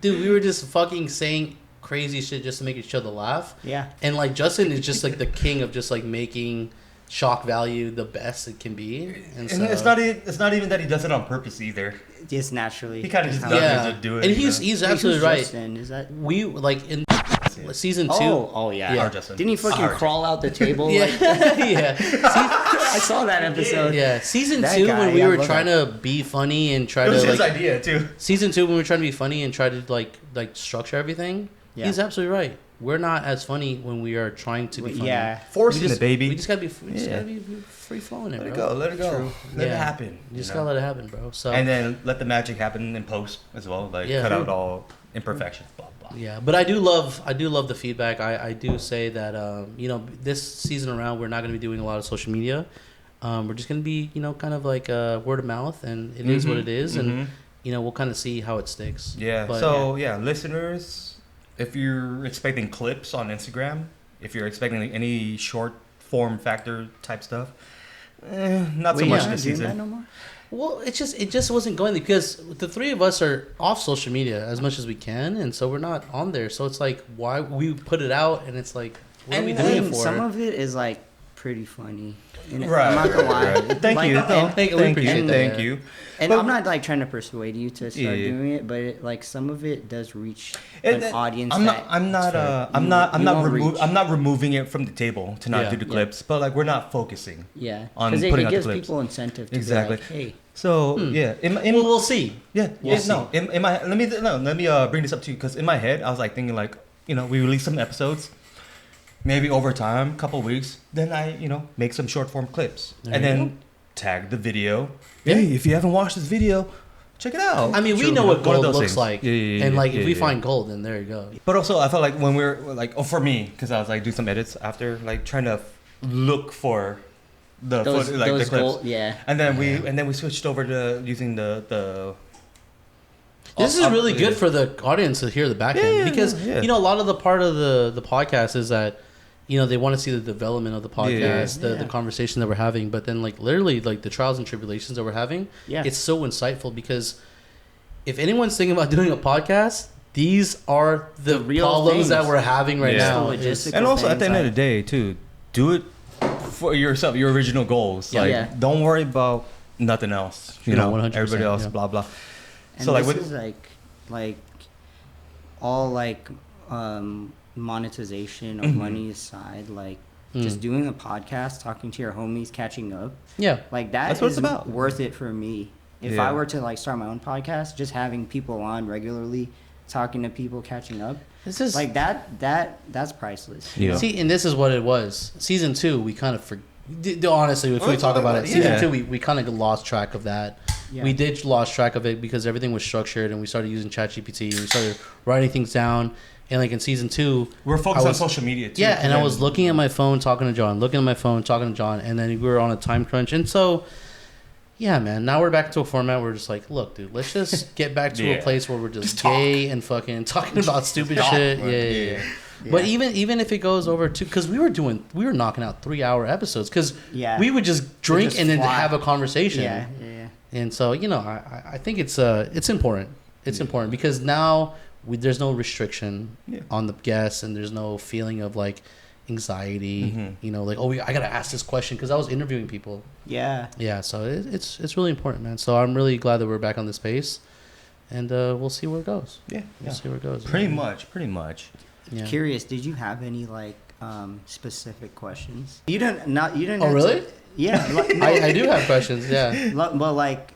Speaker 3: Dude, we were just fucking saying crazy shit just to make each other laugh.
Speaker 1: Yeah.
Speaker 3: And like Justin is just like the king of just like making shock value the best it can be. And so,
Speaker 2: it's not even that he does it on purpose either.
Speaker 1: Just naturally.
Speaker 2: He kind of just does it to do it.
Speaker 3: And
Speaker 2: you know?
Speaker 3: he's
Speaker 1: Wait,
Speaker 3: absolutely
Speaker 1: who's
Speaker 3: right.
Speaker 1: Justin? Is that?
Speaker 3: We like in season 2.
Speaker 1: Oh yeah.
Speaker 3: Yeah.
Speaker 2: Our Justin.
Speaker 1: Didn't he fucking
Speaker 2: Our
Speaker 1: crawl out the table?
Speaker 3: Yeah,
Speaker 1: Like,
Speaker 3: yeah.
Speaker 1: I saw that episode.
Speaker 3: Yeah, season
Speaker 1: That
Speaker 3: 2
Speaker 1: guy,
Speaker 3: when we
Speaker 1: I
Speaker 3: were
Speaker 1: love
Speaker 3: trying
Speaker 1: that.
Speaker 3: to be funny and try
Speaker 2: It was
Speaker 3: to
Speaker 2: his
Speaker 3: like
Speaker 2: idea too.
Speaker 3: season 2 when we were trying to be funny and try to like structure everything.
Speaker 1: Yeah.
Speaker 3: He's absolutely right. We're not as funny when we are trying to be funny.
Speaker 1: Yeah.
Speaker 2: Forcing
Speaker 3: we just,
Speaker 2: it, baby.
Speaker 3: We just gotta be. We just
Speaker 2: Yeah.
Speaker 3: gotta be free flowing.
Speaker 2: Let it
Speaker 3: bro.
Speaker 2: go. Let it go.
Speaker 1: True.
Speaker 2: Let
Speaker 3: Yeah.
Speaker 2: it happen.
Speaker 3: You just
Speaker 2: know?
Speaker 3: gotta let it happen, bro. So
Speaker 2: And then let the magic happen in post as well. Like
Speaker 3: Yeah.
Speaker 2: cut out all imperfections. Blah blah.
Speaker 3: yeah, but I do love the feedback. I do say that this season around we're not gonna be doing a lot of social media. We're just gonna be kind of like word of mouth, and it is what it is, and we'll kind of see how it sticks.
Speaker 2: Yeah.
Speaker 3: But,
Speaker 2: So yeah, listeners, if you're expecting clips on Instagram, if you're expecting any short form factor type stuff, not so
Speaker 1: Wait,
Speaker 2: much
Speaker 1: you're
Speaker 2: this
Speaker 1: not doing that
Speaker 2: season.
Speaker 1: no more?
Speaker 3: Well, it just wasn't going there because the three of us are off social media as much as we can, and so we're not on there. So it's like, why we put it out, and it's like, what are we doing it for?
Speaker 1: Some of it is like pretty funny. And
Speaker 2: Right.
Speaker 1: I'm not gonna lie.
Speaker 2: Thank
Speaker 1: Like,
Speaker 2: you.
Speaker 1: and-
Speaker 2: No,
Speaker 3: we
Speaker 2: thank
Speaker 3: appreciate
Speaker 2: you.
Speaker 3: that.
Speaker 2: Thank you.
Speaker 1: And
Speaker 2: But-
Speaker 1: I'm not like trying to persuade you to start
Speaker 2: Yeah.
Speaker 1: doing it, but like some of it does reach
Speaker 2: And
Speaker 1: an audience.
Speaker 2: I'm
Speaker 1: that
Speaker 2: I'm not
Speaker 1: reach.
Speaker 2: I'm not removing it from the table to not
Speaker 3: Yeah.
Speaker 2: do the
Speaker 1: Yeah.
Speaker 2: clips, but like we're not focusing.
Speaker 1: Yeah,
Speaker 2: on
Speaker 1: because
Speaker 2: putting
Speaker 1: it
Speaker 2: out the
Speaker 1: gives
Speaker 2: clips.
Speaker 1: people incentive to
Speaker 2: Exactly.
Speaker 1: be like, hey,
Speaker 2: So yeah,
Speaker 3: Well, we'll see.
Speaker 2: yeah,
Speaker 3: We'll
Speaker 2: yeah, no. In my let me bring this up to you because in my head I was like thinking like we release some episodes, maybe over time, couple weeks, then I make some short form clips
Speaker 3: There
Speaker 2: and
Speaker 3: you
Speaker 2: then tag the video. Hey, if you haven't watched this video, check it out.
Speaker 3: I mean, we
Speaker 2: True.
Speaker 3: know what
Speaker 2: One of
Speaker 3: gold
Speaker 2: those
Speaker 3: looks
Speaker 2: things.
Speaker 3: like,
Speaker 2: Yeah,
Speaker 3: and like
Speaker 2: yeah,
Speaker 3: if we
Speaker 2: yeah.
Speaker 3: find gold, then there you go.
Speaker 2: But also, I felt like when we were like, for me, because I was like doing some edits after, like trying to look for the
Speaker 1: those
Speaker 2: the clips,
Speaker 1: gold, yeah.
Speaker 2: and then we switched over to using the.
Speaker 3: This is really good for the audience to hear the back end because
Speaker 2: yeah.
Speaker 3: a lot of the part of the podcast is that they want to see the development of the podcast, the
Speaker 1: Yeah.
Speaker 3: conversation that we're having, but then like literally like the trials and tribulations that we're having,
Speaker 1: Yeah.
Speaker 3: it's so insightful because if anyone's thinking about doing a podcast, these are the
Speaker 1: real
Speaker 3: problems
Speaker 1: things.
Speaker 3: that we're having right
Speaker 2: Yeah.
Speaker 3: now.
Speaker 1: The
Speaker 3: It's-
Speaker 1: logistics.
Speaker 2: And also,
Speaker 1: things,
Speaker 2: at the end of
Speaker 1: like-
Speaker 2: the day, too, do it for yourself, your original goals.
Speaker 3: Yeah.
Speaker 2: Like,
Speaker 1: Yeah.
Speaker 2: don't worry about nothing else. You
Speaker 3: No,
Speaker 2: know,
Speaker 3: 100%,
Speaker 2: everybody else,
Speaker 3: yeah.
Speaker 2: blah blah.
Speaker 1: And
Speaker 2: So like,
Speaker 1: this
Speaker 2: with,
Speaker 1: is like all like monetization of money aside, like just doing a podcast, talking to your homies, catching up,
Speaker 3: yeah.
Speaker 1: like that
Speaker 2: That's what it's
Speaker 1: is
Speaker 2: about.
Speaker 1: worth it for me. If
Speaker 2: Yeah.
Speaker 1: I were to like start my own podcast, just having people on regularly, talking to people, catching up,
Speaker 3: This is
Speaker 1: like that's priceless.
Speaker 2: Yeah.
Speaker 3: See, and this is what it was. Season 2, we kind of honestly, if we talk about it, season
Speaker 2: Yeah.
Speaker 3: 2, we kind of lost track of that.
Speaker 1: Yeah.
Speaker 3: We did lost track of it because everything was structured, and we started using ChatGPT, and we started writing things down. And like in season 2,
Speaker 2: we're focused
Speaker 3: I
Speaker 2: on
Speaker 3: was-
Speaker 2: social media too.
Speaker 3: yeah, and I
Speaker 2: then-
Speaker 3: was looking at my phone, talking to John, looking at my phone, talking to John, and then we were on a time crunch, and so. Yeah, man. Now we're back to a format where we're just like, look, dude, let's just get back to a
Speaker 2: Yeah.
Speaker 3: place where we're just,
Speaker 2: Just talk.
Speaker 3: gay and fucking talking about stupid
Speaker 2: talk,
Speaker 3: shit.
Speaker 2: man.
Speaker 3: Yeah.
Speaker 1: Yeah.
Speaker 3: But even if it goes over to, because we were knocking out 3-hour episodes, because
Speaker 1: Yeah.
Speaker 3: we would just drink
Speaker 1: just
Speaker 3: and then
Speaker 1: fly.
Speaker 3: have a conversation.
Speaker 1: Yeah, yeah.
Speaker 3: And so I think it's important. It's important because now there's no restriction on the guests, and there's no feeling of like anxiety. Like I gotta ask this question because I was interviewing people.
Speaker 1: Yeah.
Speaker 3: Yeah, so it's really important, man. So I'm really glad that we're back on this space, and we'll see where it goes.
Speaker 2: Yeah,
Speaker 3: We'll see where it goes.
Speaker 2: pretty much.
Speaker 3: Yeah.
Speaker 1: Curious, did you have any like specific questions? You didn't.
Speaker 3: Oh,
Speaker 1: have
Speaker 3: really?
Speaker 1: to- yeah. Like,
Speaker 3: I do have questions. Yeah.
Speaker 1: Well, like,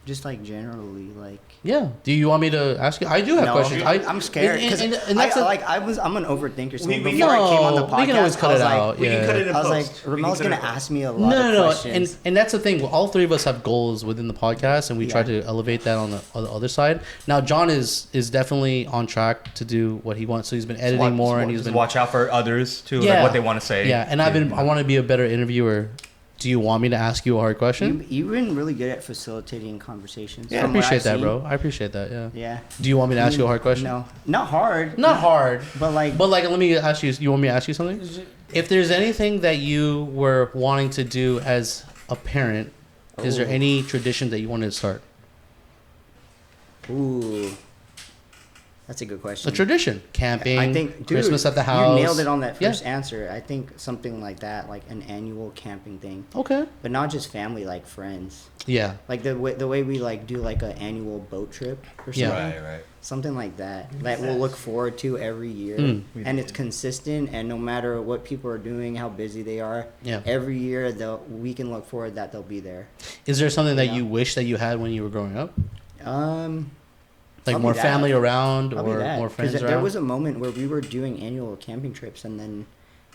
Speaker 1: just like generally, like.
Speaker 3: Yeah. Do you want me to ask you? I do have
Speaker 1: No,
Speaker 3: questions.
Speaker 1: I'm scared because
Speaker 3: and that's
Speaker 1: I'm an overthinker. So
Speaker 2: We-
Speaker 1: before I came on the
Speaker 3: no,
Speaker 1: podcast,
Speaker 3: we can always cut
Speaker 1: I was
Speaker 3: it
Speaker 1: like,
Speaker 3: out.
Speaker 2: We can
Speaker 3: Yeah.
Speaker 2: cut it in
Speaker 1: I was like,
Speaker 2: post. We can
Speaker 1: Rommel's
Speaker 2: cut it
Speaker 1: gonna
Speaker 2: in post.
Speaker 1: ask me a lot of
Speaker 3: No,
Speaker 1: questions.
Speaker 3: and that's the thing. All three of us have goals within the podcast, and we try
Speaker 1: Yeah.
Speaker 3: to elevate that on the other side. Now, John is definitely on track to do what he wants. So he's been editing more, and he's
Speaker 2: Just
Speaker 3: been
Speaker 2: watch out for others too,
Speaker 3: Yeah.
Speaker 2: like what they want to say.
Speaker 3: Yeah, and I want to be a better interviewer. Do you want me to ask you a hard question?
Speaker 1: You've been really good at facilitating conversations.
Speaker 3: Yeah, I
Speaker 1: from what
Speaker 3: appreciate
Speaker 1: I've
Speaker 3: that,
Speaker 1: seen.
Speaker 3: bro. I appreciate that. Yeah.
Speaker 1: Yeah.
Speaker 3: Do you want me to ask you a hard question?
Speaker 1: No, not hard.
Speaker 3: Not hard.
Speaker 1: But like,
Speaker 3: But like, let me ask you. You want me to ask you something? If there's anything that you were wanting to do as a parent, is there any tradition that you wanted to start?
Speaker 1: Ooh, that's a good question.
Speaker 3: A tradition, camping,
Speaker 1: I think, dude,
Speaker 3: Christmas at the house.
Speaker 1: You nailed it on that first
Speaker 3: Yeah.
Speaker 1: answer. I think something like that, like an annual camping thing,
Speaker 3: Okay.
Speaker 1: but not just family, like friends.
Speaker 3: Yeah.
Speaker 1: Like the way we like do like an annual boat trip or something.
Speaker 3: Yeah.
Speaker 2: Right.
Speaker 1: Something like that we'll look forward to every year, and it's consistent. And no matter what people are doing, how busy they are,
Speaker 3: Yeah.
Speaker 1: every year we can look forward that they'll be there.
Speaker 3: Is there something that
Speaker 1: Yeah.
Speaker 3: you wish that you had when you were growing up? Like
Speaker 1: Probably
Speaker 3: more
Speaker 1: that.
Speaker 3: family around
Speaker 1: Probably
Speaker 3: or
Speaker 1: that.
Speaker 3: more
Speaker 1: 'Cause
Speaker 3: friends around?
Speaker 1: there was a moment where we were doing annual camping trips, and then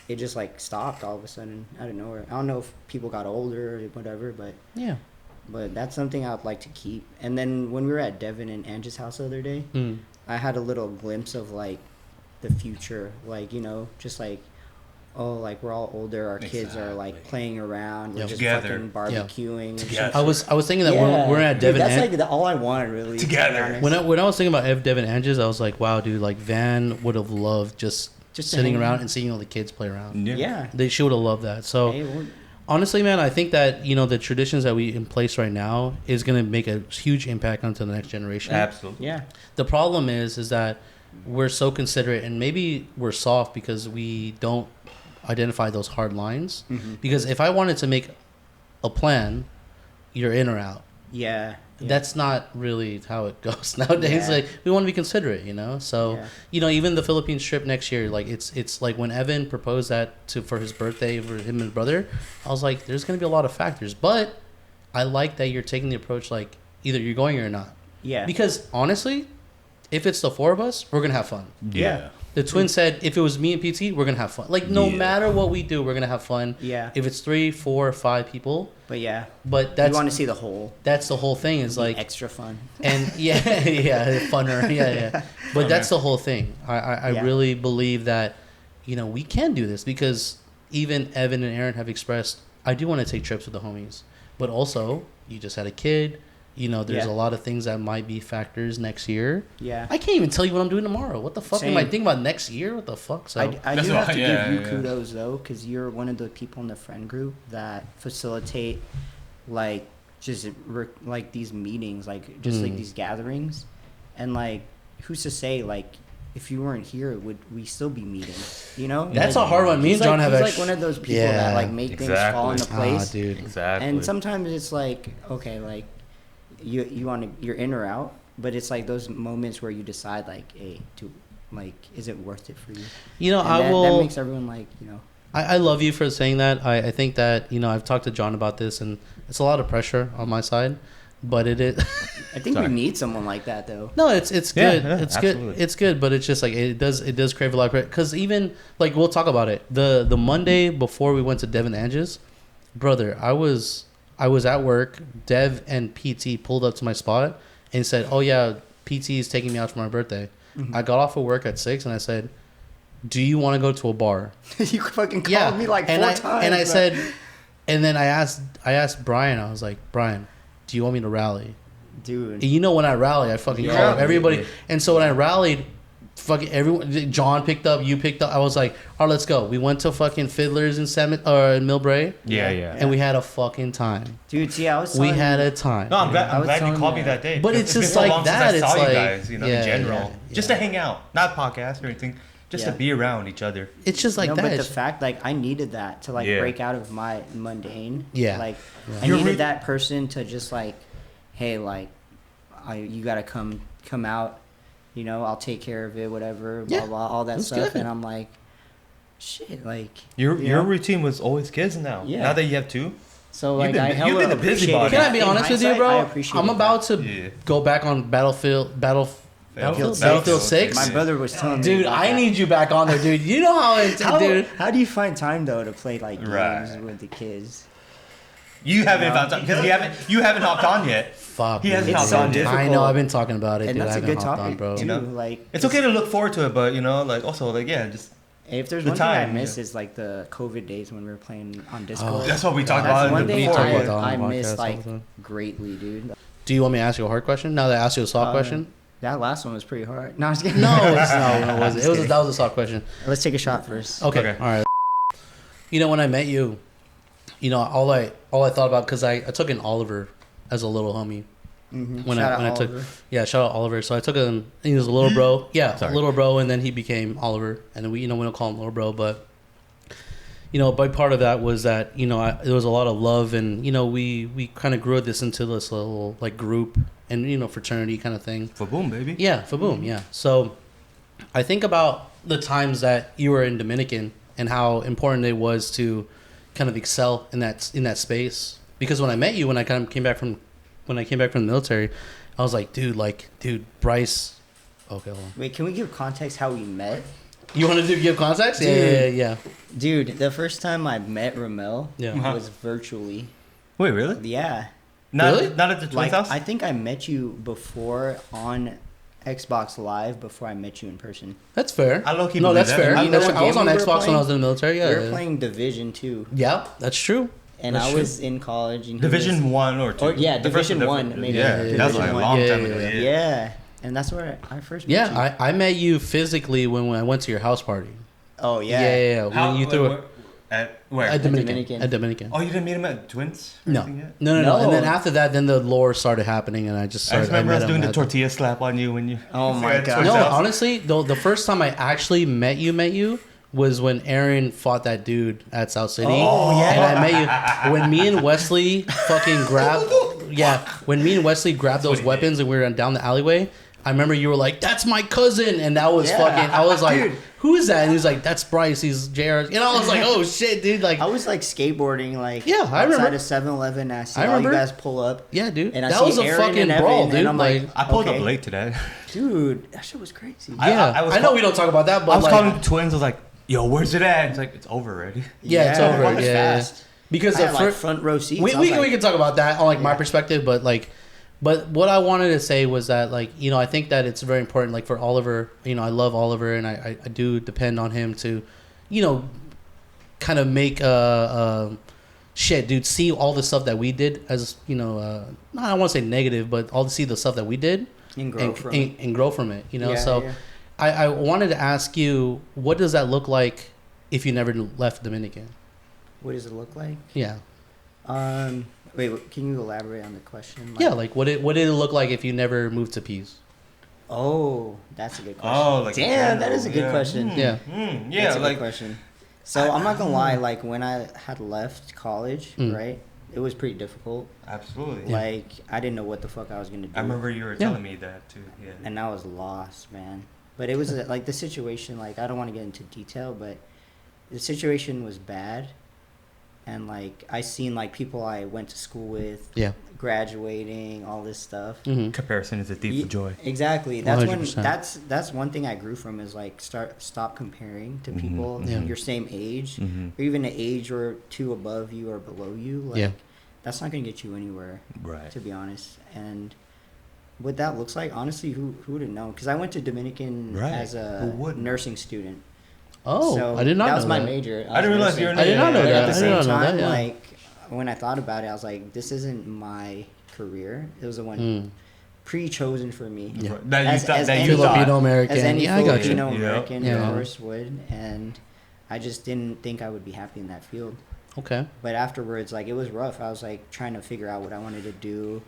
Speaker 1: it just like stopped all of a sudden out of nowhere. I don't know if people got older or whatever,
Speaker 3: Yeah.
Speaker 1: but that's something I'd like to keep. And then when we were at Devin and Angie's house the other day, I had a little glimpse of like the future, like, you know, just like, oh, like we're all older, our kids are like
Speaker 2: Exactly.
Speaker 1: playing around, we're
Speaker 3: Yeah.
Speaker 1: just
Speaker 2: Together.
Speaker 1: fucking barbecuing. and
Speaker 2: Together.
Speaker 1: shit.
Speaker 3: I was thinking that when we're at Devin.
Speaker 1: Dude, that's
Speaker 3: and,
Speaker 1: like all I wanted, really. to be
Speaker 2: Together.
Speaker 1: honest.
Speaker 3: when I was thinking about Devin Anges, I was like, wow, dude, like Van would have loved just
Speaker 1: Just
Speaker 3: sitting
Speaker 1: hang
Speaker 3: around
Speaker 1: out.
Speaker 3: and seeing all the kids play around.
Speaker 1: Yeah.
Speaker 3: She would have loved that. So
Speaker 1: Hey, well,
Speaker 3: honestly, man, I think that, you know, the traditions that we in place right now is going to make a huge impact onto the next generation.
Speaker 2: Absolutely.
Speaker 1: yeah.
Speaker 3: The problem is that we're so considerate, and maybe we're soft because we don't identify those hard lines. Because if I wanted to make a plan, you're in or out.
Speaker 1: Yeah.
Speaker 3: That's not really how it goes nowadays.
Speaker 1: Yeah.
Speaker 3: Like, we want to be considerate, you know. So
Speaker 1: Yeah.
Speaker 3: you know, even the Philippines trip next year, like it's like when Evan proposed that for his birthday for him and his brother, I was like, there's gonna be a lot of factors, but I like that you're taking the approach like either you're going or you're not.
Speaker 1: Yeah.
Speaker 3: Because honestly, if it's the four of us, we're gonna have fun.
Speaker 2: Yeah.
Speaker 3: The twins said if it was me and PT, we're gonna have fun. Like no
Speaker 2: Yeah.
Speaker 3: matter what we do, we're gonna have fun.
Speaker 1: Yeah.
Speaker 3: If it's 3, 4, 5 people,
Speaker 1: But yeah.
Speaker 3: but
Speaker 1: You
Speaker 3: that's
Speaker 1: want to see the whole.
Speaker 3: that's the whole thing. Is like
Speaker 1: Extra fun.
Speaker 3: and yeah, yeah, funner, yeah. But that's the whole thing. I
Speaker 1: Yeah.
Speaker 3: really believe that, you know, we can do this because even Evan and Aaron have expressed, I do want to take trips with the homies, but also you just had a kid. You know, there's
Speaker 1: Yeah.
Speaker 3: a lot of things that might be factors next year.
Speaker 1: Yeah.
Speaker 3: I can't even tell you what I'm doing tomorrow. What the fuck am I
Speaker 1: Same.
Speaker 3: thinking about next year? What the fuck? So
Speaker 1: I
Speaker 2: That's
Speaker 1: do
Speaker 2: what-
Speaker 1: have to
Speaker 2: yeah,
Speaker 1: give you
Speaker 2: yeah.
Speaker 1: kudos though, because you're one of the people in the friend group that facilitate, like, just like these meetings, like just like these gatherings, and like, who's to say like if you weren't here, would we still be meeting? You know,
Speaker 3: That's
Speaker 1: like,
Speaker 3: a hard one. Me
Speaker 1: he's
Speaker 3: and John
Speaker 1: like,
Speaker 3: have
Speaker 1: he's
Speaker 3: actually-
Speaker 1: like one of those people
Speaker 3: Yeah.
Speaker 1: that like make things fall into
Speaker 2: Exactly.
Speaker 3: ah,
Speaker 1: place.
Speaker 3: dude.
Speaker 2: Exactly.
Speaker 1: And sometimes it's like, okay, like you want to, you're in or out, but it's like those moments where you decide like, hey, is it worth it for you?
Speaker 3: You know,
Speaker 1: And
Speaker 3: I
Speaker 1: that,
Speaker 3: will.
Speaker 1: That makes everyone like, you know.
Speaker 3: I love you for saying that. I think that, you know, I've talked to John about this, and it's a lot of pressure on my side, but it is.
Speaker 1: I think
Speaker 2: Sorry.
Speaker 1: we need someone like that though.
Speaker 3: No, it's
Speaker 2: Yeah,
Speaker 3: good.
Speaker 2: yeah,
Speaker 3: It's
Speaker 2: absolutely.
Speaker 3: good. It's good, but it's just like it does crave a lot of credit. Because even like we'll talk about it. The Monday before we went to Dev and Ange's, brother, I was at work. Dev and PT pulled up to my spot and said, "Oh yeah, PT is taking me out for my birthday." I got off of work at 6 and I said, "Do you want to go to a bar?"
Speaker 1: You fucking called me like 4 times.
Speaker 3: And I
Speaker 1: bro.
Speaker 3: said, and then I asked Brian. I was like, "Brian, do you want me to rally?"
Speaker 1: dude.
Speaker 3: And you know, when I rally, I fucking call up everybody. And so when I rallied, fucking everyone, John picked up, you picked up. I was like, all right, let's go. We went to fucking Fiddler's in Millbrae,
Speaker 2: Yeah.
Speaker 3: and we had a fucking time.
Speaker 1: Dude, see, I was
Speaker 3: We
Speaker 1: telling
Speaker 3: had
Speaker 1: you-
Speaker 3: a time.
Speaker 2: No, I'm glad,
Speaker 1: I
Speaker 2: I'm
Speaker 1: was
Speaker 2: glad you
Speaker 1: telling
Speaker 2: called
Speaker 1: you
Speaker 2: me that day.
Speaker 3: But
Speaker 2: Because
Speaker 3: it's
Speaker 2: been
Speaker 3: just
Speaker 2: so
Speaker 3: like
Speaker 2: long since
Speaker 3: that,
Speaker 2: I
Speaker 3: it's
Speaker 2: saw you
Speaker 3: like-
Speaker 2: guys, you know,
Speaker 3: yeah,
Speaker 2: in general.
Speaker 3: yeah,
Speaker 2: Just
Speaker 3: yeah.
Speaker 2: to hang out, not podcast or anything. Just to
Speaker 1: Yeah.
Speaker 2: be around each other.
Speaker 3: It's just like
Speaker 1: no,
Speaker 3: that.
Speaker 1: but the
Speaker 3: It's-
Speaker 1: fact, like, I needed that to like
Speaker 2: Yeah.
Speaker 1: break out of my mundane.
Speaker 3: Yeah.
Speaker 1: Like,
Speaker 3: Yeah.
Speaker 1: I
Speaker 2: You're
Speaker 1: needed
Speaker 2: re-
Speaker 1: that person to just like, hey, like, you gotta come out. You know, I'll take care of it, whatever, blah
Speaker 3: Yeah.
Speaker 1: blah, all that
Speaker 3: That's
Speaker 1: stuff.
Speaker 3: good.
Speaker 1: And I'm like, shit, like,
Speaker 2: Your
Speaker 1: you
Speaker 2: your
Speaker 1: know?
Speaker 2: routine was always kids now.
Speaker 1: Yeah.
Speaker 2: Now that you have 2.
Speaker 1: So like,
Speaker 2: been-
Speaker 1: I
Speaker 2: you've
Speaker 1: hella
Speaker 2: been a
Speaker 1: appreciated
Speaker 2: busybody.
Speaker 3: Can I
Speaker 1: that.
Speaker 3: be
Speaker 1: In
Speaker 3: honest with you,
Speaker 1: hindsight, I
Speaker 3: bro?
Speaker 1: appreciated
Speaker 3: I'm about to
Speaker 2: Yeah.
Speaker 3: go back on Battlefield
Speaker 2: Battlefield
Speaker 3: 6.
Speaker 1: My brother was telling me,
Speaker 3: Dude,
Speaker 1: about
Speaker 3: I
Speaker 1: that.
Speaker 3: need you back on there, dude. You know how, dude.
Speaker 1: How do you find time though to play like games
Speaker 2: Right.
Speaker 1: with the kids?
Speaker 2: You haven't
Speaker 1: No.
Speaker 2: found time because you haven't hopped on yet.
Speaker 3: Fuck.
Speaker 2: He hasn't
Speaker 3: dude.
Speaker 2: hopped on yet.
Speaker 3: I know. I've been talking about it,
Speaker 1: And
Speaker 3: dude.
Speaker 1: that's
Speaker 3: I
Speaker 1: a
Speaker 3: haven't
Speaker 1: good
Speaker 3: hopped
Speaker 1: topic
Speaker 3: on, bro.
Speaker 1: too.
Speaker 2: You know?
Speaker 1: Like,
Speaker 2: It's okay to look forward to it, but you know, like also like just
Speaker 1: if there's
Speaker 2: the
Speaker 1: one thing I
Speaker 2: time,
Speaker 1: miss
Speaker 2: yeah.
Speaker 1: is like the COVID days when we were playing on
Speaker 3: Oh,
Speaker 1: Discord.
Speaker 2: that's what we talked
Speaker 1: That's
Speaker 2: about
Speaker 1: one
Speaker 2: in the
Speaker 1: thing
Speaker 3: talk about
Speaker 2: before.
Speaker 3: that on
Speaker 1: I
Speaker 3: the
Speaker 1: miss
Speaker 3: podcast all
Speaker 1: like
Speaker 3: the time.
Speaker 1: greatly, dude.
Speaker 3: Do you want me to ask you a hard question? Now that I asked you a soft question?
Speaker 1: That last one was pretty hard. No, I was kidding.
Speaker 3: No, it wasn't.
Speaker 1: I'm just kidding.
Speaker 3: That was a soft question.
Speaker 1: Let's take a shot first.
Speaker 3: Okay.
Speaker 2: Okay.
Speaker 3: All right. You know, when I met you, you know, all I thought about, because I took in Oliver as a little homie. When
Speaker 1: Shout out
Speaker 3: I took,
Speaker 1: Oliver.
Speaker 3: yeah, shout out Oliver. So I took him. He was a little bro, yeah,
Speaker 2: Sorry.
Speaker 3: little bro, and then he became Oliver, and then we don't call him little bro, but a big part of that was that there was a lot of love, and we kind of grew this into this little like group and fraternity kind of thing.
Speaker 2: FWABOOM, baby.
Speaker 3: Yeah, FWABOOM, yeah. So I think about the times that you were in Dominican and how important it was to kind of excel in that space. Because when I met you, when I kind of came back from the military, I was like, dude, Bryce. Okay, hold on.
Speaker 1: Wait, can we give context how we met?
Speaker 3: You want to give context? Yeah.
Speaker 1: Dude, the first time I met Rommel
Speaker 3: Yeah.
Speaker 1: was virtually.
Speaker 2: Wait, really?
Speaker 1: Yeah.
Speaker 3: Really?
Speaker 2: Not at the twins
Speaker 1: Like,
Speaker 2: house?
Speaker 1: I think I met you before on Xbox Live before I met you in person.
Speaker 3: That's fair.
Speaker 2: I low-key
Speaker 3: No,
Speaker 2: believe
Speaker 3: that's
Speaker 2: that.
Speaker 3: fair.
Speaker 2: You know
Speaker 3: I was on
Speaker 1: game we were
Speaker 3: Xbox when
Speaker 1: playing?
Speaker 3: I was in the military. Yeah,
Speaker 1: We were
Speaker 3: yeah.
Speaker 1: playing Division 2.
Speaker 3: Yeah, that's true.
Speaker 1: And
Speaker 3: That's
Speaker 1: I
Speaker 3: true.
Speaker 1: was in college. And he
Speaker 2: Division
Speaker 1: was,
Speaker 2: 1 or 2?
Speaker 1: Or, yeah,
Speaker 2: The first
Speaker 1: Division
Speaker 2: one,
Speaker 1: 1, maybe.
Speaker 2: Yeah,
Speaker 3: Yeah,
Speaker 2: that was
Speaker 1: Division
Speaker 2: like a
Speaker 1: 1.
Speaker 2: long time
Speaker 3: Yeah,
Speaker 2: ago.
Speaker 3: yeah,
Speaker 2: Yeah.
Speaker 1: Yeah. And that's where I first met you.
Speaker 3: Yeah, I met you physically when I went to your house party.
Speaker 1: Oh, yeah.
Speaker 3: Yeah.
Speaker 2: How,
Speaker 3: When you threw it
Speaker 2: at where?
Speaker 3: at Dominican.
Speaker 1: Dominican.
Speaker 3: At Dominican.
Speaker 2: Oh, you didn't meet him at Twins? or
Speaker 3: No.
Speaker 2: anything yet?
Speaker 3: No.
Speaker 1: No.
Speaker 3: And then after that, then the lore started happening, and I just
Speaker 2: I
Speaker 3: started.
Speaker 2: just remember
Speaker 3: met
Speaker 2: us
Speaker 3: him
Speaker 2: doing the
Speaker 3: at
Speaker 2: tortilla slap on you when you.
Speaker 1: Oh my
Speaker 2: at
Speaker 1: God.
Speaker 2: Twins
Speaker 3: No,
Speaker 2: house.
Speaker 3: honestly, the first time I actually met you was when Aaron fought that dude at South City.
Speaker 1: Oh, yeah.
Speaker 3: And I met you when me and Wesley fucking grabbed. Yeah, when me and Wesley grabbed those weapons and we were down the alleyway. I remember you were like, "That's my cousin," and that was
Speaker 1: Yeah.
Speaker 3: fucking. I was like,
Speaker 1: Dude.
Speaker 3: "Who is that?" And he was like, "That's Bryce. He's JR." I was like, "Oh shit, dude!" Like,
Speaker 1: I was like skateboarding, like
Speaker 3: Yeah, I remember.
Speaker 1: outside of 7-Eleven. I see
Speaker 3: I
Speaker 1: all you
Speaker 3: remember.
Speaker 1: guys pull up,
Speaker 3: yeah, dude,
Speaker 1: and I
Speaker 3: that
Speaker 1: see
Speaker 3: was a
Speaker 1: Aaron
Speaker 3: fucking
Speaker 1: and Evan,
Speaker 3: brawl,
Speaker 1: and
Speaker 3: dude.
Speaker 1: I'm
Speaker 3: Like,
Speaker 1: like,
Speaker 2: I pulled
Speaker 1: okay.
Speaker 2: up late today.
Speaker 1: Dude, that shit was crazy.
Speaker 3: yeah,
Speaker 2: I was
Speaker 3: I know
Speaker 2: call-
Speaker 3: we don't talk about that, but
Speaker 2: I was
Speaker 3: like,
Speaker 2: calling the Twins. I was like, "Yo, where's it at?" It's like it's over already.
Speaker 3: yeah, it's over.
Speaker 1: it was
Speaker 3: Yeah,
Speaker 1: fast.
Speaker 3: because
Speaker 1: I
Speaker 3: the
Speaker 1: had, like,
Speaker 3: first
Speaker 1: front row seats.
Speaker 3: we
Speaker 1: I was like,
Speaker 3: can talk about that on like my
Speaker 1: Yeah.
Speaker 3: perspective, but what I wanted to say was that I think that it's very important. Like for Oliver, I love Oliver, and I do depend on him to, kind of make shit, dude. See all the stuff that we did as I don't want to say negative, but see the stuff that we did
Speaker 1: and grow from it.
Speaker 3: and grow from it.
Speaker 1: Yeah,
Speaker 3: so
Speaker 1: yeah.
Speaker 3: I wanted to ask you, what does that look like if you never left Dominican?
Speaker 1: What does it look like?
Speaker 3: Yeah.
Speaker 1: Wait, can you elaborate on the question?
Speaker 3: Yeah, like what did it look like if you never moved to Peace?
Speaker 1: Oh, that's a good question.
Speaker 2: Oh, like
Speaker 1: damn, that is a good
Speaker 2: yeah.
Speaker 1: question.
Speaker 3: Yeah.
Speaker 2: Yeah,
Speaker 1: That's a
Speaker 2: like
Speaker 1: good question. So I'm not gonna lie, like when I had left college, right, it was pretty difficult.
Speaker 2: absolutely.
Speaker 1: Like I didn't know what the fuck I was gonna do.
Speaker 2: I remember you were telling me that too. Yeah.
Speaker 1: And I was lost, man. But it was like the situation. Like I don't want to get into detail, but the situation was bad. And like I seen like people I went to school with,
Speaker 3: Yeah.
Speaker 1: graduating, all this stuff.
Speaker 3: Mm-hmm.
Speaker 2: Comparison is a thief of joy.
Speaker 1: Exactly. That's
Speaker 3: 100%.
Speaker 1: when that's one thing I grew from is like stop comparing to people
Speaker 3: Yeah.
Speaker 1: your same age
Speaker 2: Mhm.
Speaker 1: or even an age or two above you or below you. Like
Speaker 3: Yeah.
Speaker 1: that's not gonna get you anywhere,
Speaker 2: Right.
Speaker 1: to be honest. And what that looks like, honestly, who would have known? Because I went to Dominican
Speaker 2: Right.
Speaker 1: as a
Speaker 2: Who wouldn't?
Speaker 1: nursing student.
Speaker 3: Oh,
Speaker 1: So
Speaker 3: I did not
Speaker 1: that
Speaker 3: know
Speaker 1: was my
Speaker 3: that.
Speaker 1: major.
Speaker 2: I didn't
Speaker 1: was
Speaker 2: realize you were
Speaker 1: nursing.
Speaker 3: I did not know
Speaker 1: But
Speaker 3: that.
Speaker 1: at the
Speaker 3: I
Speaker 1: same
Speaker 3: did not know
Speaker 1: time,
Speaker 3: that, yeah.
Speaker 1: like when I thought about it, I was like, this isn't my career. It was the one
Speaker 3: Mm.
Speaker 1: pre-chosen for me.
Speaker 3: Yeah.
Speaker 2: That you
Speaker 1: As-
Speaker 2: thought
Speaker 1: as
Speaker 2: that
Speaker 1: any
Speaker 2: you thought.
Speaker 3: Filipino American.
Speaker 1: As any
Speaker 3: Yeah, I got you.
Speaker 1: Filipino
Speaker 2: Yeah.
Speaker 1: American,
Speaker 3: Yeah.
Speaker 1: of course, would. And I just didn't think I would be happy in that field.
Speaker 3: Okay.
Speaker 1: But afterwards, like, it was rough. I was, like, trying to figure out what I wanted to do.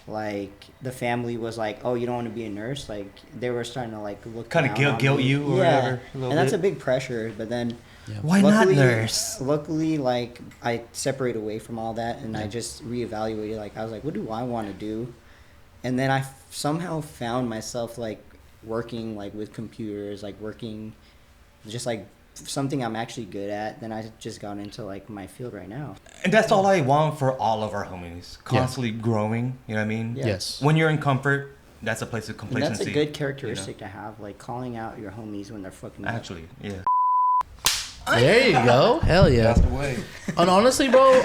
Speaker 1: Like, the family was like, oh, you don't want to be a nurse? Like, they were starting to, like, look
Speaker 2: Kinda
Speaker 1: down on
Speaker 2: guilt
Speaker 1: me.
Speaker 2: you or
Speaker 1: yeah.
Speaker 2: whatever, a little
Speaker 1: And that's
Speaker 2: bit.
Speaker 1: a big pressure. But then...
Speaker 3: Yeah.
Speaker 2: Why
Speaker 1: luckily,
Speaker 2: not nurse?
Speaker 1: Luckily, like, I separated away from all that, and I just reevaluated. Like, I was like, what do I want to do? And then I somehow found myself, like, working, like, with computers, like, working just, like, something I'm actually good at. Then I just got into, like, my field right now.
Speaker 2: And that's all I want for all of our homies. Constantly growing, you know what I mean?
Speaker 1: Yeah.
Speaker 3: Yes.
Speaker 2: When you're in comfort, that's a place of
Speaker 1: And
Speaker 2: complacency.
Speaker 1: that's a good characteristic to have, like, calling out your homies when they're fucking up.
Speaker 2: Actually, yeah.
Speaker 3: There you go. Hell yeah.
Speaker 2: That's the way.
Speaker 3: And honestly, bro,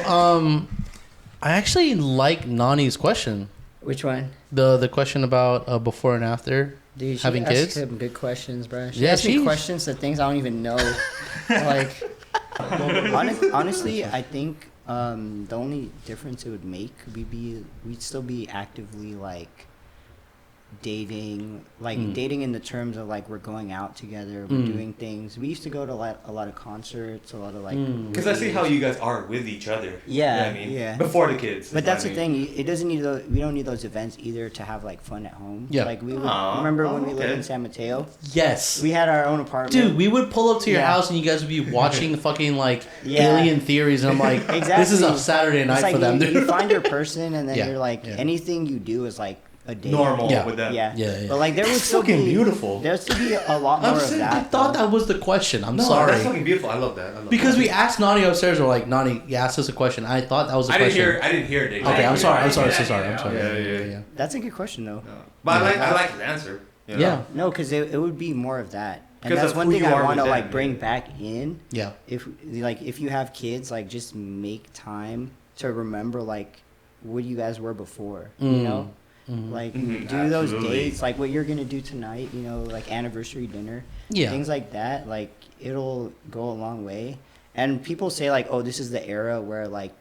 Speaker 3: I actually like Nani's question.
Speaker 1: Which one?
Speaker 3: The question about before and after
Speaker 1: Dude, she
Speaker 3: having
Speaker 1: asked
Speaker 3: kids.
Speaker 1: some good questions, bro. She
Speaker 3: Yeah,
Speaker 1: asked me
Speaker 3: she-
Speaker 1: questions to things I don't even know. Like, honestly, I think the only difference it would make would be we'd still be actively like dating, like dating in the terms of like we're going out together, we're doing things. We used to go to a lot of concerts, a lot of like.
Speaker 2: Because I see how you guys are with each other.
Speaker 1: Yeah,
Speaker 2: you know what I mean?
Speaker 1: yeah.
Speaker 2: Before the kids.
Speaker 1: But that's the thing. It doesn't need those. We don't need those events either to have like fun at home.
Speaker 3: Yeah.
Speaker 1: Like we would remember when we lived in San Mateo.
Speaker 3: Yes.
Speaker 1: We had our own apartment.
Speaker 3: Dude, we would pull up to your
Speaker 1: Yeah.
Speaker 3: house and you guys would be watching fucking like
Speaker 1: Yeah.
Speaker 3: alien theories, and I'm like,
Speaker 1: Exactly.
Speaker 3: this is a Saturday night
Speaker 1: It's like
Speaker 3: for them,
Speaker 1: you,
Speaker 3: dude.
Speaker 1: you find your person, and then
Speaker 3: Yeah,
Speaker 1: you're like,
Speaker 3: yeah.
Speaker 1: anything you do is like a day.
Speaker 2: normal
Speaker 3: Yeah.
Speaker 2: with them.
Speaker 1: Yeah.
Speaker 3: Yeah.
Speaker 1: But like there would still
Speaker 2: fucking
Speaker 1: be
Speaker 2: beautiful.
Speaker 1: There still be a lot more
Speaker 3: I'm
Speaker 1: of
Speaker 3: saying,
Speaker 1: that.
Speaker 3: I thought
Speaker 1: though.
Speaker 3: that was the question. I'm
Speaker 2: No,
Speaker 3: sorry.
Speaker 2: that's fucking beautiful. I love that. I love
Speaker 3: Because
Speaker 2: that.
Speaker 3: we asked Nani upstairs, we're like, Nani, you asked us a question. I thought that was the
Speaker 2: I
Speaker 3: question.
Speaker 2: didn't hear it.
Speaker 3: Okay, I'm sorry. I'm sorry.
Speaker 2: Yeah,
Speaker 3: So sorry.
Speaker 2: yeah,
Speaker 3: I'm sorry.
Speaker 2: yeah.
Speaker 1: That's a good question though.
Speaker 2: But I like his answer. You know?
Speaker 3: Yeah.
Speaker 1: No, because it would be more of that, and
Speaker 2: 'Cause
Speaker 1: that's
Speaker 2: of
Speaker 1: one
Speaker 2: who
Speaker 1: thing
Speaker 2: you
Speaker 1: I
Speaker 2: are
Speaker 1: want to
Speaker 2: with
Speaker 1: like
Speaker 2: them,
Speaker 1: bring
Speaker 2: yeah.
Speaker 1: back in.
Speaker 3: Yeah.
Speaker 1: If you have kids, like just make time to remember like what you guys were before. You know. Like do those
Speaker 2: Absolutely.
Speaker 1: dates, like what you're gonna do tonight, you know, like anniversary dinner,
Speaker 3: Yeah.
Speaker 1: things like that. Like it'll go a long way. And people say like, oh, this is the era where like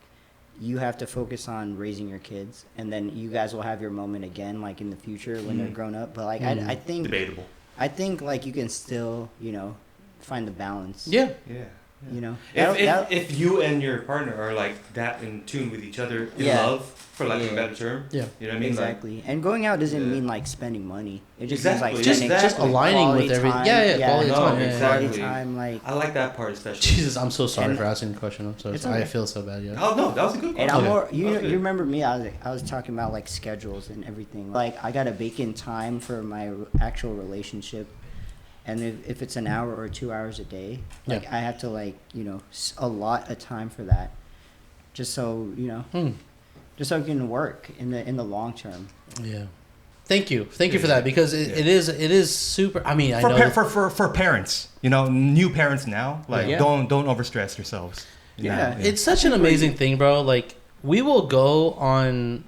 Speaker 1: you have to focus on raising your kids, and then you guys will have your moment again, like in the future when they're grown up. But like I think
Speaker 2: Debatable.
Speaker 1: I think like you can still, you know, find the balance.
Speaker 3: Yeah.
Speaker 2: Yeah.
Speaker 1: You know,
Speaker 2: If you and your partner are like that in tune with each other in
Speaker 1: Yeah.
Speaker 2: love, for lack of a
Speaker 1: Yeah.
Speaker 2: better term,
Speaker 3: Yeah.
Speaker 2: you know what I mean?
Speaker 1: exactly. And going out doesn't
Speaker 2: Yeah.
Speaker 1: mean like spending money. It just
Speaker 2: Exactly.
Speaker 1: means like
Speaker 2: Just
Speaker 1: spending
Speaker 3: Just aligning
Speaker 1: quality
Speaker 3: with everything.
Speaker 1: time.
Speaker 3: Yeah, quality
Speaker 2: No,
Speaker 3: time. Yeah, yeah,
Speaker 1: Quality
Speaker 2: exactly.
Speaker 1: time, like.
Speaker 2: I like that part especially.
Speaker 3: Jesus, I'm so sorry
Speaker 1: And-
Speaker 3: for asking the question. I'm so
Speaker 1: It's
Speaker 3: sorry. I
Speaker 1: okay.
Speaker 3: feel so bad. Yeah.
Speaker 2: Oh no, that was a good
Speaker 1: And
Speaker 2: question.
Speaker 1: I'm more,
Speaker 2: That
Speaker 1: you
Speaker 2: was good.
Speaker 1: you remember me? I was talking about like schedules and everything. Like I gotta bake in time for my actual relationship, and if it's an hour or 2 hours a day, like
Speaker 3: Yeah.
Speaker 1: I have to like allot a time for that, just so you know, just so it can work in the long term.
Speaker 3: Yeah. Thank you for that, because it is super. I mean, I know
Speaker 2: For parents, you know, new parents now, like
Speaker 1: Yeah.
Speaker 2: don't overstress yourselves. you know?
Speaker 1: Yeah.
Speaker 3: it's such an amazing thing, bro. Like we will go on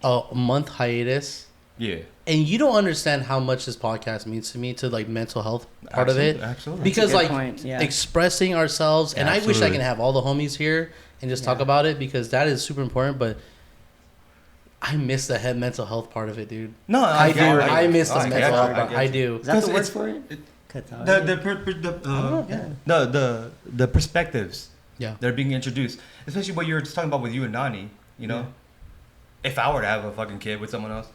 Speaker 3: a month hiatus,
Speaker 2: yeah.
Speaker 3: and you don't understand how much this podcast means to me, to like mental health part of it.
Speaker 2: Absolutely.
Speaker 3: Because
Speaker 1: That's a
Speaker 3: like
Speaker 1: good point, yeah.
Speaker 3: expressing ourselves, and I wish I
Speaker 2: Absolutely.
Speaker 3: can have all the homies here and just talk
Speaker 1: Yeah.
Speaker 3: about it, because that is super important. But I miss the head mental health part of it, dude.
Speaker 2: No,
Speaker 3: I do.
Speaker 2: get it.
Speaker 3: I miss the
Speaker 2: I
Speaker 3: mental
Speaker 2: get
Speaker 3: health
Speaker 2: you.
Speaker 3: part. I do.
Speaker 1: Is that the
Speaker 2: Because
Speaker 1: word
Speaker 2: it's-
Speaker 1: for it? Cathartic?
Speaker 2: The perspectives
Speaker 3: Yeah.
Speaker 2: that are being introduced, especially what you were just talking about with you and Nani. You know, if I were to have a fucking kid with someone else,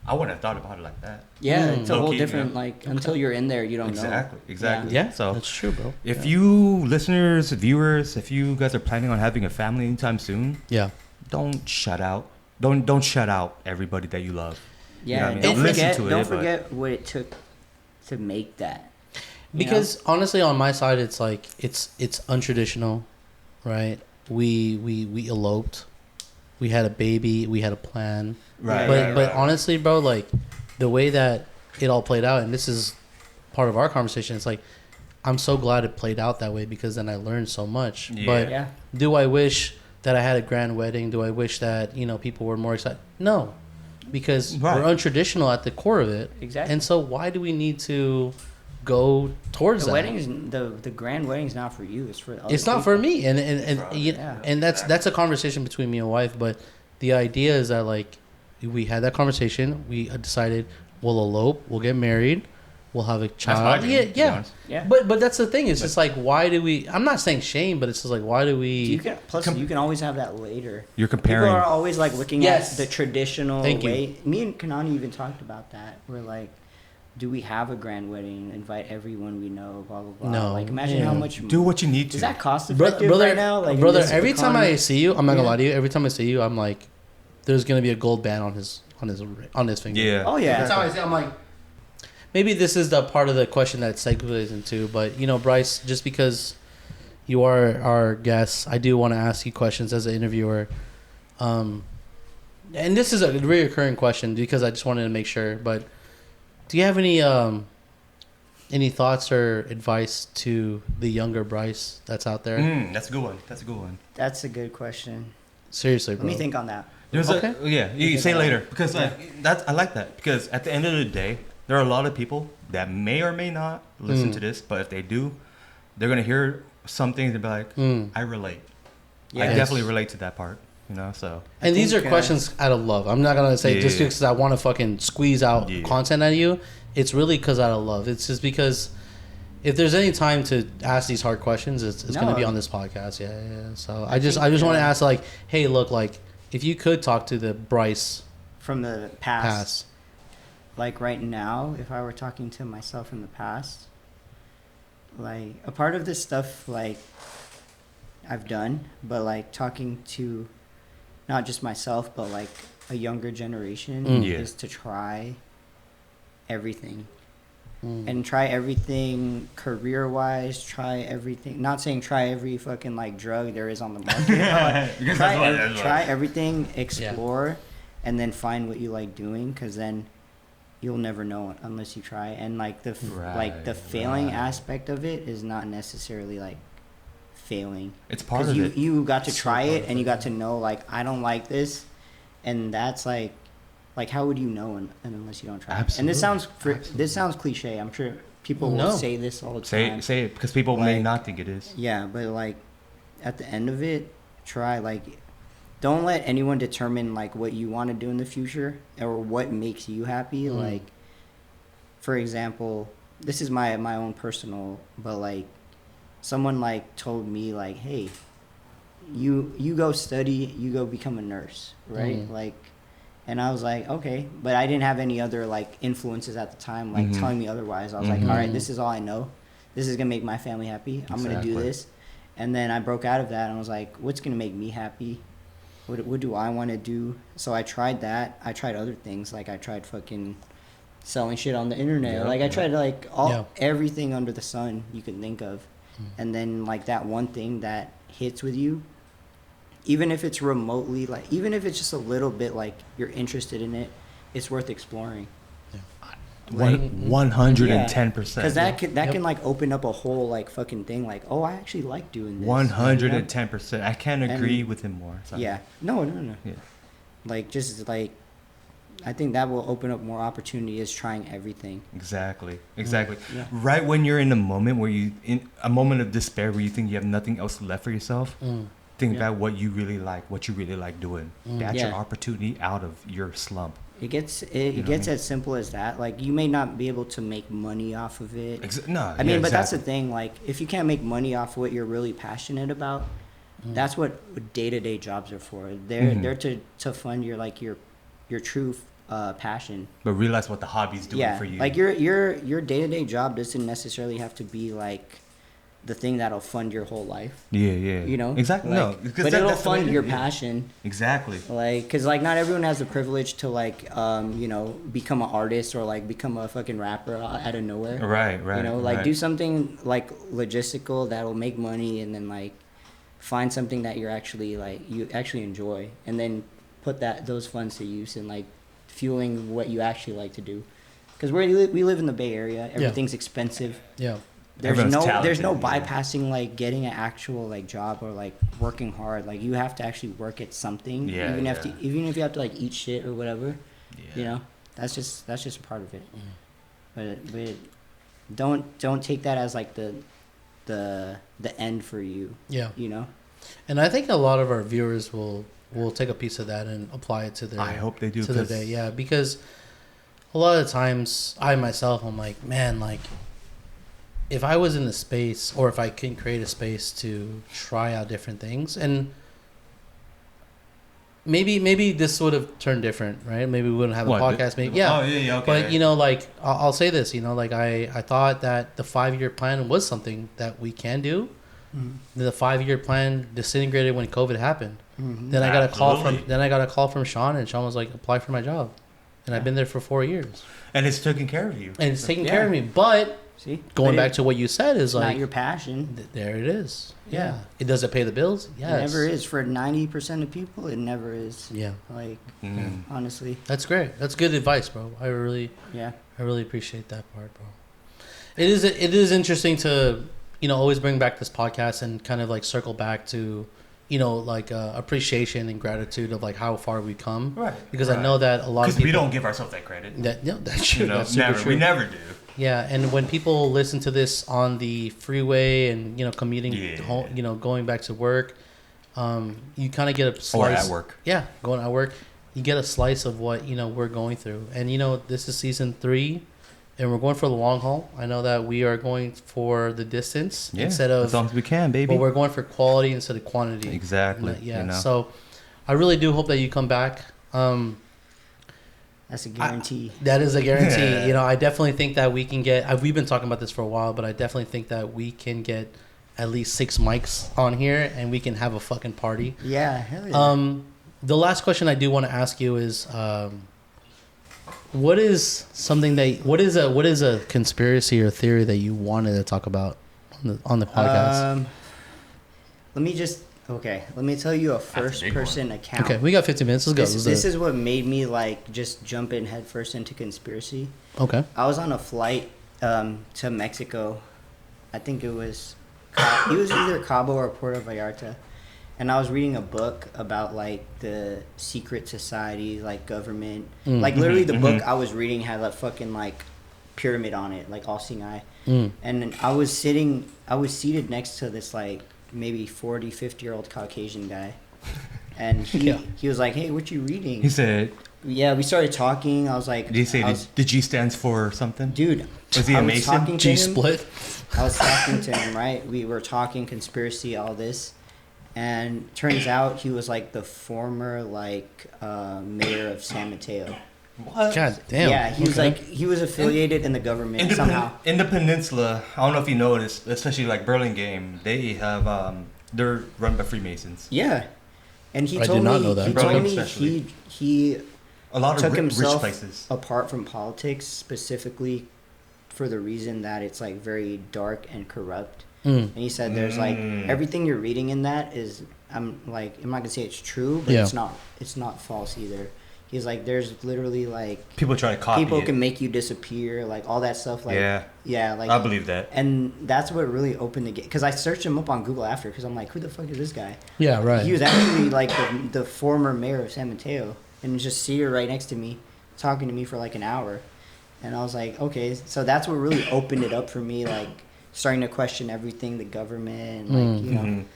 Speaker 2: I wouldn't have thought about it like that.
Speaker 1: Yeah, it's a whole
Speaker 2: Low-key,
Speaker 1: different
Speaker 2: yeah.
Speaker 1: like until you're in there, you don't
Speaker 2: Exactly.
Speaker 1: know.
Speaker 2: Exactly.
Speaker 3: Yeah.
Speaker 2: So
Speaker 3: That's true, bro.
Speaker 2: if you listeners, viewers, if you guys are planning on having a family anytime soon,
Speaker 3: Yeah.
Speaker 2: don't shut out. Don't shut out everybody that you love. You know
Speaker 1: Yeah,
Speaker 2: what I mean?
Speaker 1: don't
Speaker 2: Listen
Speaker 1: forget.
Speaker 2: to it,
Speaker 1: Don't
Speaker 2: but-
Speaker 1: forget what it took to make that. you
Speaker 3: Because honestly, on my side, it's like it's untraditional, right? We eloped, we had a baby, we had a plan,
Speaker 2: Right.
Speaker 3: but honestly, bro, like the way that it all played out, and this is part of our conversation, it's like I'm so glad it played out that way, because then I learned so much.
Speaker 2: Yeah.
Speaker 3: But
Speaker 1: Yeah.
Speaker 3: do I wish that I had a grand wedding? Do I wish that people were more excited? No, because
Speaker 2: Right.
Speaker 3: we're untraditional at the core of it.
Speaker 1: Exactly.
Speaker 3: And so why do we need to go towards
Speaker 1: The
Speaker 3: that?
Speaker 1: wedding's the grand wedding's not for you. It's for other
Speaker 3: It's not for
Speaker 1: people.
Speaker 3: me, and
Speaker 1: Yeah.
Speaker 3: and that's a conversation between me and wife. But the idea is that like we had that conversation. We decided we'll elope, we'll get married, we'll have a
Speaker 2: That's my
Speaker 3: child.
Speaker 2: dream,
Speaker 3: Yeah,
Speaker 2: to be
Speaker 3: yeah.
Speaker 2: honest.
Speaker 1: Yeah.
Speaker 3: But that's the thing. It's just like, why do we? I'm not saying shame, but it's just like, why do we?
Speaker 1: You can you can always have that later.
Speaker 2: You're
Speaker 1: People
Speaker 2: comparing.
Speaker 1: are always like looking
Speaker 3: Yes.
Speaker 1: at the traditional
Speaker 3: Thank you.
Speaker 1: way. Me and Kanani even talked about that. We're like, do we have a grand wedding? Invite everyone we know. Blah blah blah.
Speaker 3: No.
Speaker 1: Like imagine
Speaker 3: Yeah.
Speaker 1: how much.
Speaker 2: Do what you need to.
Speaker 1: Is that cost
Speaker 3: Bro-
Speaker 1: effective
Speaker 3: brother,
Speaker 1: right now? Like in
Speaker 3: brother,
Speaker 1: this
Speaker 3: every time I
Speaker 1: economy?
Speaker 3: see you, I'm not gonna
Speaker 1: Yeah.
Speaker 3: lie to you. Every time I see you, I'm like, there's gonna be a gold band on his finger.
Speaker 2: Yeah.
Speaker 1: Oh yeah.
Speaker 3: That's how I see. I'm like, maybe this is the part of the question that it segues into. But Bryce, just because you are our guest, I do want to ask you questions as an interviewer. And this is a reoccurring question because I just wanted to make sure. But do you have any thoughts or advice to the younger Bryce that's out there?
Speaker 2: That's a good one. That's a good one.
Speaker 1: That's a good question.
Speaker 3: Seriously,
Speaker 1: Let
Speaker 3: bro.
Speaker 1: me think on that.
Speaker 2: There's
Speaker 3: Okay.
Speaker 2: you say
Speaker 1: about
Speaker 2: later
Speaker 1: it.
Speaker 2: because I like that because at the end of the day, there are a lot of people that may or may not listen to this, but if they do, they're gonna hear some things and be like, I relate. I
Speaker 1: Yes.
Speaker 2: definitely relate to that part. You know, so.
Speaker 3: And these are questions out of love. I'm not gonna say just because I want to fucking squeeze out content at you. It's really because out of love. It's just because if there's any time to ask these hard questions, it's gonna be on this podcast. Yeah. So I just want to ask, like, hey, look, like, if you could talk to the Bryce
Speaker 1: from the past, like right now, if I were talking to myself in the past, like a part of this stuff, like I've done, but like talking to not just myself, but like a younger generation is to try everything. And try everything career-wise, try everything. Not saying try every fucking like drug there is on the market. Try everything, explore, and then find what you like doing, because then you'll never know unless you try. And like the failing aspect of it is not necessarily like failing.
Speaker 2: It's part of it.
Speaker 1: You got to try it, and you got to know, like, I don't like this, and that's like how would you know unless you don't try?
Speaker 2: Absolutely.
Speaker 1: And this sounds cliche. I'm sure people will say this all the time.
Speaker 2: Say it, because people may not think it is.
Speaker 1: Yeah, but like at the end of it, try. Like, don't let anyone determine like what you want to do in the future or what makes you happy. Like, for example, this is my own personal, but like someone like told me like, hey, you go study, you go become a nurse, right? Like. And I was like, okay, but I didn't have any other like influences at the time, like telling me otherwise. I was like, all right, this is all I know. This is gonna make my family happy. I'm gonna do this. And then I broke out of that and I was like, what's gonna make me happy? What do I want to do? So I tried that. I tried other things, like I tried fucking selling shit on the internet. Like I tried like everything under the sun you could think of. And then like that one thing that hits with you, even if it's remotely, like, even if it's just a little bit, like, you're interested in it, it's worth exploring.
Speaker 2: 110%.
Speaker 1: Because that can, like, open up a whole, like, fucking thing, like, oh, I actually like doing this.
Speaker 2: 110%. I can't agree with him more.
Speaker 1: Sorry. Yeah. No. Yeah. Like, just, like, I think that will open up more opportunity is trying everything.
Speaker 2: Exactly. Yeah. Right when you're in a moment in a moment of despair where you think you have nothing else left for yourself, think about what you really like doing. That's your opportunity out of your slump.
Speaker 1: It gets as simple as that. Like, you may not be able to make money off of it. But that's the thing. Like, if you can't make money off what you're really passionate about, that's what day-to-day jobs are for. They're to fund your true passion. But
Speaker 2: realize what the hobby's doing for you.
Speaker 1: Like your day-to-day job doesn't necessarily have to be like the thing that'll fund your whole life.
Speaker 2: Yeah.
Speaker 1: You know?
Speaker 2: Exactly.
Speaker 1: Like, but it'll fund your passion.
Speaker 2: Exactly.
Speaker 1: Like, because, like, not everyone has the privilege to, like, become an artist or, like, become a fucking rapper out of nowhere.
Speaker 2: Right.
Speaker 1: You know, like, do something, like, logistical that'll make money, and then, like, find something that you actually enjoy, and then put those funds to use in, like, fueling what you actually like to do. Because we live in the Bay Area. Everything's expensive.
Speaker 3: Yeah.
Speaker 1: There's no bypassing like getting an actual like job or like working hard. Like, you have to actually work at something. Even if you have to like eat shit or whatever. You know, that's just a part of it. But don't take that as like the end for you. Yeah. You know.
Speaker 3: And I think a lot of our viewers will take a piece of that and apply it to their.
Speaker 2: I hope they do.
Speaker 3: To their day, yeah, because a lot of times I'm like, man, like, if I was in a space, or if I can create a space to try out different things, and maybe this would have turned different, right? Maybe we wouldn't have a podcast. Maybe, yeah.
Speaker 2: Oh, yeah, okay.
Speaker 3: But, you know, like, I'll say this, you know, like, I thought that the 5-year plan was something that we can do. The 5-year plan disintegrated when COVID happened. Then I got a call from Sean, and Sean was like, apply for my job. And I've been there for 4 years.
Speaker 2: And it's taking care of you.
Speaker 3: And it's taking care of me. But going back to what you said is like,
Speaker 1: not your passion.
Speaker 3: There it is. Yeah. It doesn't pay the bills. Yeah.
Speaker 1: It never is. For 90% of people, it never is.
Speaker 3: Yeah.
Speaker 1: Like, honestly.
Speaker 3: That's great. That's good advice, bro. I really appreciate that part, bro. It is interesting to, you know, always bring back this podcast and kind of like circle back to, you know, like appreciation and gratitude of like how far we've come. Right. Because I know that a lot of people.
Speaker 2: Because we don't give ourselves that credit.
Speaker 3: That's true.
Speaker 2: You know,
Speaker 3: that's
Speaker 2: never. True. We never do.
Speaker 3: Yeah, and when people listen to this on the freeway and, you know, commuting home, you know, going back to work, you kind of get a slice.
Speaker 2: Or at work.
Speaker 3: Yeah, going at work. You get a slice of what, we're going through. And, this is season 3, and we're going for the long haul. I know that we are going for the distance instead of...
Speaker 2: as long as we can, baby.
Speaker 3: But we're going for quality instead of quantity.
Speaker 2: Exactly.
Speaker 3: Yeah, so I really do hope that you come back.
Speaker 1: That's a guarantee.
Speaker 3: That is a guarantee. I definitely think that we can get... we've been talking about this for a while, but I definitely think that we can get at least 6 mics on here, and we can have a fucking party.
Speaker 1: Yeah, hell yeah.
Speaker 3: The last question I do want to ask you is, what is a conspiracy or theory that you wanted to talk about on the podcast?
Speaker 1: Let me tell you a first person account.
Speaker 3: Okay, we got 15 minutes. Let's go.
Speaker 1: This is what made me just jump in headfirst into conspiracy.
Speaker 3: Okay.
Speaker 1: I was on a flight to Mexico. I think it was either Cabo or Puerto Vallarta. And I was reading a book about the secret society, government. Literally the book I was reading had a fucking pyramid on it, all seeing eye. And I was seated next to this maybe 40, 50-year-old Caucasian guy. And he was like, "Hey, what you reading?"
Speaker 2: He said,
Speaker 1: yeah, we started talking. I was like,
Speaker 2: did he say the G stands for something?
Speaker 1: Dude,
Speaker 2: was he a Mason?
Speaker 3: G split.
Speaker 1: I was talking to him, right? We were talking conspiracy, all this. And turns out he was the former mayor of San Mateo.
Speaker 2: What?
Speaker 3: God damn.
Speaker 1: Yeah, he was affiliated in the government somehow.
Speaker 2: In the peninsula, I don't know if you noticed, especially Burlingame, they have they're run by Freemasons.
Speaker 1: Yeah, and he
Speaker 3: I
Speaker 1: told
Speaker 3: did not
Speaker 1: me
Speaker 3: know that.
Speaker 1: he told me
Speaker 2: Especially.
Speaker 1: he
Speaker 2: A lot
Speaker 1: took
Speaker 2: of rich
Speaker 1: himself
Speaker 2: places.
Speaker 1: apart from politics specifically for the reason that it's very dark and corrupt. And he said there's everything you're reading in that is I'm not gonna say it's true, but it's not false either. He's there's literally
Speaker 2: people try to copy
Speaker 1: people
Speaker 2: it.
Speaker 1: can make you disappear, all that stuff.
Speaker 2: Yeah, I believe that.
Speaker 1: And that's what really opened the gate, because I searched him up on Google after, because I'm who the fuck is this guy?
Speaker 3: Yeah, right.
Speaker 1: He was actually the former mayor of San Mateo, and just seated right next to me, talking to me for an hour. And I was like, okay, so that's what really opened it up for me, starting to question everything, the government,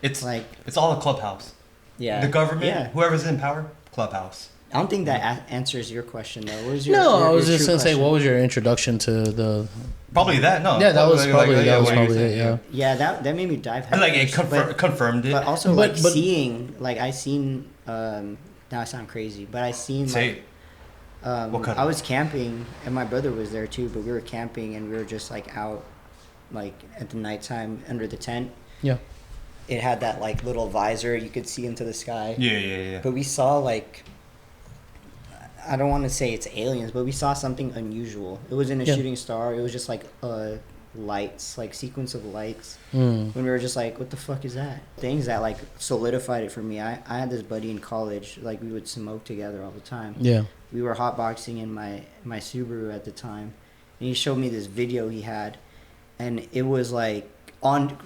Speaker 2: It's it's all a clubhouse.
Speaker 1: Yeah,
Speaker 2: the government,
Speaker 1: yeah.
Speaker 2: Whoever's in power, clubhouse.
Speaker 1: I don't think that answers your question though. What was your?
Speaker 3: No,
Speaker 1: your
Speaker 3: I was just
Speaker 1: true
Speaker 3: gonna say,
Speaker 1: question?
Speaker 3: what was your introduction to the?
Speaker 2: Probably that. No.
Speaker 3: Yeah, that was probably
Speaker 2: what
Speaker 3: it. Yeah.
Speaker 1: Yeah, that made me dive.
Speaker 2: And it confirmed it.
Speaker 1: But also
Speaker 3: But-
Speaker 1: seeing, I seen. Now I sound crazy, but I seen
Speaker 2: Say. What kind
Speaker 1: I
Speaker 2: of-
Speaker 1: was camping, and my brother was there too. But we were camping, and we were just out, at the nighttime under the tent.
Speaker 3: Yeah.
Speaker 1: It had that little visor you could see into the sky.
Speaker 2: Yeah.
Speaker 1: But we saw I don't want to say it's aliens, but we saw something unusual. It wasn't a shooting star. It was just lights, sequence of lights. When we were just what the fuck is that? Things that solidified it for me. I had this buddy in college. We would smoke together all the time.
Speaker 3: Yeah.
Speaker 1: We were hotboxing in my Subaru at the time, and he showed me this video he had, and it was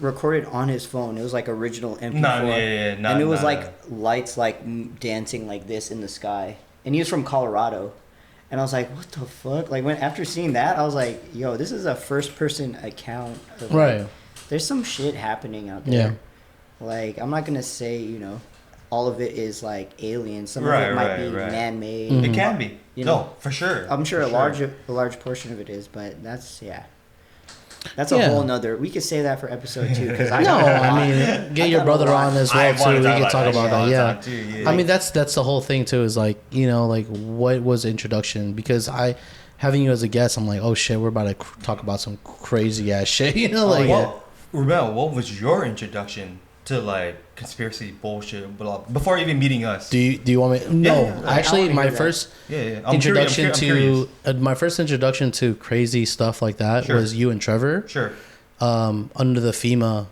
Speaker 1: recorded on his phone. It was original MP4. And it was lights dancing like this in the sky. And he was from Colorado. And I was like, what the fuck? After seeing that, I was like, yo, this is a first person account of,
Speaker 3: Right.
Speaker 1: there's some shit happening out there. Yeah. I'm not gonna say, all of it is aliens. Some of it might be man made.
Speaker 3: Mm-hmm.
Speaker 2: It can be. No, for sure.
Speaker 1: I'm sure a large portion of it is, but that's a whole nother. We could say that for episode 2, because
Speaker 3: get your brother on as well too. We can talk about that. Yeah.
Speaker 2: Too,
Speaker 3: I mean, that's the whole thing too. Is what was introduction? Because having you as a guest, I'm oh shit, we're about to talk about some crazy ass shit.
Speaker 2: Rommel, what was your introduction to conspiracy bullshit? Blah, before even meeting us.
Speaker 3: Do you want me? No, actually, my first introduction my first introduction to crazy stuff like that was you and Trevor.
Speaker 2: Sure.
Speaker 3: Under the FEMA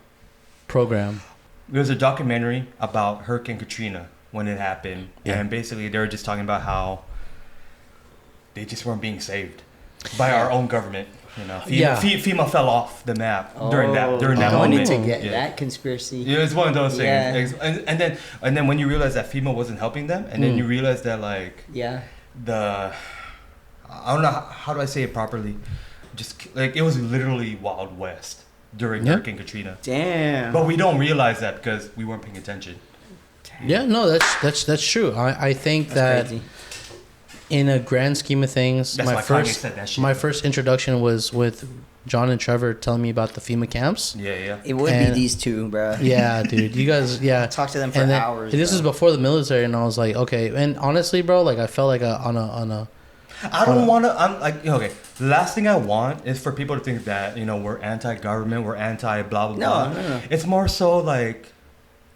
Speaker 3: program.
Speaker 2: There was a documentary about Hurricane Katrina when it happened, and basically they were just talking about how they just weren't being saved by our own government. FEMA fell off the map during that moment.
Speaker 1: I wanted to get that conspiracy.
Speaker 2: Yeah, it's one of those things. And then when you realize that FEMA wasn't helping them, and then you realize that I don't know how do I say it properly, just it was literally Wild West during Hurricane Katrina.
Speaker 1: Damn.
Speaker 2: But we don't realize that because we weren't paying attention.
Speaker 3: Yeah, no, that's true. I think that
Speaker 1: crazy.
Speaker 3: in a grand scheme of things,
Speaker 2: That's why Kanye said that shit.
Speaker 3: my first introduction was with John and Trevor telling me about the FEMA camps.
Speaker 2: Yeah.
Speaker 1: It would
Speaker 3: And-
Speaker 1: be these two, bro.
Speaker 3: Yeah, dude, you guys, yeah.
Speaker 1: Talk to them for
Speaker 3: And then,
Speaker 1: hours.
Speaker 3: This
Speaker 1: bro.
Speaker 3: is before the military, and I was like, okay. And honestly, bro, like I felt like on a
Speaker 2: I don't want to. I'm like, okay. The last thing I want is for people to think that we're anti-government, we're anti-blah blah blah.
Speaker 1: No.
Speaker 2: It's more so like,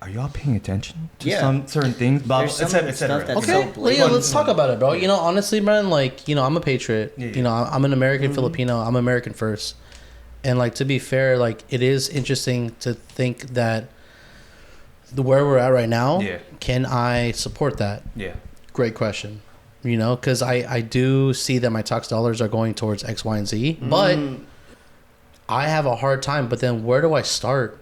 Speaker 2: are y'all paying attention to
Speaker 1: Yeah.
Speaker 2: some certain things? Blah
Speaker 1: There's
Speaker 2: blah.
Speaker 1: some
Speaker 2: Et cetera,
Speaker 1: stuff
Speaker 2: et
Speaker 1: that's
Speaker 2: cetera.
Speaker 3: okay.
Speaker 1: so
Speaker 3: Well, yeah,
Speaker 1: blatant.
Speaker 3: let's talk about it, bro. Honestly, man, like I'm a patriot.
Speaker 2: Yeah.
Speaker 3: I'm an American Filipino. I'm American first. And like to be fair, like it is interesting to think that where we're at right now,
Speaker 2: Yeah.
Speaker 3: can I support that?
Speaker 2: Yeah.
Speaker 3: Great question. Because I do see that my tax dollars are going towards X, Y, and Z, but I have a hard time. But then where do I start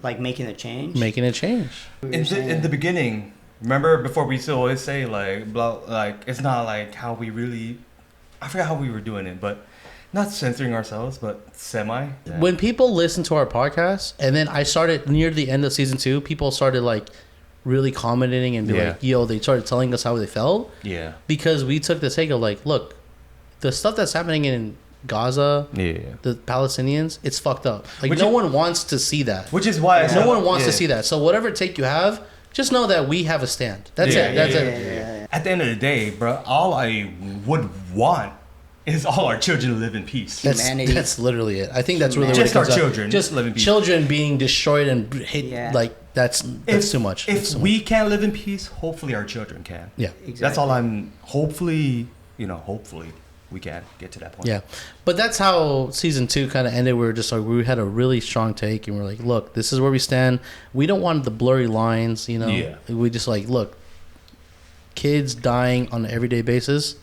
Speaker 1: Like making a change.
Speaker 3: making a change?
Speaker 2: In the beginning, remember before we used to always say like blah, like it's not like how we really. I forgot how we were doing it, but not censoring ourselves, but semi. Yeah.
Speaker 3: When people listen to our podcast, and then I started near the end of season 2, people started like really commenting and be
Speaker 2: Yeah.
Speaker 3: like, yo, they started telling us how they felt
Speaker 2: Yeah.
Speaker 3: because we took the take of like, look, the stuff that's happening in Gaza,
Speaker 2: Yeah.
Speaker 3: the Palestinians, it's fucked up. Like
Speaker 2: Which
Speaker 3: no
Speaker 2: is-
Speaker 3: one wants to see that.
Speaker 2: Which is why
Speaker 3: No one wants to see that. So whatever take you have, just know that we have a stand. That's
Speaker 2: Yeah,
Speaker 3: it. That's
Speaker 2: yeah,
Speaker 3: it.
Speaker 2: At the end of the day, bro, all I would want is all our children to live in peace.
Speaker 1: Humanity.
Speaker 3: That's literally it. I think that's really
Speaker 2: Just
Speaker 3: what it comes
Speaker 2: our
Speaker 3: down-
Speaker 2: children
Speaker 3: Just
Speaker 2: live in peace.
Speaker 3: children being destroyed and hit.
Speaker 1: Yeah.
Speaker 3: Like that's too much.
Speaker 2: If
Speaker 3: That's too
Speaker 2: we can't live in peace, hopefully our children can.
Speaker 3: Yeah.
Speaker 1: Exactly.
Speaker 2: That's all I'm. Hopefully we can get to that point.
Speaker 3: Yeah, but that's how season 2 kind of ended. We were just like, we had a really strong take, and we're like, look, this is where we stand. We don't want the blurry lines,
Speaker 2: Yeah.
Speaker 3: We just like, look, kids dying on an everyday basis,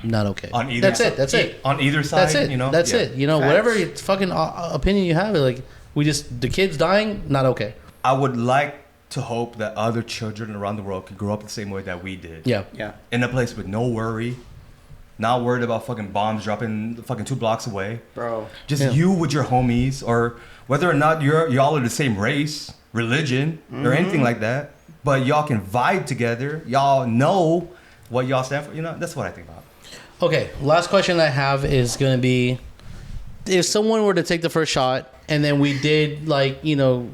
Speaker 3: not okay.
Speaker 2: On either
Speaker 3: That's it. That's it.
Speaker 2: On either side,
Speaker 3: That's it. That's
Speaker 2: yeah.
Speaker 3: it.
Speaker 1: Facts.
Speaker 3: Whatever fucking opinion you have, like we just the kids dying, not okay.
Speaker 2: I would like to hope that other children around the world could grow up the same way that we did.
Speaker 3: Yeah.
Speaker 1: Yeah.
Speaker 2: In a place with no worry, not worried about fucking bombs dropping fucking 2 blocks away.
Speaker 1: Bro.
Speaker 2: Just
Speaker 3: Yeah.
Speaker 2: you with your homies, or whether or not y'all are the same race, religion, or anything like that. But y'all can vibe together. Y'all know what y'all stand for. That's what I think about.
Speaker 3: Okay, last question I have is going to be, if someone were to take the first shot and then we did downsize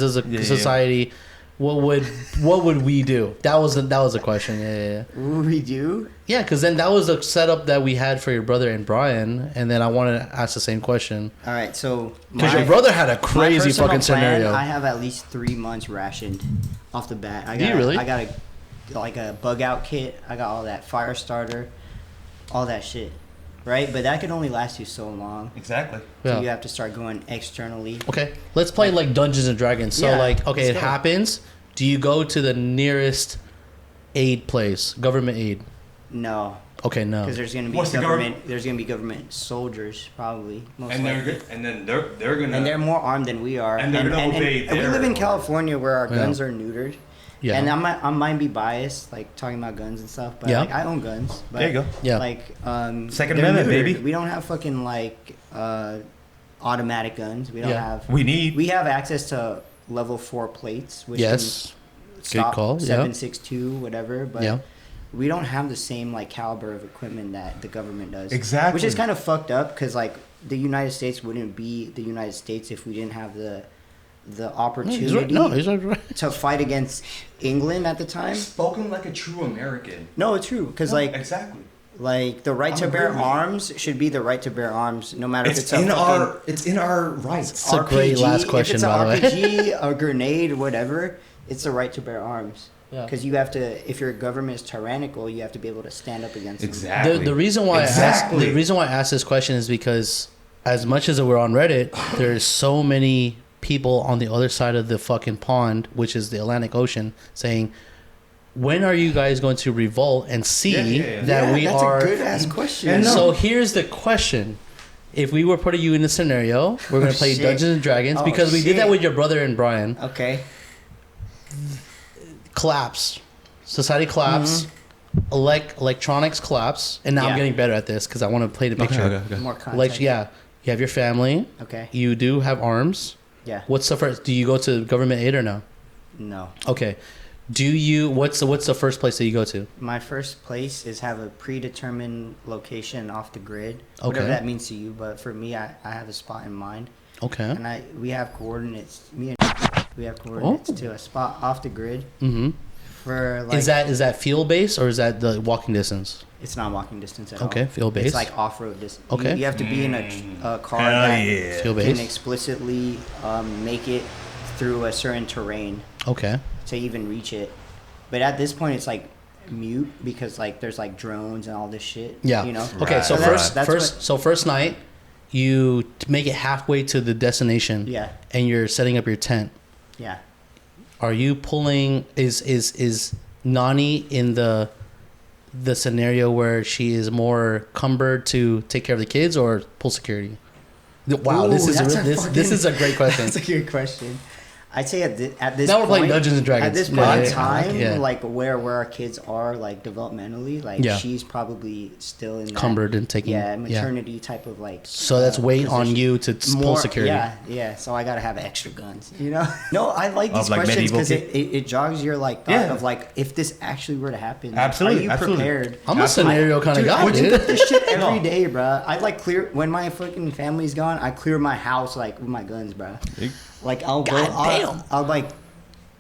Speaker 3: as a society, what would we do? That was a question. Yeah.
Speaker 1: What we do?
Speaker 3: Yeah, because then that was a setup that we had for your brother and Brian, and then I wanted to ask the same question
Speaker 1: All right. So
Speaker 3: because your brother had a
Speaker 1: my
Speaker 3: crazy
Speaker 1: personal
Speaker 3: fucking
Speaker 1: plan,
Speaker 3: scenario.
Speaker 1: I have at least 3 months rationed off the bat.
Speaker 3: Do you really?
Speaker 1: I got a bug out kit. I got all that fire starter, all that shit. Right, but that could only last you so long.
Speaker 2: Exactly.
Speaker 1: So
Speaker 3: Yeah.
Speaker 1: you have to start going externally.
Speaker 3: Okay, let's play like Dungeons and Dragons. So
Speaker 1: Yeah,
Speaker 3: like, okay, it
Speaker 1: let's go.
Speaker 3: happens. Do you go to the nearest aid place, government aid?
Speaker 1: No,
Speaker 3: Okay, no.
Speaker 1: because there's gonna be
Speaker 2: What's the
Speaker 1: government. There's gonna be government soldiers probably. Most
Speaker 2: And
Speaker 1: likely.
Speaker 2: they're gonna.
Speaker 1: And they're more armed than we are.
Speaker 2: And they're gonna obey
Speaker 1: and we
Speaker 2: their
Speaker 1: live in
Speaker 2: orders.
Speaker 1: California where our
Speaker 3: Yeah.
Speaker 1: guns are neutered.
Speaker 3: Yeah.
Speaker 1: And I might be biased, like talking about guns and stuff, but
Speaker 3: Yeah.
Speaker 1: like I own guns. But
Speaker 2: There you go.
Speaker 3: Yeah.
Speaker 1: Like
Speaker 2: Second
Speaker 1: they're
Speaker 2: Amendment,
Speaker 1: neutered.
Speaker 2: baby.
Speaker 1: We don't have fucking like automatic guns. We don't
Speaker 3: Yeah.
Speaker 1: have.
Speaker 2: We
Speaker 1: have access to level 4 plates, which
Speaker 3: Yes.
Speaker 1: can stop
Speaker 3: call, yeah.
Speaker 1: 7.62 whatever. But
Speaker 3: Yeah.
Speaker 1: we don't have the same like caliber of equipment that the government does.
Speaker 2: Exactly.
Speaker 1: Which is kind of fucked up because like the United States wouldn't be the United States if we didn't have the opportunity
Speaker 3: He's right.
Speaker 1: to fight against England at the time.
Speaker 2: spoken like a true American.
Speaker 1: No, it's true because
Speaker 2: Exactly.
Speaker 1: like the right
Speaker 2: I'm
Speaker 1: to bear
Speaker 2: agreeing with you.
Speaker 1: arms should be the right to bear arms, no matter if
Speaker 2: It's
Speaker 1: it's a
Speaker 2: in
Speaker 1: fucking
Speaker 2: it's in our rights.
Speaker 3: It's a great last question,
Speaker 1: if it's
Speaker 3: by the
Speaker 1: an
Speaker 3: way.
Speaker 1: RPG, a grenade, whatever, it's the right to bear arms.
Speaker 3: Yeah.
Speaker 1: Because you have to, if your government is tyrannical, you have to be able to stand up against them.
Speaker 2: Exactly.
Speaker 3: The reason why
Speaker 2: Exactly.
Speaker 3: the reason why I asked this question is because as much as we're on Reddit, there's so many people on the other side of the fucking pond, which is the Atlantic Ocean, saying, when are you guys going to revolt and see that
Speaker 1: Yeah,
Speaker 3: we
Speaker 1: that's
Speaker 3: are
Speaker 1: a good ass question.
Speaker 2: And no.
Speaker 3: So here's the question. If we were putting you in a scenario, we're going to play
Speaker 1: shit.
Speaker 3: Dungeons and Dragons
Speaker 1: Oh,
Speaker 3: because we did that
Speaker 1: shit.
Speaker 3: with your brother and Brian.
Speaker 1: Okay.
Speaker 3: Collapse. Society collapse. Electronics collapse. And now I'm
Speaker 1: Yeah.
Speaker 3: getting better at this because I want to play the picture.
Speaker 1: More context.
Speaker 3: Like, yeah, you have your family.
Speaker 1: Okay.
Speaker 3: You do have arms.
Speaker 1: Yeah.
Speaker 3: What's the first? Do you go to government aid or no?
Speaker 1: No.
Speaker 3: Okay. Do you? What's the first place that you go to?
Speaker 1: My first place is have a predetermined location off the grid.
Speaker 3: Okay.
Speaker 1: Whatever that means to you, but for me, I have a spot in mind.
Speaker 3: Okay.
Speaker 1: And we have coordinates. We have coordinates to a spot off the grid.
Speaker 3: Mm-hmm.
Speaker 1: For like,
Speaker 3: Is that field based or is that the walking distance?
Speaker 1: It's not walking distance at all.
Speaker 3: Okay, field based.
Speaker 1: It's like off-road distance.
Speaker 3: Okay.
Speaker 1: You have to be in a car
Speaker 2: Hell
Speaker 1: that
Speaker 2: yeah.
Speaker 3: Field
Speaker 1: can
Speaker 3: based.
Speaker 1: explicitly make it through a certain terrain
Speaker 3: Okay.
Speaker 1: to even reach it. But at this point, it's like mute because like there's like drones and all this shit.
Speaker 3: Yeah.
Speaker 1: You know.
Speaker 3: Okay. So
Speaker 2: Right.
Speaker 3: first night, you make it halfway to the destination.
Speaker 1: Yeah.
Speaker 3: And you're setting up your tent.
Speaker 1: Yeah.
Speaker 3: Are you pulling? Is Nani in the scenario where she is more cumbered to take care of the kids or pull security? Wow,
Speaker 1: Ooh,
Speaker 3: this is
Speaker 1: that's
Speaker 3: this is a great question.
Speaker 1: That's a good question. I'd say at this
Speaker 3: Now we're
Speaker 1: point,
Speaker 3: playing Dungeons and Dragons.
Speaker 1: At this point
Speaker 3: Yeah,
Speaker 1: in
Speaker 3: yeah,
Speaker 1: time,
Speaker 3: yeah.
Speaker 1: like where our kids are like developmentally, like
Speaker 3: Yeah.
Speaker 1: she's probably still in that,
Speaker 3: Cumbered and taking
Speaker 1: maternity type of like.
Speaker 3: So that's weight on
Speaker 1: position.
Speaker 3: you to pull security.
Speaker 1: Yeah. So I gotta have extra guns, you know. No, I like these
Speaker 2: Of, like,
Speaker 1: questions because
Speaker 2: medieval
Speaker 1: it jogs your like thought
Speaker 2: Yeah.
Speaker 1: of like if this actually were to happen,
Speaker 2: Absolutely,
Speaker 1: are you
Speaker 2: absolutely.
Speaker 1: prepared?
Speaker 3: I'm a scenario kind of guy,
Speaker 1: I do
Speaker 3: dude.
Speaker 1: this shit every
Speaker 2: No.
Speaker 1: day, bro. I like clear when my fucking family's gone. I clear my house like with my guns, bro. Like I'll go,
Speaker 3: Goddamn.
Speaker 1: I'll like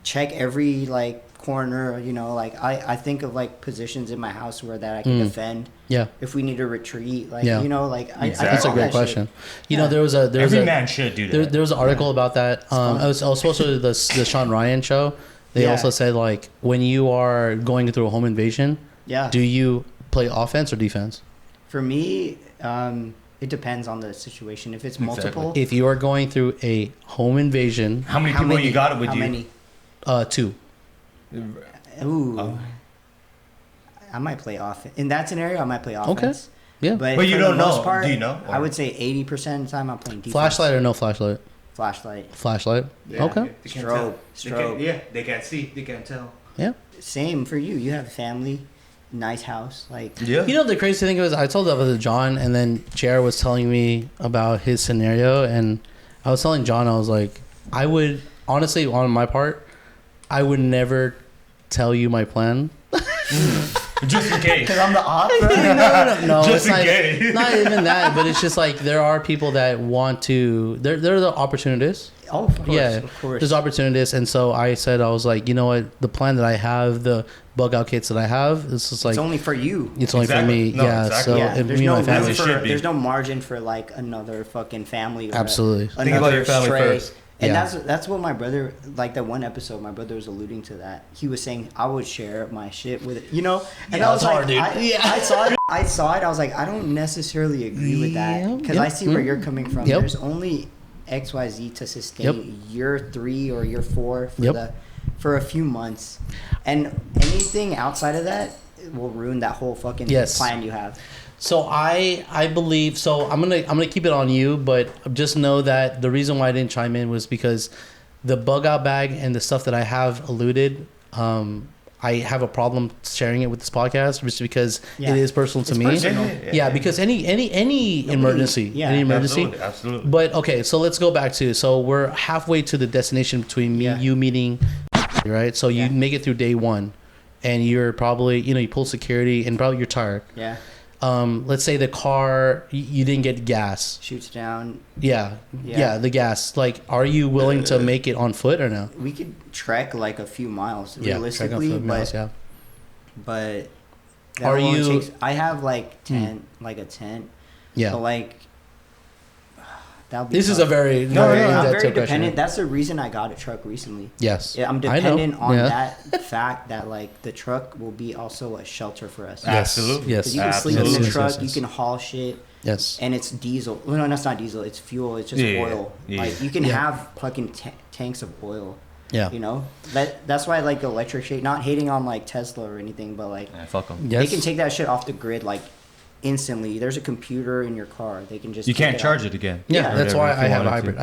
Speaker 1: check every like corner, you know. Like I think of like positions in my house where that I can defend.
Speaker 3: Yeah.
Speaker 1: If we need to retreat, like
Speaker 3: Yeah.
Speaker 1: you know, like I
Speaker 3: That's a
Speaker 1: all
Speaker 3: great
Speaker 1: that
Speaker 3: question.
Speaker 1: shit.
Speaker 3: You know, there was
Speaker 2: Every
Speaker 3: a
Speaker 2: man should do that.
Speaker 3: there was an article about that. I was supposed to the Sean Ryan show. They
Speaker 1: Yeah.
Speaker 3: also said like when you are going through a home invasion,
Speaker 1: Yeah.
Speaker 3: do you play offense or defense?
Speaker 1: For me, it depends on the situation. If it's multiple,
Speaker 3: If you are going through a home invasion,
Speaker 2: How many people you got with
Speaker 1: how
Speaker 2: you?
Speaker 1: many?
Speaker 3: 2.
Speaker 1: Ooh.
Speaker 2: Oh.
Speaker 1: I might play offense. In that scenario, I might play offense.
Speaker 3: Yeah.
Speaker 1: But
Speaker 2: you
Speaker 1: for
Speaker 2: don't
Speaker 1: the most
Speaker 2: know.
Speaker 1: Part,
Speaker 2: Do you know?
Speaker 1: I would say 80% of the time I'm playing defense.
Speaker 3: Flashlight or no flashlight?
Speaker 1: Flashlight.
Speaker 3: Flashlight.
Speaker 1: Yeah.
Speaker 3: Okay.
Speaker 2: They can't
Speaker 1: Strobe.
Speaker 2: tell. They
Speaker 1: Strobe.
Speaker 2: can't, yeah, they can't see. They can't tell.
Speaker 3: Yeah.
Speaker 1: Same for you. You have a family, nice house. Like,
Speaker 2: Yeah.
Speaker 3: You know the crazy thing was I told that to John, and then Jared was telling me about his scenario, and I was telling John, I was like, I would honestly, on my part, I would never tell you my plan.
Speaker 2: Just in case.
Speaker 1: because I'm the op.
Speaker 3: No,
Speaker 2: Just
Speaker 3: it's
Speaker 2: in
Speaker 3: not,
Speaker 2: case.
Speaker 3: not even that, but it's just like there are people that want to. They're the opportunists.
Speaker 1: Oh, of course.
Speaker 3: Yeah,
Speaker 1: Of course.
Speaker 3: there's opportunists, and so I said I was like, you know what, the plan that I have, the bug out kits that I have, it's just like
Speaker 1: it's only for you.
Speaker 3: it's only
Speaker 2: Exactly.
Speaker 3: for me.
Speaker 2: No,
Speaker 3: yeah,
Speaker 2: exactly.
Speaker 3: so
Speaker 1: Yeah,
Speaker 3: and
Speaker 1: there's
Speaker 3: me and
Speaker 1: no
Speaker 3: my family.
Speaker 2: As it should be.
Speaker 1: there's no margin for like another fucking family. Or
Speaker 3: Absolutely.
Speaker 2: Think about your family first.
Speaker 1: And
Speaker 3: Yeah.
Speaker 1: that's what my brother, like that one episode, my brother was alluding to that. He was saying I would share my shit with it, you know. And
Speaker 3: Yeah,
Speaker 1: I was
Speaker 3: it's
Speaker 1: like,
Speaker 3: hard, dude.
Speaker 1: I saw it. I was like, I don't necessarily agree with that because I see where you're coming from.
Speaker 3: Yep.
Speaker 1: There's only XYZ to sustain
Speaker 3: Yep.
Speaker 1: year 3 or year 4 for
Speaker 3: Yep.
Speaker 1: for a few months, and anything outside of that will ruin that whole fucking
Speaker 3: Yes.
Speaker 1: plan you have.
Speaker 3: So I believe so. I'm gonna keep it on you, but just know that the reason why I didn't chime in was because the bug out bag and the stuff that I have alluded. I have a problem sharing it with this podcast just because
Speaker 1: Yeah.
Speaker 3: it is personal to
Speaker 1: It's
Speaker 3: me.
Speaker 1: personal.
Speaker 3: Yeah, because any emergency,
Speaker 1: yeah.
Speaker 3: any emergency.
Speaker 2: Absolutely. Absolutely.
Speaker 3: But okay, so let's go back to so we're halfway to the destination between me,
Speaker 1: Yeah.
Speaker 3: you meeting, right? So you
Speaker 1: Yeah.
Speaker 3: make it through day 1, and you're probably you pull security and probably you're tired.
Speaker 1: Yeah,
Speaker 3: Let's say the car you didn't get gas.
Speaker 1: shoots down.
Speaker 3: Yeah,
Speaker 1: Yeah.
Speaker 3: the gas. Like, are you willing to make it on foot or no?
Speaker 1: We could trek like a few miles
Speaker 3: Yeah,
Speaker 1: realistically,
Speaker 3: check on foot
Speaker 1: but
Speaker 3: miles, yeah.
Speaker 1: but that
Speaker 3: Are
Speaker 1: only
Speaker 3: you-
Speaker 1: I have like like a tent.
Speaker 3: Yeah.
Speaker 1: So like that'll be
Speaker 3: This is
Speaker 1: tough.
Speaker 3: a very
Speaker 2: No,
Speaker 3: very
Speaker 2: no,
Speaker 1: I'm
Speaker 3: in-depth
Speaker 1: very
Speaker 3: question.
Speaker 1: dependent. That's the reason I got a truck recently.
Speaker 3: Yes.
Speaker 1: Yeah, I'm
Speaker 3: I know.
Speaker 1: dependent on
Speaker 3: Yeah.
Speaker 1: that fact that like the truck will be also a shelter for us.
Speaker 3: Yes.
Speaker 2: Absolutely.
Speaker 3: Yes.
Speaker 1: 'Cause you can sleep
Speaker 2: Absolutely.
Speaker 1: in the
Speaker 3: Yes,
Speaker 1: truck,
Speaker 3: yes,
Speaker 1: you
Speaker 3: yes.
Speaker 1: can haul shit,
Speaker 3: Yes.
Speaker 1: and it's diesel. Well, no, that's not diesel. It's fuel. It's just
Speaker 2: Yeah,
Speaker 1: oil.
Speaker 2: yeah.
Speaker 1: Like you can
Speaker 3: Yeah.
Speaker 1: have fucking tanks of oil.
Speaker 3: Yeah.
Speaker 1: You know that's why I like electric shit. Not hating on like Tesla or anything, but like
Speaker 2: Yeah, fuck them.
Speaker 3: Yes.
Speaker 1: they can take that shit off the grid like instantly. There's a computer in your car. They can just
Speaker 2: You
Speaker 1: take
Speaker 2: can't
Speaker 1: it
Speaker 2: charge
Speaker 1: out.
Speaker 2: it again.
Speaker 3: Yeah,
Speaker 1: Yeah.
Speaker 3: that's why
Speaker 2: Whatever, if
Speaker 3: I
Speaker 2: you
Speaker 3: have a
Speaker 2: wanted
Speaker 3: hybrid.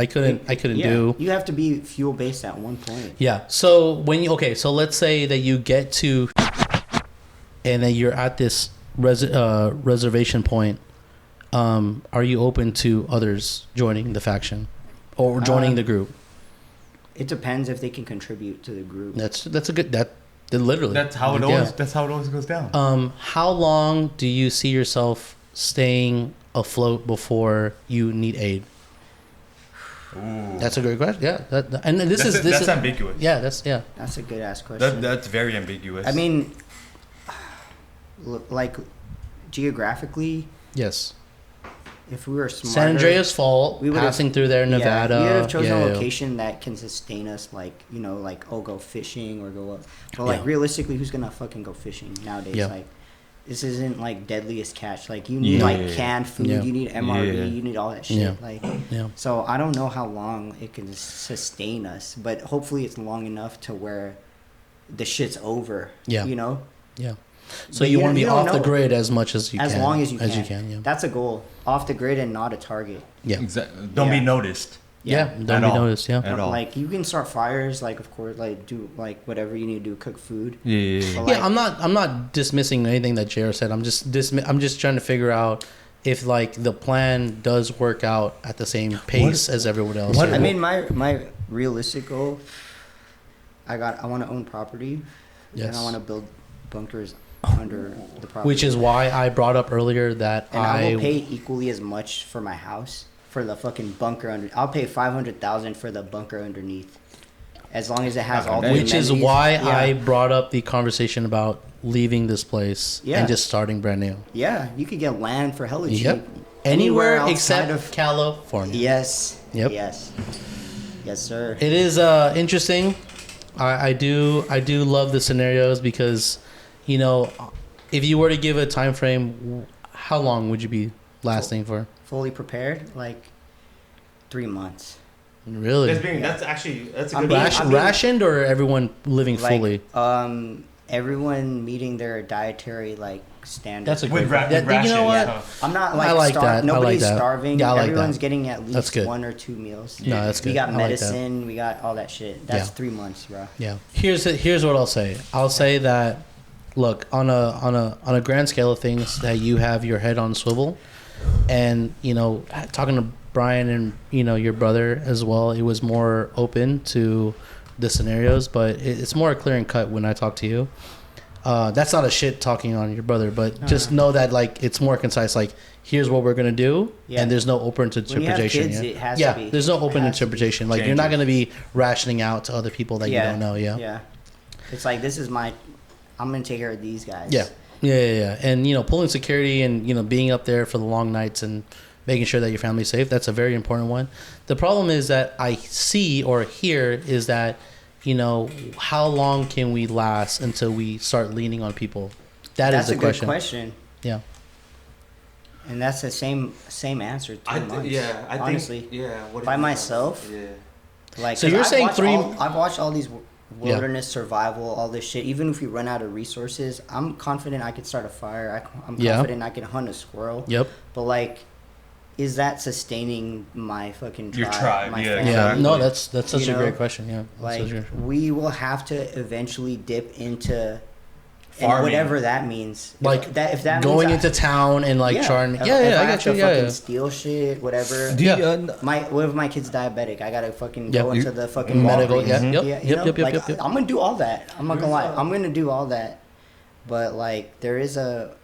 Speaker 2: to.
Speaker 3: I couldn't
Speaker 1: Yeah,
Speaker 3: do.
Speaker 1: you have to be fuel based at one point.
Speaker 3: Yeah. So when you so let's say that you get to, and then you're at this reservation point. Are you open to others joining the faction, or joining the group?
Speaker 1: it depends if they can contribute to the group.
Speaker 3: That's a good literally.
Speaker 2: That's how it always. That's how it always goes down.
Speaker 3: How long do you see yourself staying afloat before you need aid?
Speaker 2: Ooh.
Speaker 3: That's a great question. Yeah, that's
Speaker 2: ambiguous.
Speaker 3: Yeah,
Speaker 1: That's a good ass question.
Speaker 2: That's very ambiguous.
Speaker 1: I mean, like geographically,
Speaker 3: yes.
Speaker 1: If we were smarter,
Speaker 3: San Andreas Fault, passing through there, Nevada.
Speaker 1: Yeah, we would have chosen a location that can sustain us, like, you know, like, go fishing or go up. But, like, realistically, who's going to fucking go fishing nowadays?
Speaker 3: Yeah.
Speaker 1: Like, this isn't, like, deadliest catch. Like, you need, canned food.
Speaker 3: Yeah.
Speaker 1: You need MRE. You need all that shit.
Speaker 3: Yeah.
Speaker 1: Like,
Speaker 3: yeah.
Speaker 1: So, I don't know how long it can sustain us. But hopefully it's long enough to where the shit's over.
Speaker 3: Yeah.
Speaker 1: You know?
Speaker 3: Yeah. So you want to be off the grid as much as you can.
Speaker 1: As long as you can.
Speaker 3: Yeah.
Speaker 1: That's a goal. Off the grid and not a target.
Speaker 3: Yeah.
Speaker 2: Exactly. Don't be noticed.
Speaker 3: Yeah. Don't be noticed. Yeah.
Speaker 2: At all.
Speaker 1: Like, you can start fires. Like, of course, like, do like whatever you need to do, cook food.
Speaker 2: Yeah.
Speaker 1: But, like,
Speaker 3: I'm not dismissing anything that JR said. I'm just trying to figure out if, like, the plan does work out at the same pace as everyone else.
Speaker 1: I mean, my realistic goal, I want to own property.
Speaker 3: Yes.
Speaker 1: And I want to build bunkers under the property.
Speaker 3: Which is why I brought up earlier that
Speaker 1: and I will pay equally as much for my house for the fucking bunker under. I'll pay $500,000 for the bunker underneath, as long as it has all the
Speaker 3: Which is
Speaker 1: amenities.
Speaker 3: why I brought up the conversation about leaving this place and just starting brand new.
Speaker 1: Yeah, you could get land for hella cheap.
Speaker 3: Yep. Anywhere
Speaker 1: outside
Speaker 3: except California.
Speaker 1: Yes.
Speaker 3: Yep.
Speaker 1: Yes. Yes, sir.
Speaker 3: It is interesting. I do love the scenarios because, you know, if you were to give a time frame, how long would you be lasting for?
Speaker 1: Fully prepared, like 3 months.
Speaker 3: Really?
Speaker 2: That's a
Speaker 1: I'm
Speaker 2: good
Speaker 3: rationed or everyone living fully?
Speaker 1: Everyone meeting their dietary like standards.
Speaker 3: That's a good
Speaker 2: ration.
Speaker 3: You know what?
Speaker 2: Yeah.
Speaker 1: I'm not like,
Speaker 3: I like that.
Speaker 1: Nobody's
Speaker 3: I like that.
Speaker 1: starving.
Speaker 3: Yeah, I like
Speaker 1: Everyone's
Speaker 3: that.
Speaker 1: getting at
Speaker 3: That's
Speaker 1: least
Speaker 3: good.
Speaker 1: 1 or 2 meals.
Speaker 3: No, that's good.
Speaker 1: We got
Speaker 3: I like that.
Speaker 1: medicine. We got all that shit. That's 3 months, bro.
Speaker 3: Yeah. Here's what I'll say. I'll say that, look, on a grand scale of things, that you have your head on swivel, and, you know, talking to Brian and, you know, your brother as well, it was more open to the scenarios, but it's more clear and cut when I talk to you. That's not a shit talking on your brother, but just know that, like, it's more concise. Like, here's what we're gonna do, and there's no open interpretation.
Speaker 1: When you have kids, it has to be.
Speaker 3: There's no open interpretation. Like, you're not gonna be rationing out to other people that you don't know.
Speaker 1: Yeah. It's like, this is I'm gonna take care of these guys.
Speaker 3: Yeah. And, you know, pulling security and, you know, being up there for the long nights and making sure that your family's safe, that's a very important one. The problem is that I see or hear is that, you know, how long can we last until we start leaning on people? That's a good question. Yeah.
Speaker 1: And that's the same answer. 2 months. I honestly, think. Yeah. By myself. Yeah. Like,
Speaker 3: so you're saying
Speaker 1: I've watched all these wilderness survival, all this shit. Even if we run out of resources, I'm confident I could start a fire. I'm confident I can hunt a squirrel.
Speaker 3: Yep.
Speaker 1: But, like, is that sustaining my fucking tribe?
Speaker 2: Your tribe,
Speaker 1: my
Speaker 2: yeah.
Speaker 1: family?
Speaker 3: Yeah. No, that's such a great question. Yeah.
Speaker 1: Like, we will have to eventually dip into
Speaker 2: farming,
Speaker 1: and whatever that means.
Speaker 3: Like,
Speaker 1: if that
Speaker 3: going
Speaker 1: means
Speaker 3: into town and, like, charting.
Speaker 1: If
Speaker 3: I
Speaker 1: got
Speaker 3: got you.
Speaker 1: To fucking steal shit, whatever. What if my kid's diabetic? I gotta fucking go into the fucking
Speaker 3: medical.
Speaker 1: Walgreens.
Speaker 3: Yep.
Speaker 1: I'm gonna do all that. I'm not gonna lie. I'm gonna do all that. But, like, there is a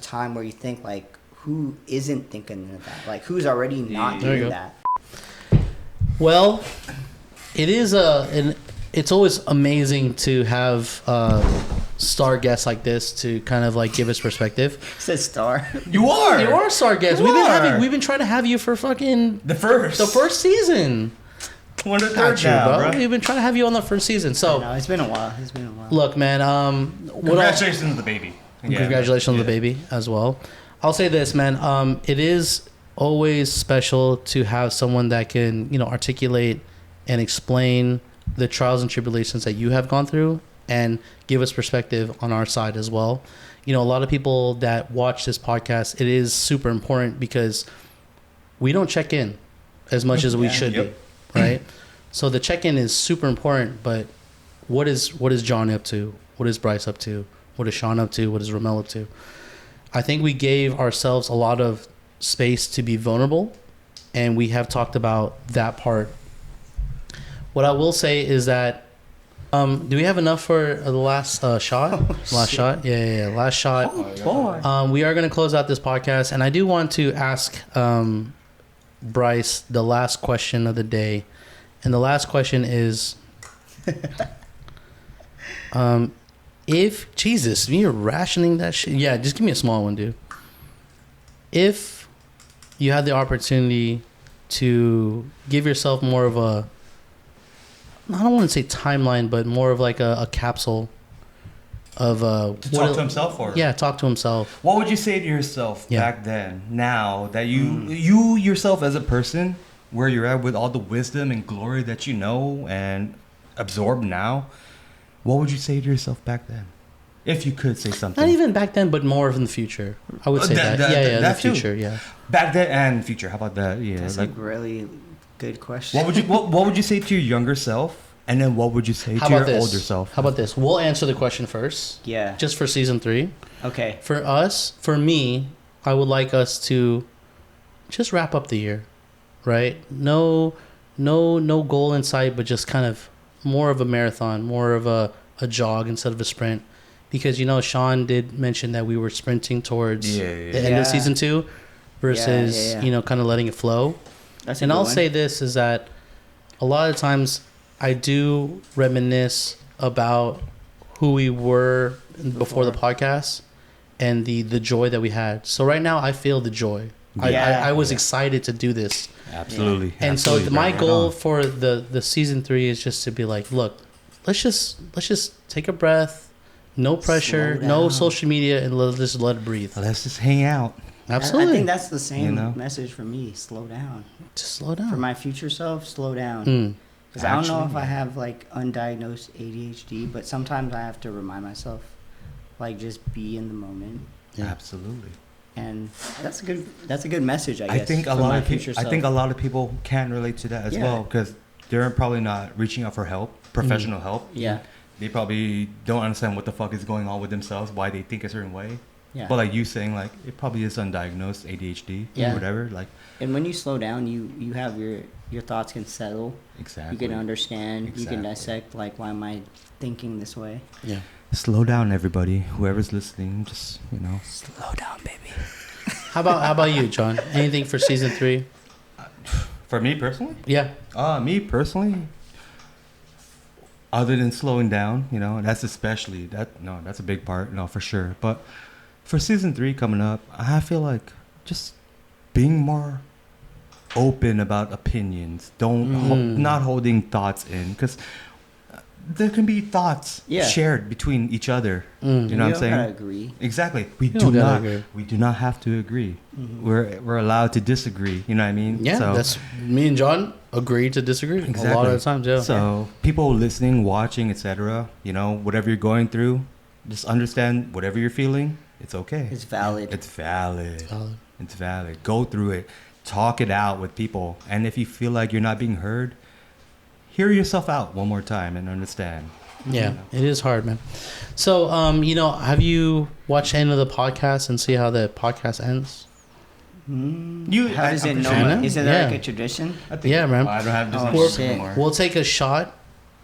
Speaker 1: time where you think, like, who isn't thinking of that? Like, who's already not doing that?
Speaker 3: Well, it is it's always amazing to have star guests like this to kind of, like, give us perspective.
Speaker 1: It says star.
Speaker 3: You are a star guest. We've been trying to have you for fucking
Speaker 2: the first
Speaker 3: season.
Speaker 2: One of the third now, bro.
Speaker 3: We've been trying to have you on the first season. So
Speaker 1: no, it's been a while.
Speaker 3: Look, man.
Speaker 2: Congratulations to the baby.
Speaker 3: Congratulations on the baby as well. I'll say this, man. It is always special to have someone that can, you know, articulate and explain the trials and tribulations that you have gone through and give us perspective on our side as well. You know, a lot of people that watch this podcast, it is super important because we don't check in as much as we should be, right? So the check-in is super important, but what is John up to? What is Bryce up to? What is Sean up to? What is Rommel up to? I think we gave ourselves a lot of space to be vulnerable, and we have talked about that part. What I will say is that, do we have enough for the last shot? Last shot? Yeah. Last shot.
Speaker 1: Boy.
Speaker 3: We are going to close out this podcast, and I do want to ask Bryce the last question of the day. And the last question is, if, Jesus, you're rationing that shit. Yeah, just give me a small one, dude. If you had the opportunity to give yourself more of a, I don't want to say timeline, but more of like a capsule of
Speaker 2: Talk to himself, or
Speaker 3: yeah, talk to himself.
Speaker 2: what would you say to yourself back then? Now that you yourself as a person, where you're at with all the wisdom and glory that you know and absorb now, what would you say to yourself back then, if you could say something?
Speaker 3: Not even back then, but more of in the future. I would say that. Yeah, in the
Speaker 2: that too.
Speaker 3: future. Yeah.
Speaker 2: Back then and future. How about that? Yeah,
Speaker 1: That's
Speaker 2: like
Speaker 1: a really good question.
Speaker 2: what would you say to your younger self, and then what would you say
Speaker 3: How
Speaker 2: to your
Speaker 3: about this?
Speaker 2: older self?
Speaker 3: How about this? We'll answer the question first.
Speaker 1: Yeah.
Speaker 3: Just for season 3.
Speaker 1: Okay.
Speaker 3: For us, for me, I would like us to just wrap up the year, right? No goal in sight, but just kind of more of a marathon, more of a jog instead of a sprint. Because, Sean did mention that we were sprinting towards the end of season 2 versus, kind of letting it flow.
Speaker 1: That's a
Speaker 3: And
Speaker 1: good
Speaker 3: I'll
Speaker 1: one.
Speaker 3: say this is that a lot of times I do reminisce about who we were before the podcast and the joy that we had. So right now I feel the joy. I was excited to do this.
Speaker 2: Absolutely.
Speaker 3: And
Speaker 2: Absolutely,
Speaker 3: so my
Speaker 2: bro.
Speaker 3: goal for the season 3 is just to be like, look, let's just take a breath, no pressure,
Speaker 1: Slow
Speaker 3: no
Speaker 1: down.
Speaker 3: social media, and let's let it breathe.
Speaker 2: Let's just hang out.
Speaker 3: Absolutely.
Speaker 1: I think that's the same
Speaker 2: You know?
Speaker 1: message for me. Slow down.
Speaker 3: just slow down.
Speaker 1: For my future self, slow down.
Speaker 3: Mm.
Speaker 1: Because I don't know if
Speaker 2: Actually,
Speaker 1: I have like undiagnosed ADHD, but sometimes I have to remind myself, like, just be in the moment.
Speaker 3: Yeah.
Speaker 2: Absolutely.
Speaker 1: And that's a good message, I guess.
Speaker 2: I think a
Speaker 1: for
Speaker 2: lot
Speaker 1: my
Speaker 2: of
Speaker 1: future
Speaker 2: people. I
Speaker 1: self.
Speaker 2: think a lot of people can relate to that as
Speaker 1: Yeah.
Speaker 2: well, because they're probably not reaching out for help, professional help.
Speaker 1: Yeah.
Speaker 2: They probably don't understand what the fuck is going on with themselves, why they think a certain way.
Speaker 1: Yeah.
Speaker 2: But like you saying, like it probably is undiagnosed ADHD
Speaker 1: Yeah.
Speaker 2: or whatever. Like
Speaker 1: And when you slow down, you have your thoughts can settle.
Speaker 2: exactly.
Speaker 1: You can understand. You can
Speaker 2: Exactly.
Speaker 1: dissect, like, why am I thinking this way?
Speaker 3: Yeah.
Speaker 2: Slow down, everybody. Whoever's listening, just
Speaker 1: Slow down, baby.
Speaker 3: How about you, John? Anything for season 3?
Speaker 2: For me personally.
Speaker 3: Yeah.
Speaker 2: Me personally. Other than slowing down, that's especially that's a big part, for sure. But for season 3 coming up, I feel like just being more open about opinions. Not holding thoughts in, because there can be thoughts shared between each other.
Speaker 3: Mm.
Speaker 2: You know what I'm
Speaker 1: We
Speaker 2: saying?
Speaker 1: don't gotta agree.
Speaker 2: Exactly. We
Speaker 3: don't
Speaker 2: do
Speaker 3: gotta
Speaker 2: not.
Speaker 3: agree.
Speaker 2: We do not have to agree.
Speaker 1: Mhm.
Speaker 2: We're allowed to disagree. You know what I mean?
Speaker 3: Yeah,
Speaker 2: So,
Speaker 3: that's me and John agree to disagree a lot
Speaker 2: Exactly.
Speaker 3: of the times. Yeah.
Speaker 2: So people listening, watching, etc. Whatever you're going through, just understand whatever you're feeling. It's okay.
Speaker 1: It's valid.
Speaker 2: It's valid.
Speaker 3: Valid.
Speaker 2: It's valid. Go through it. Talk it out with people. And if you feel like you're not being heard, hear yourself out one more time and understand.
Speaker 3: Yeah, it is hard, man. So, have you watched any of the podcasts and see how the podcast ends?
Speaker 1: How does it
Speaker 2: I'm
Speaker 1: know?
Speaker 2: pretty sure.
Speaker 1: Is it
Speaker 3: Yeah.
Speaker 1: like a tradition?
Speaker 2: I think,
Speaker 3: Yeah, man.
Speaker 2: I don't have Disney
Speaker 1: Oh,
Speaker 2: Plus
Speaker 1: shit.
Speaker 2: anymore.
Speaker 3: We'll take a shot,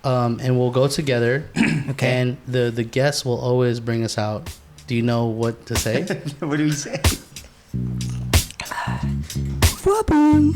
Speaker 3: and we'll go together.
Speaker 1: Okay.
Speaker 3: And the guest will always bring us out. Do you know what to say?
Speaker 1: What do we say?
Speaker 3: FWABOOM.